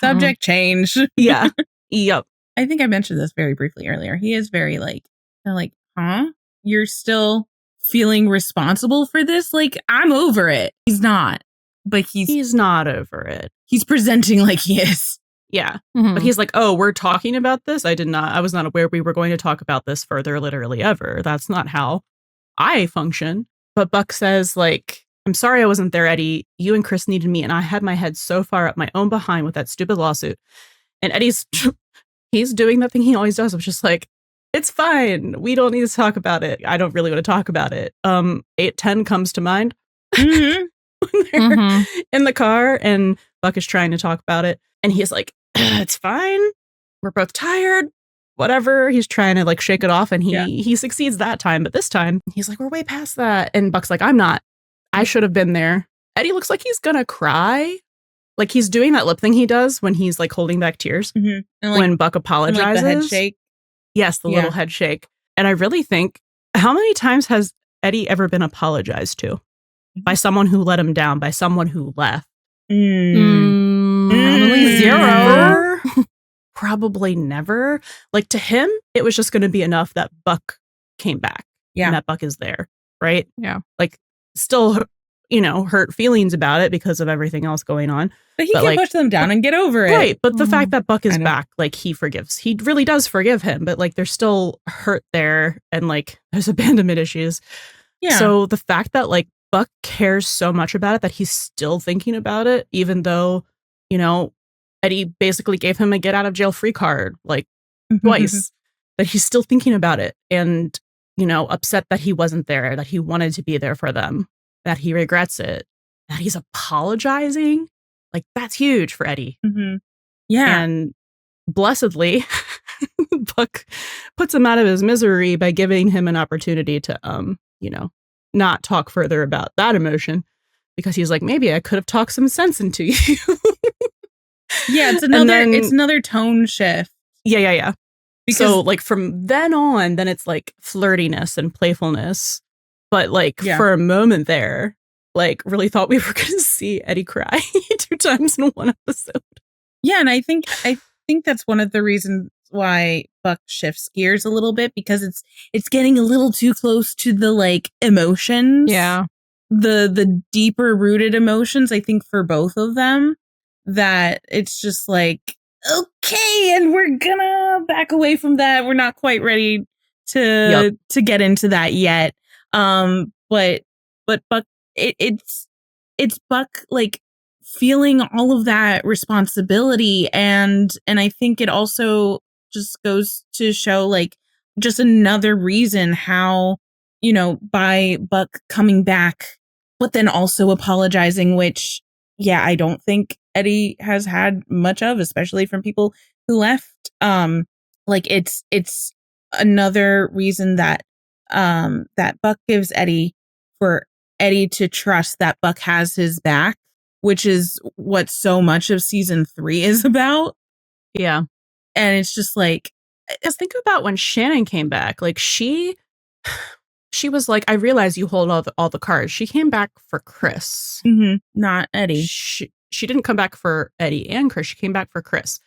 Subject change. Yeah. Yep. I think I mentioned this very briefly earlier. He is very like, kind of like, huh? You're still feeling responsible for this? Like, I'm over it. He's not, but He's not over it. he's presenting like he is. Yeah. Mhm. But he's like, oh, we're talking about this? I was not aware we were going to talk about this further, literally ever. That's not how I function. But Buck says, like, I'm sorry I wasn't there, Eddie. You and Chris needed me, and I had my head so far up my own behind with that stupid lawsuit. And Eddie's, he's doing the thing he always does, which is like, it's fine. We don't need to talk about it. I don't really want to talk about it. 810 comes to mind. Mm-hmm. When they're in the car, and Buck is trying to talk about it. And he's like, it's fine. We're both tired. Whatever. He's trying to like shake it off, and he succeeds that time. But this time he's like, we're way past that. And Buck's like, I'm not. I should have been there. Eddie looks like he's gonna cry. Like he's doing that lip thing he does when he's like holding back tears. Mm-hmm. And, like, when Buck apologizes. and, like, the head shake. Yes, the little head shake. And I really think, how many times has Eddie ever been apologized to? By someone who let him down, by someone who left? Probably zero. Probably never. Like to him, it was just going to be enough that Buck came back. Yeah. And that Buck is there. Right? Yeah. Like still, hurt feelings about it because of everything else going on. But he can push them down and get over it. Right. But the fact that Buck is back, like he forgives. He really does forgive him. But like there's still hurt there. And like there's abandonment issues. Yeah. So the fact that like Buck cares so much about it that he's still thinking about it, even though, Eddie basically gave him a get out of jail free card like twice, that he's still thinking about it and, upset that he wasn't there, that he wanted to be there for them, that he regrets it, that he's apologizing. Like that's huge for Eddie. Mm-hmm. Yeah. And blessedly, Buck puts him out of his misery by giving him an opportunity to, not talk further about that emotion, because he's like, maybe I could have talked some sense into you. Yeah, it's another tone shift. Yeah. Because, so like from then on, then it's like flirtiness and playfulness. But like for a moment there, like really thought we were going to see Eddie cry 2 times in one episode. Yeah, and I think that's one of the reasons why Buck shifts gears a little bit, because it's getting a little too close to the like emotions. Yeah. The deeper rooted emotions, I think, for both of them, that it's just like, okay, and we're gonna back away from that. We're not quite ready to get into that yet. But Buck, it's Buck like feeling all of that responsibility, and I think it also just goes to show like just another reason how, by Buck coming back but then also apologizing, which I don't think Eddie has had much of, especially from people who left. Like it's another reason that that Buck gives Eddie, for Eddie to trust that Buck has his back, which is what so much of season 3 is about. Yeah. And it's just like, just think about when Shannon came back. Like she was like, I realize you hold all the cards. She came back for Chris. Mm-hmm. Not Eddie. She didn't come back for Eddie and Chris. She came back for Chris.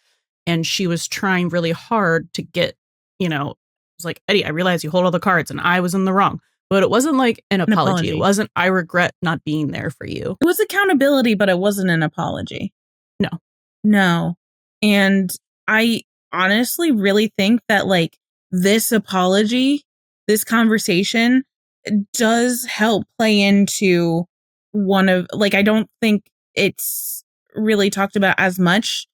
And she was trying really hard to get, it was like, Eddie, I realize you hold all the cards and I was in the wrong. But it wasn't like an apology. It wasn't, I regret not being there for you. It was accountability, but it wasn't an apology. No. And I honestly really think that like this apology, this conversation does help play into one of, like, I don't think it's really talked about as much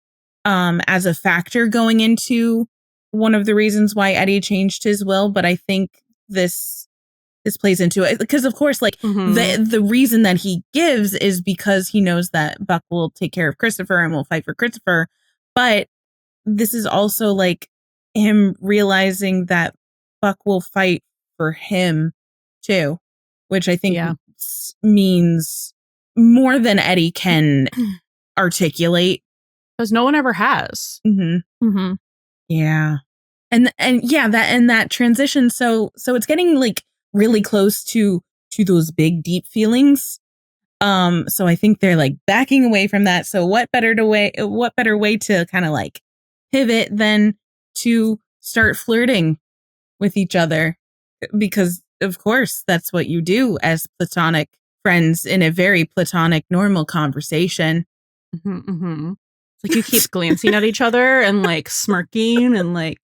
as a factor going into one of the reasons why Eddie changed his will. But I think this plays into it because, of course, like the reason that he gives is because he knows that Buck will take care of Christopher and will fight for Christopher. But this is also like him realizing that Buck will fight for him too, which I think means more than Eddie can articulate, because no one ever has. Yeah. And that transition. So it's getting like really close to those big, deep feelings. So I think they're like backing away from that. So what better way to kind of like pivot than to start flirting with each other? Because of course that's what you do as platonic friends in a very platonic, normal conversation. It's like you keep glancing at each other and like smirking and like,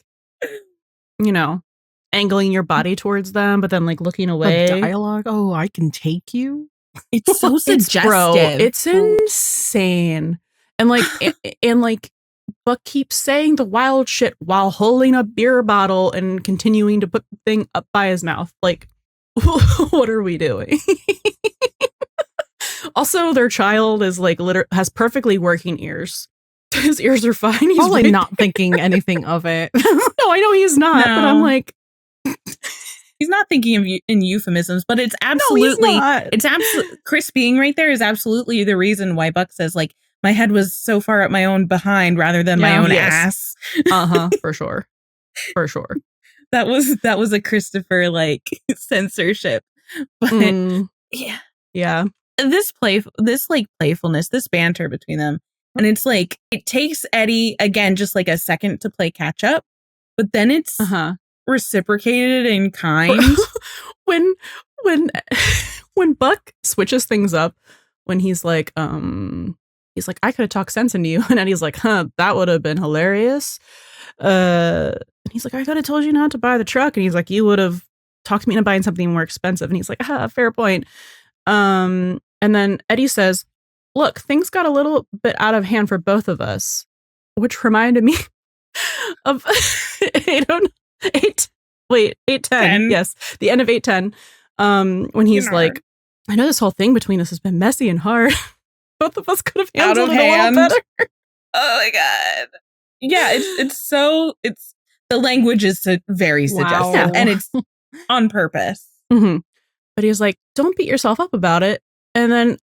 angling your body towards them, but then like looking The away. dialogue. Oh, I can take you. It's so suggestive. Bro, it's insane. And like, and like, Buck keeps saying the wild shit while holding a beer bottle and continuing to put the thing up by his mouth. Like, what are we doing? Also, their child is like has perfectly working ears. His ears are fine. He's Probably right not thinking anything of it. No, I know he's not, but I'm like, he's not thinking of in euphemisms, but it's no, absolutely, he's not. it's absolutely, Chris being right there is absolutely the reason why Buck says like, my head was so far up my own behind rather than my own ass. For sure. For sure. That was a Christopher like censorship. But yeah. This like playfulness, this banter between them. And it's like, it takes Eddie again, just like a second to play catch up, but then it's reciprocated in kind. when Buck switches things up, when he's like, I could have talked sense into you. And Eddie's like, that would have been hilarious. And he's like, I could have told you not to buy the truck. And he's like, you would have talked me into buying something more expensive. And he's like, fair point. And then Eddie says, look, things got a little bit out of hand for both of us, which reminded me of 810. Yes, the end of 810. When he's like, I know this whole thing between us has been messy and hard. Both of us could have handled it a little better. Oh my god. Yeah, it's the language is very suggestive and it's on purpose. Mm-hmm. But he's like, don't beat yourself up about it. And then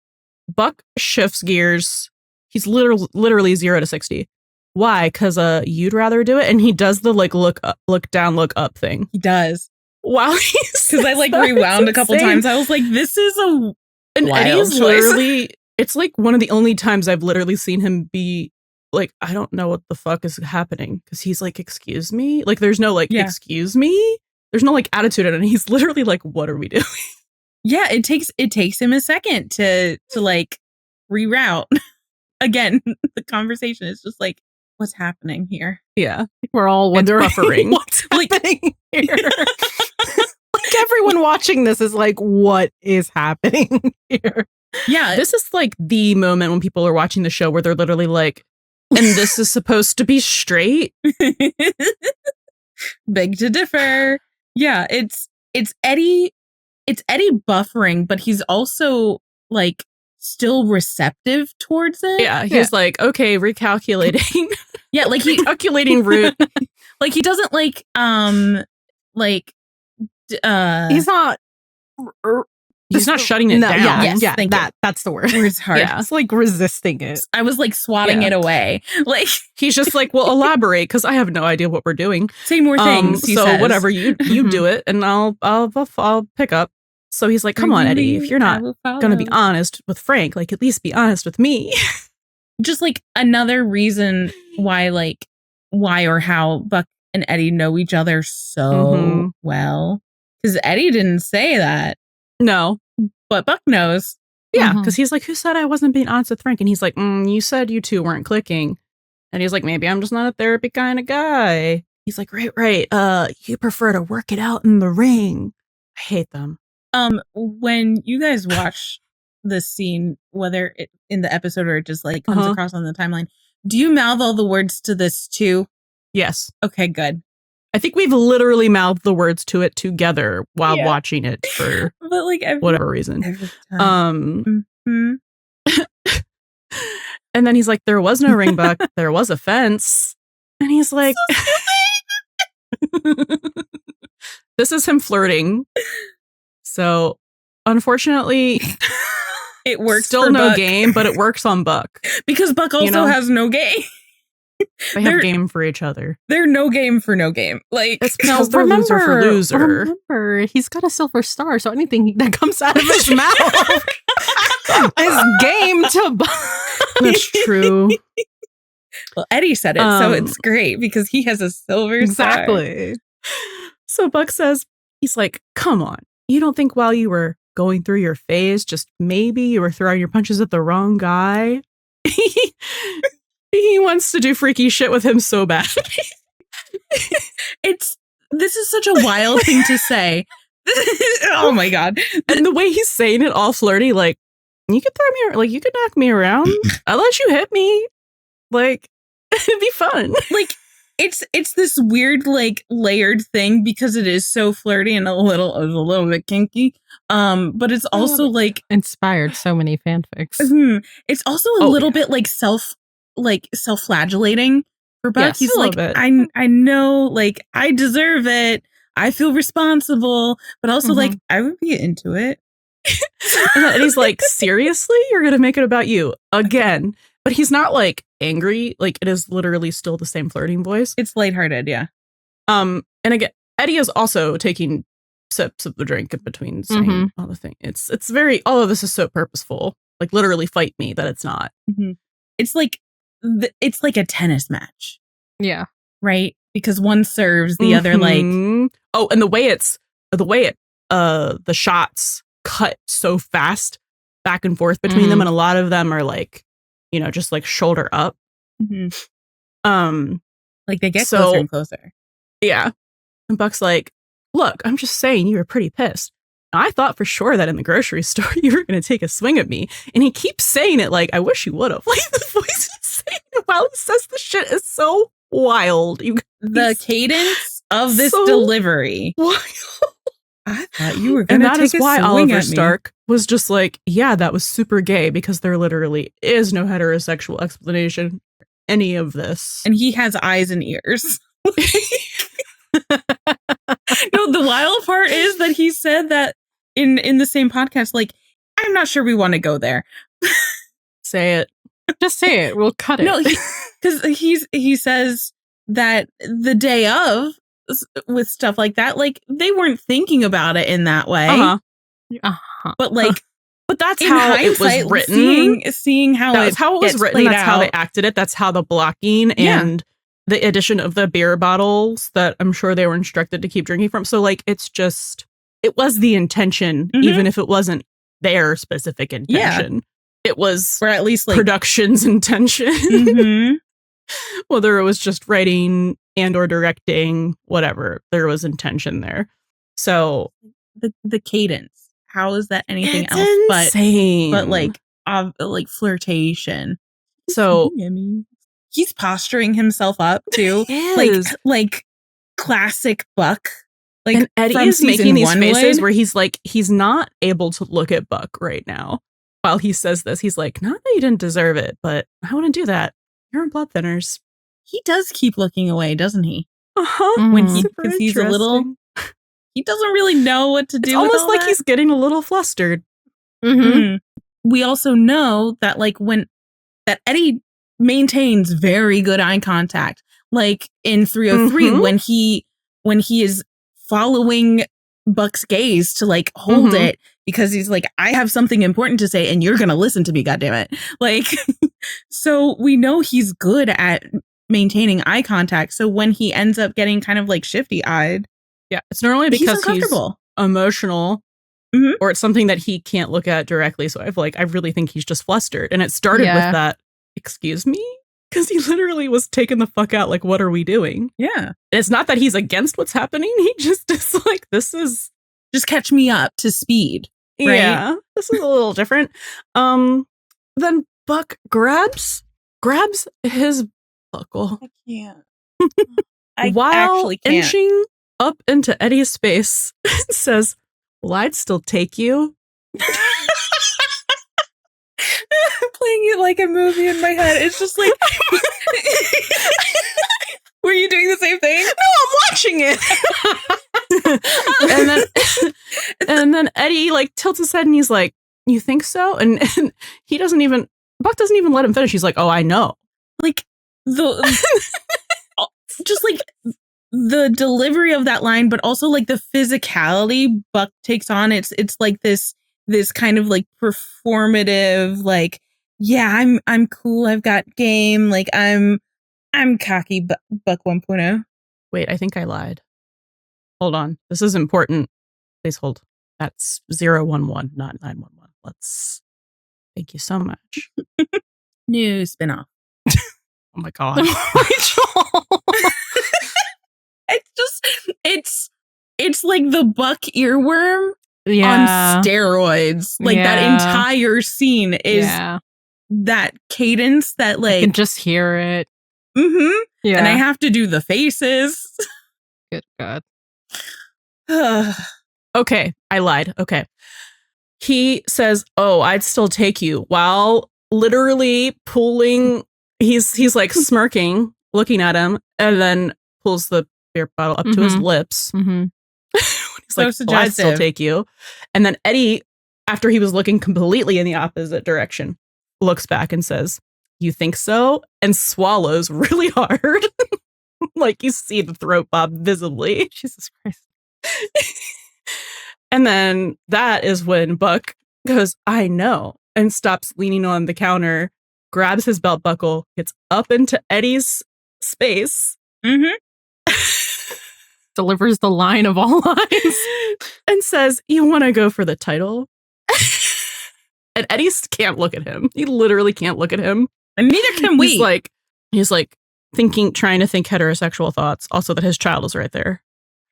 Buck shifts gears. He's literally 0 to 60. Why? Because you'd rather do it? And he does the like look down, look up thing. He does. Wow. Because I like rewound a couple times. I was like, this is a and wild Eddie's choice. Literally, it's like one of the only times I've literally seen him be like, I don't know what the fuck is happening. Because he's like, excuse me? Like, there's no like, excuse me? There's no like attitude in it. And he's literally like, what are we doing? Yeah, it takes him a second to like reroute. Again, the conversation is just like, what's happening here? Yeah. We're all wondering buffering. what's happening here. Like everyone watching this is like, what is happening here? Yeah. This is like the moment when people are watching the show where they're literally like, and this is supposed to be straight? Beg to differ. Yeah, it's Eddie buffering, but he's also like still receptive towards it. Yeah, he's like, okay, recalculating. Yeah, like calculating route. Like he doesn't like he's not shutting it down. That's the word. It's hard. Yeah. It's like resisting it. I was like swatting it away. Like he's just like, well, elaborate because I have no idea what we're doing. Say more things. So says. Whatever you do it, and I'll pick up. So he's like, come on, Eddie, if you're not gonna be honest with Frank, like at least be honest with me. Just like another reason why or how Buck and Eddie know each other so well, because Eddie didn't say that. No, but Buck knows. Yeah, because he's like, who said I wasn't being honest with Frank? And he's like, you said you two weren't clicking. And he's like, maybe I'm just not a therapy kind of guy. He's like, right. You prefer to work it out in the ring. I hate them. When you guys watch this scene, whether it in the episode or it just like comes across on the timeline, do you mouth all the words to this too? Yes. Okay, good. I think we've literally mouthed the words to it together while watching it for but like whatever reason. Every time. And then he's like, there was no ring, Buck. There was a fence. And he's like, this is him flirting. So unfortunately, it works. Still no Buck. Game, but it works on Buck. Because Buck also has no game. They have game for each other. They're no game for no game. Like it's because they're loser for loser. Remember, he's got a silver star, so anything that comes out of his mouth is game to Buck. That's true. Well, Eddie said it, so it's great because he has a silver star. Exactly. So Buck says, he's like, come on. You don't think while you were going through your phase, just maybe you were throwing your punches at the wrong guy? He wants to do freaky shit with him so bad. It's this is such a wild thing to say. Oh my God. And the way he's saying it all flirty, like, you could throw me, like, you could knock me around. I'll let you hit me. Like, it'd be fun. Like, it's this weird, like, layered thing because it is so flirty and a little bit kinky. But it's also like inspired so many fanfics. It's also a little bit like self-flagellating for Buck. Yes, He's a like, little bit. I know, like, I deserve it. I feel responsible, but also like I would be into it. And he's like, seriously? You're going to make it about you again? But he's not like angry. Like, it is literally still the same flirting voice. It's lighthearted, yeah. And again, Eddie is also taking sips of the drink in between saying all the thing. It's very, all of this is so purposeful. Like, literally fight me that it's not. It's like a tennis match. Yeah. Right? Because one serves, the other like. Oh, and the way the shots cut so fast back and forth between them, and a lot of them are like, you know, just like shoulder up. Like they get closer and closer. Yeah. And Buck's like, look, I'm just saying you were pretty pissed. I thought for sure that in the grocery store you were going to take a swing at me. And he keeps saying it like, I wish you would have. Like, the voice is saying it while he says the shit is so wild. The cadence of this delivery. Wild. I thought you were going to take a swing at me. And that is why Oliver Stark was just like, yeah, that was super gay, because there literally is no heterosexual explanation for any of this. And he has eyes and ears. No, the wild part is that he said that in the same podcast, like, I'm not sure we want to go there. Say it. Just say it. We'll cut it. No, because he says that the day of, with stuff like that, like, they weren't thinking about it in that way. But like, but that's how it was written. Seeing how that's how it was written. That's how they acted it. That's how the blocking and the addition of the beer bottles that I'm sure they were instructed to keep drinking from. So like, it's just, it was the intention, even if it wasn't their specific intention. It was, or at least like production's intention. Whether it was just writing and or directing, whatever, there was intention there. So the cadence, how is that anything else insane. but like flirtation? So he's posturing himself up too, like classic Buck. Like, and Eddie is making these faces where he's like, he's not able to look at Buck right now while he says this. He's like, not that you didn't deserve it, but I wouldn't do that. You're on blood thinners. He does keep looking away, doesn't he? When because he's a little, he doesn't really know what to do. It's almost like he's getting a little flustered. We also know that that Eddie maintains very good eye contact. Like in 303, when he is following Buck's gaze to like hold it, because he's like, I have something important to say and you're gonna listen to me, goddammit. Like, so we know he's good at maintaining eye contact. So when he ends up getting kind of like shifty eyed, it's normally because he's emotional, or it's something that he can't look at directly. So I really think he's just flustered. And it started with that, excuse me? Because he literally was taken the fuck out. Like, what are we doing? Yeah. It's not that he's against what's happening. He just is like, this is just catch me up to speed. Right? Yeah. This is a little different. Then Buck grabs his buckle. I can't. While actually can't. Inching up into Eddie's space, says, well, I'd still take you. Playing it like a movie in my head. It's just like, were you doing the same thing? No, I'm watching it. and then Eddie like tilts his head and he's like, you think so? And Buck doesn't even let him finish. He's like, oh, I know. Like just like the delivery of that line, but also like the physicality Buck takes on. It's like this kind of like performative, like, yeah, I'm cool. I've got game. Like I'm cocky, Buck 1.0. Wait, I think I lied. Hold on. This is important. Please hold. That's 011, not 911. Thank you so much. New spinoff. Oh my God. It's like the Buck earworm on steroids. Like that entire scene is that cadence that like I can just hear it. Mm-hmm. Yeah. And I have to do the faces. Good God. Okay, I lied. Okay. He says, "Oh, I'd still take you," while literally pulling, he's like smirking, looking at him, and then pulls the beer bottle up to his lips. He's like, "Oh, I'd still take you." And then Eddie, after he was looking completely in the opposite direction, looks back and says, "You think so?" And swallows really hard. Like you see the throat bob visibly. Jesus Christ. And then that is when Buck goes, "I know," and stops leaning on the counter, grabs his belt buckle, gets up into Eddie's space, delivers the line of all lines, and says, "You want to go for the title?" And Eddie can't look at him. He literally can't look at him. And neither can we. He's like trying to think heterosexual thoughts. Also that his child is right there.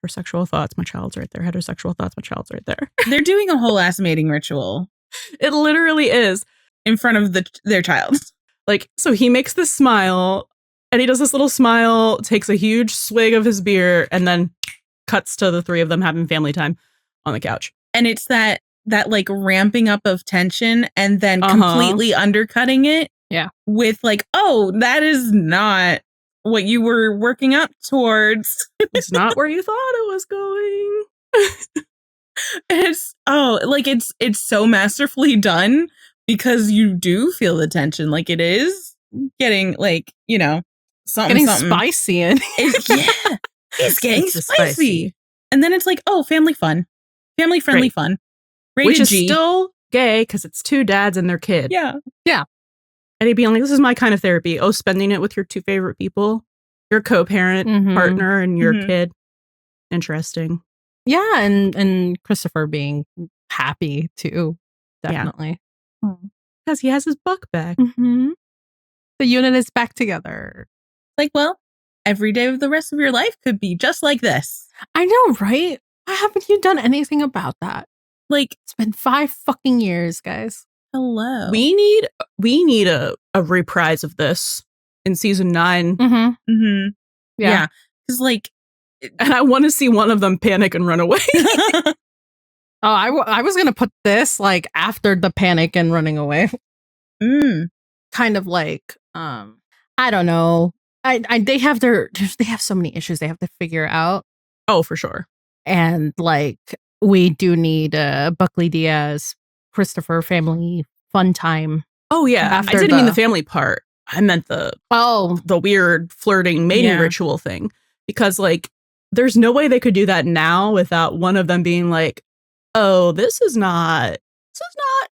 Heterosexual thoughts, my child's right there. Heterosexual thoughts, my child's right there. They're doing a whole ass mating ritual. It literally is. In front of their child. Like, so he makes this smile, and he does this little smile, takes a huge swig of his beer, and then cuts to the three of them having family time on the couch. And it's that like ramping up of tension and then completely undercutting it. Yeah. With like, oh, that is not what you were working up towards. It's not where you thought it was going. It's so masterfully done because you do feel the tension. Like it is getting like, something spicy and it's getting spicy. And then it's like, oh, family friendly fun. Rated Which is G. still gay because it's two dads and their kid. Yeah. And he'd be like, "This is my kind of therapy." Oh, spending it with your two favorite people, your co-parent partner and your kid. Interesting. Yeah, and Christopher being happy too. Definitely. Because he has his Buck back. The unit is back together. Like, well, every day of the rest of your life could be just like this. I know, right? Why haven't you done anything about that? Like, it's been 5 fucking years, guys. Hello. We need a reprise of this in season 9. Yeah. Because and I want to see one of them panic and run away. I was gonna put this like after the panic and running away. Kind of like I don't know. They have so many issues they have to figure out. Oh, for sure. And like we do need Buckley Diaz, Christopher family fun time. Oh yeah, I didn't mean the family part. I meant the weird flirting mating ritual thing, because like there's no way they could do that now without one of them being like, "Oh, this is not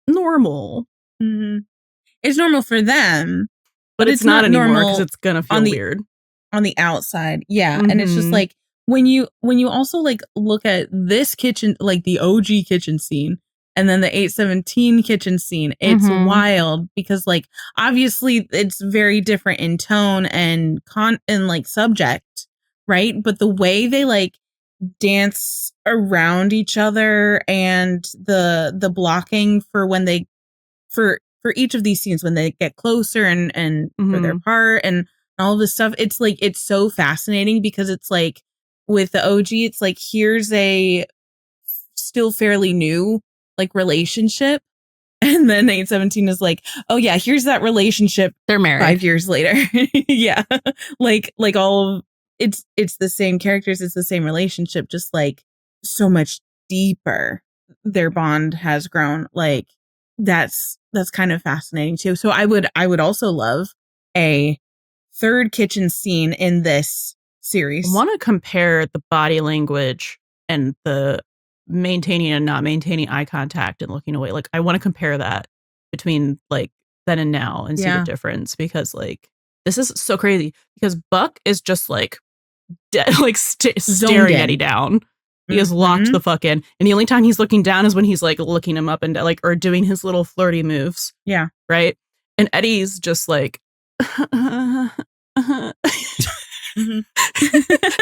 normal." It's normal for them, but it's not anymore because it's gonna feel weird on the outside. Yeah, and it's just like when you also like look at this kitchen, like the OG kitchen scene, and then the 817 kitchen scene, it's wild because like obviously it's very different in tone and like subject, right? But the way they like dance around each other and the blocking for when they for each of these scenes when they get closer and for their part and all of this stuff, it's like it's so fascinating because it's like with the OG, it's like here's a still fairly new like relationship, and then 817 is like, oh yeah, here's that relationship, they're married 5 years later. Yeah, like all it's the same characters, it's the same relationship, just like so much deeper their bond has grown. Like that's kind of fascinating too. So I would also love a third kitchen scene in this series. I want to compare the body language and the maintaining and not maintaining eye contact and looking away. Like I want to compare that between like then and now and see the difference, because like this is so crazy because Buck is just like staring Eddie down. He is locked the fuck in, and the only time he's looking down is when he's like looking him up and like or doing his little flirty moves. Yeah, right. And Eddie's just like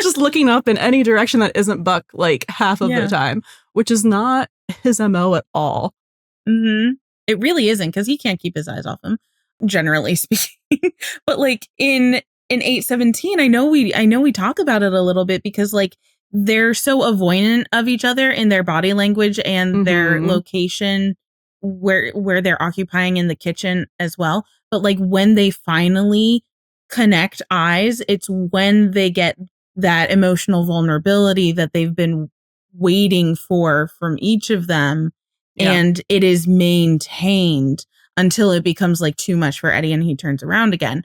just looking up in any direction that isn't Buck like half of the time, which is not his MO at all. It really isn't, because he can't keep his eyes off him, generally speaking. But like in 817, I know we talk about it a little bit, because like they're so avoidant of each other in their body language and their location where they're occupying in the kitchen as well. But like when they finally connect eyes, it's when they get that emotional vulnerability that they've been waiting for from each of them. Yeah. And it is maintained until it becomes like too much for Eddie and he turns around again.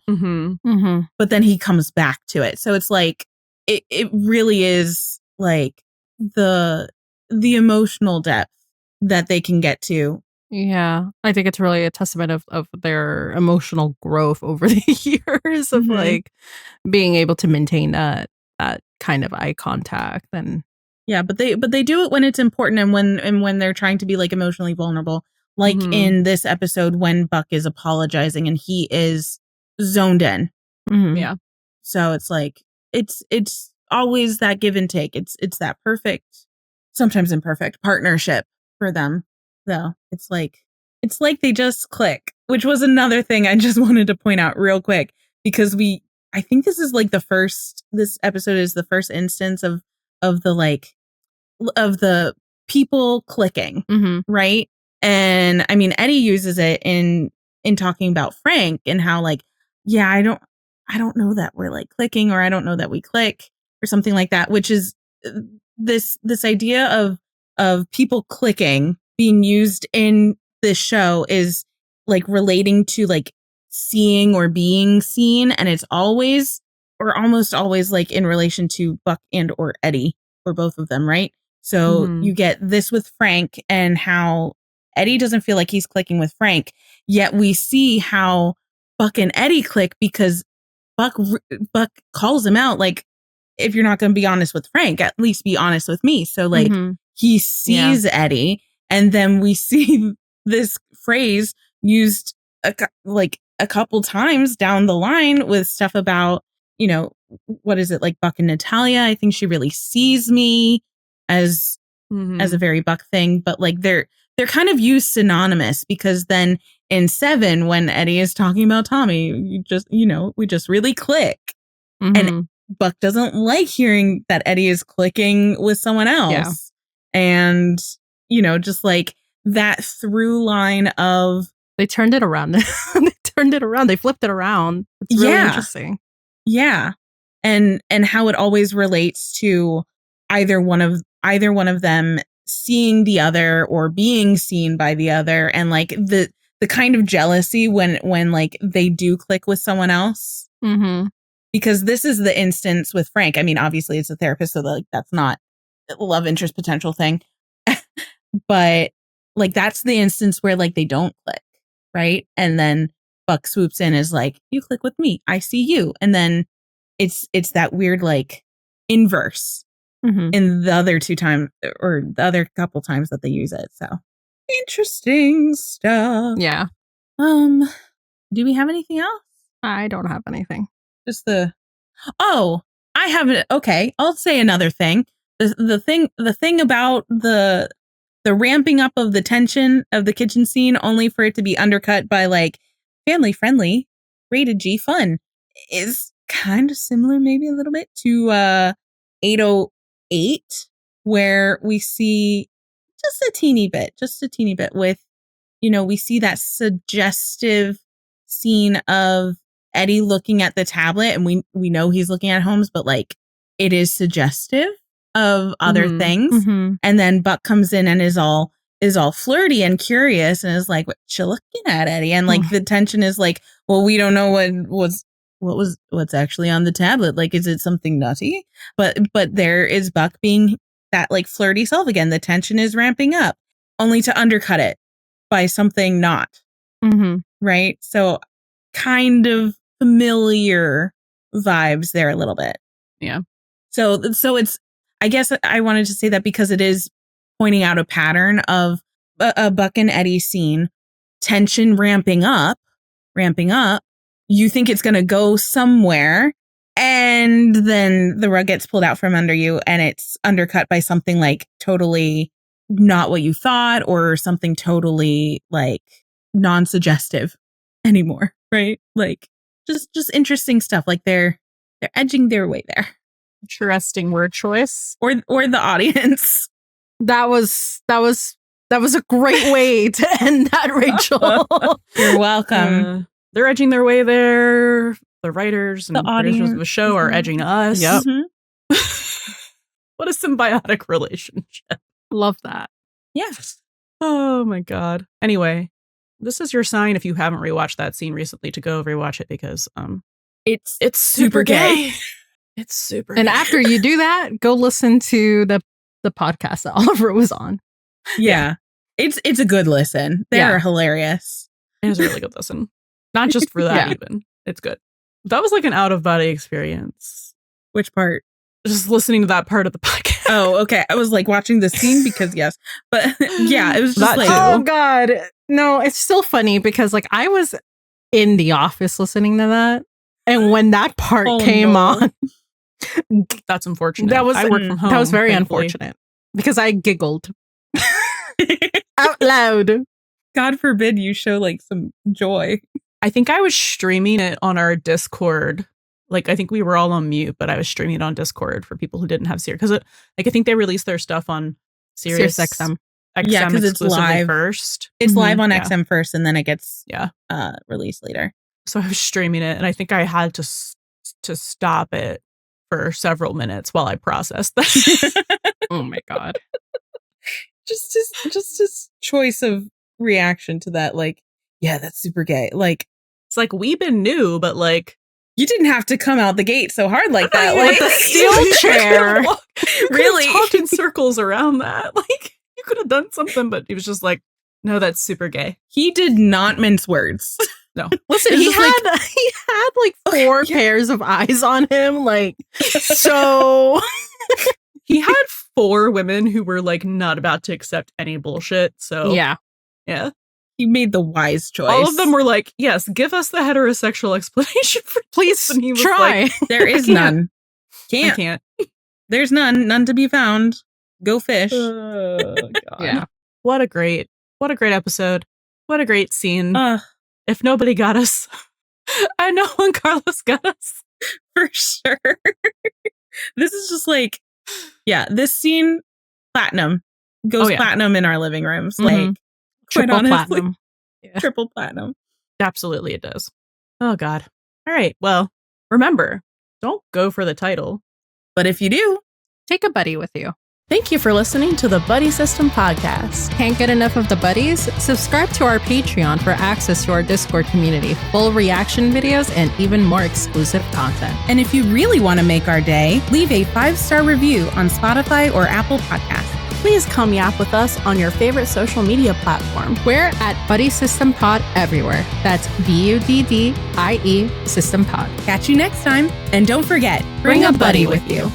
But then he comes back to it. So it's like, it really is like the emotional depth that they can get to. Yeah, I think it's really a testament of their emotional growth over the years of like being able to maintain that kind of eye contact. And yeah, but they do it when it's important and when they're trying to be like emotionally vulnerable. Like in this episode when Buck is apologizing and he is zoned in. Yeah. So it's like it's always that give and take. It's that perfect, sometimes imperfect partnership for them. Though it's like they just click, which was another thing I just wanted to point out real quick, because I think this is like this episode is the first instance of the people clicking, right? And I mean, Eddie uses it in talking about Frank and how like, yeah, I don't know that we're like clicking, or I don't know that we click, or something like that, which is this idea of people clicking being used in this show is like relating to like seeing or being seen, and it's always or almost always like in relation to Buck and or Eddie, or both of them, right? So you get this with Frank and how Eddie doesn't feel like he's clicking with Frank, yet we see how Buck and Eddie click because Buck calls him out like, if you're not going to be honest with Frank, at least be honest with me. So like he sees Eddie. And then we see this phrase used a couple times down the line with stuff about, you know, what is it, like Buck and Natalia? I think she really sees me as a very Buck thing, but like they're kind of used synonymous, because then in 7, when Eddie is talking about Tommy, we just really click. And Buck doesn't like hearing that Eddie is clicking with someone else. Yeah. And just like that through line of they turned it around. They flipped it around. It's really interesting. Yeah. And how it always relates to either one of them seeing the other or being seen by the other, and like the kind of jealousy when like they do click with someone else. Because this is the instance with Frank. I mean, obviously it's a therapist, so like that's not a love interest potential thing. But like that's the instance where like they don't click, right? And then Buck swoops in as like, you click with me, I see you. And then it's that weird like inverse in the other 2 times, or the other couple times that they use it. So interesting stuff. Yeah. Do we have anything else? I don't have anything. Just I have it. Okay, I'll say another thing. The thing about the ramping up of the tension of the kitchen scene, only for it to be undercut by like family friendly, rated G fun, is kind of similar, maybe a little bit, to 808, where we see just a teeny bit with, we see that suggestive scene of Eddie looking at the tablet, and we know he's looking at Holmes, but like it is suggestive of other things. And then Buck comes in and is all flirty and curious and is like, what you looking at, Eddie? And like the tension is like, well, we don't know what's actually on the tablet. Like, is it something nutty? But there is Buck being that like flirty self again. The tension is ramping up, only to undercut it by something not. Right? So kind of familiar vibes there a little bit. Yeah. So it's, I guess I wanted to say that because it is pointing out a pattern of a Buck and Eddie scene, tension ramping up. You think it's going to go somewhere, and And then the rug gets pulled out from under you and it's undercut by something like totally not what you thought or something totally like non-suggestive anymore, right? Like just interesting stuff. Like they're edging their way there. Interesting word choice. Or the audience. That was a great way to end that, Rachel. You're welcome. They're edging their way there. The writers and The producers of audience. the show are edging us. Yep. Mhm. What a symbiotic relationship. Love that. Yes. Oh my God. Anyway, this is your sign if you haven't rewatched that scene recently to go rewatch it because It's super gay. It's super And gay. after you do that, go listen to the podcast that Oliver was on. yeah. It's a good listen. They're Yeah. hilarious. It was a really good listen. Not just for that Yeah. even. It's good. That was like an out-of-body experience. Which part? Just listening to that part of the podcast. Oh, okay. I was like watching the scene because yes. But yeah, it was just That like too. Oh God. No, it's still funny because like I was in the office listening to that. And when that part Oh, came no. on, That's unfortunate. That was- I work from home. that was very thankfully. unfortunate because I giggled out loud. God forbid you show like some joy. I think I was streaming it on our Discord. Like, I think we were all on mute, but I was streaming it on Discord for people who didn't have Sirius. Because, like, I think they released their stuff on Sirius XM. Yeah, 'cause it's exclusively live. first. It's Mhm. live on Yeah. XM first and then it gets Yeah. released later. So I was streaming it, and I think I had to stop it for several minutes while I processed that. Oh my God. Just his choice of reaction to that, like, yeah, that's super gay. Like, It's like, Weebin knew, but like, you didn't have to come out the gate so hard like that. With Like, the steel chair. You Really? really talked in circles around that. Like, you could have done something, but he was just like, no, that's super gay. he did not mince words. No. Listen, It's he just had like 4 pairs of eyes on him. Like, so He had 4 women who were like not about to accept any bullshit. So yeah. yeah. He made the wise choice. All of them were like, yes, give us the heterosexual explanation for Please And he was try. like, There is can't. none. I Can't. can't. There's none to be found. Go fish. Oh, God. Yeah. What a great episode. What a great scene. Ugh, If nobody got us, I know when Carlos got us. for sure. This is just like, yeah, this scene, platinum. Goes Oh, yeah. platinum in our living rooms. Mhm. Like, quite Triple honestly, platinum. Yeah. triple platinum. Absolutely, it does. Oh, God. All right. Well, remember, don't go for the title. But if you do, Take a buddy with you. Thank you for listening to the Buddy System Podcast. Can't get enough of the buddies? Subscribe to our Patreon for access to our Discord community, full reaction videos, and even more exclusive content. and if you really want to make our day, leave a 5-star review on Spotify or Apple Podcasts. Please come yap with us on your favorite social media platform. We're at Buddy System Pod everywhere. That's BUDDIE System Pod. Catch you next time. And don't forget, Bring a buddy with you.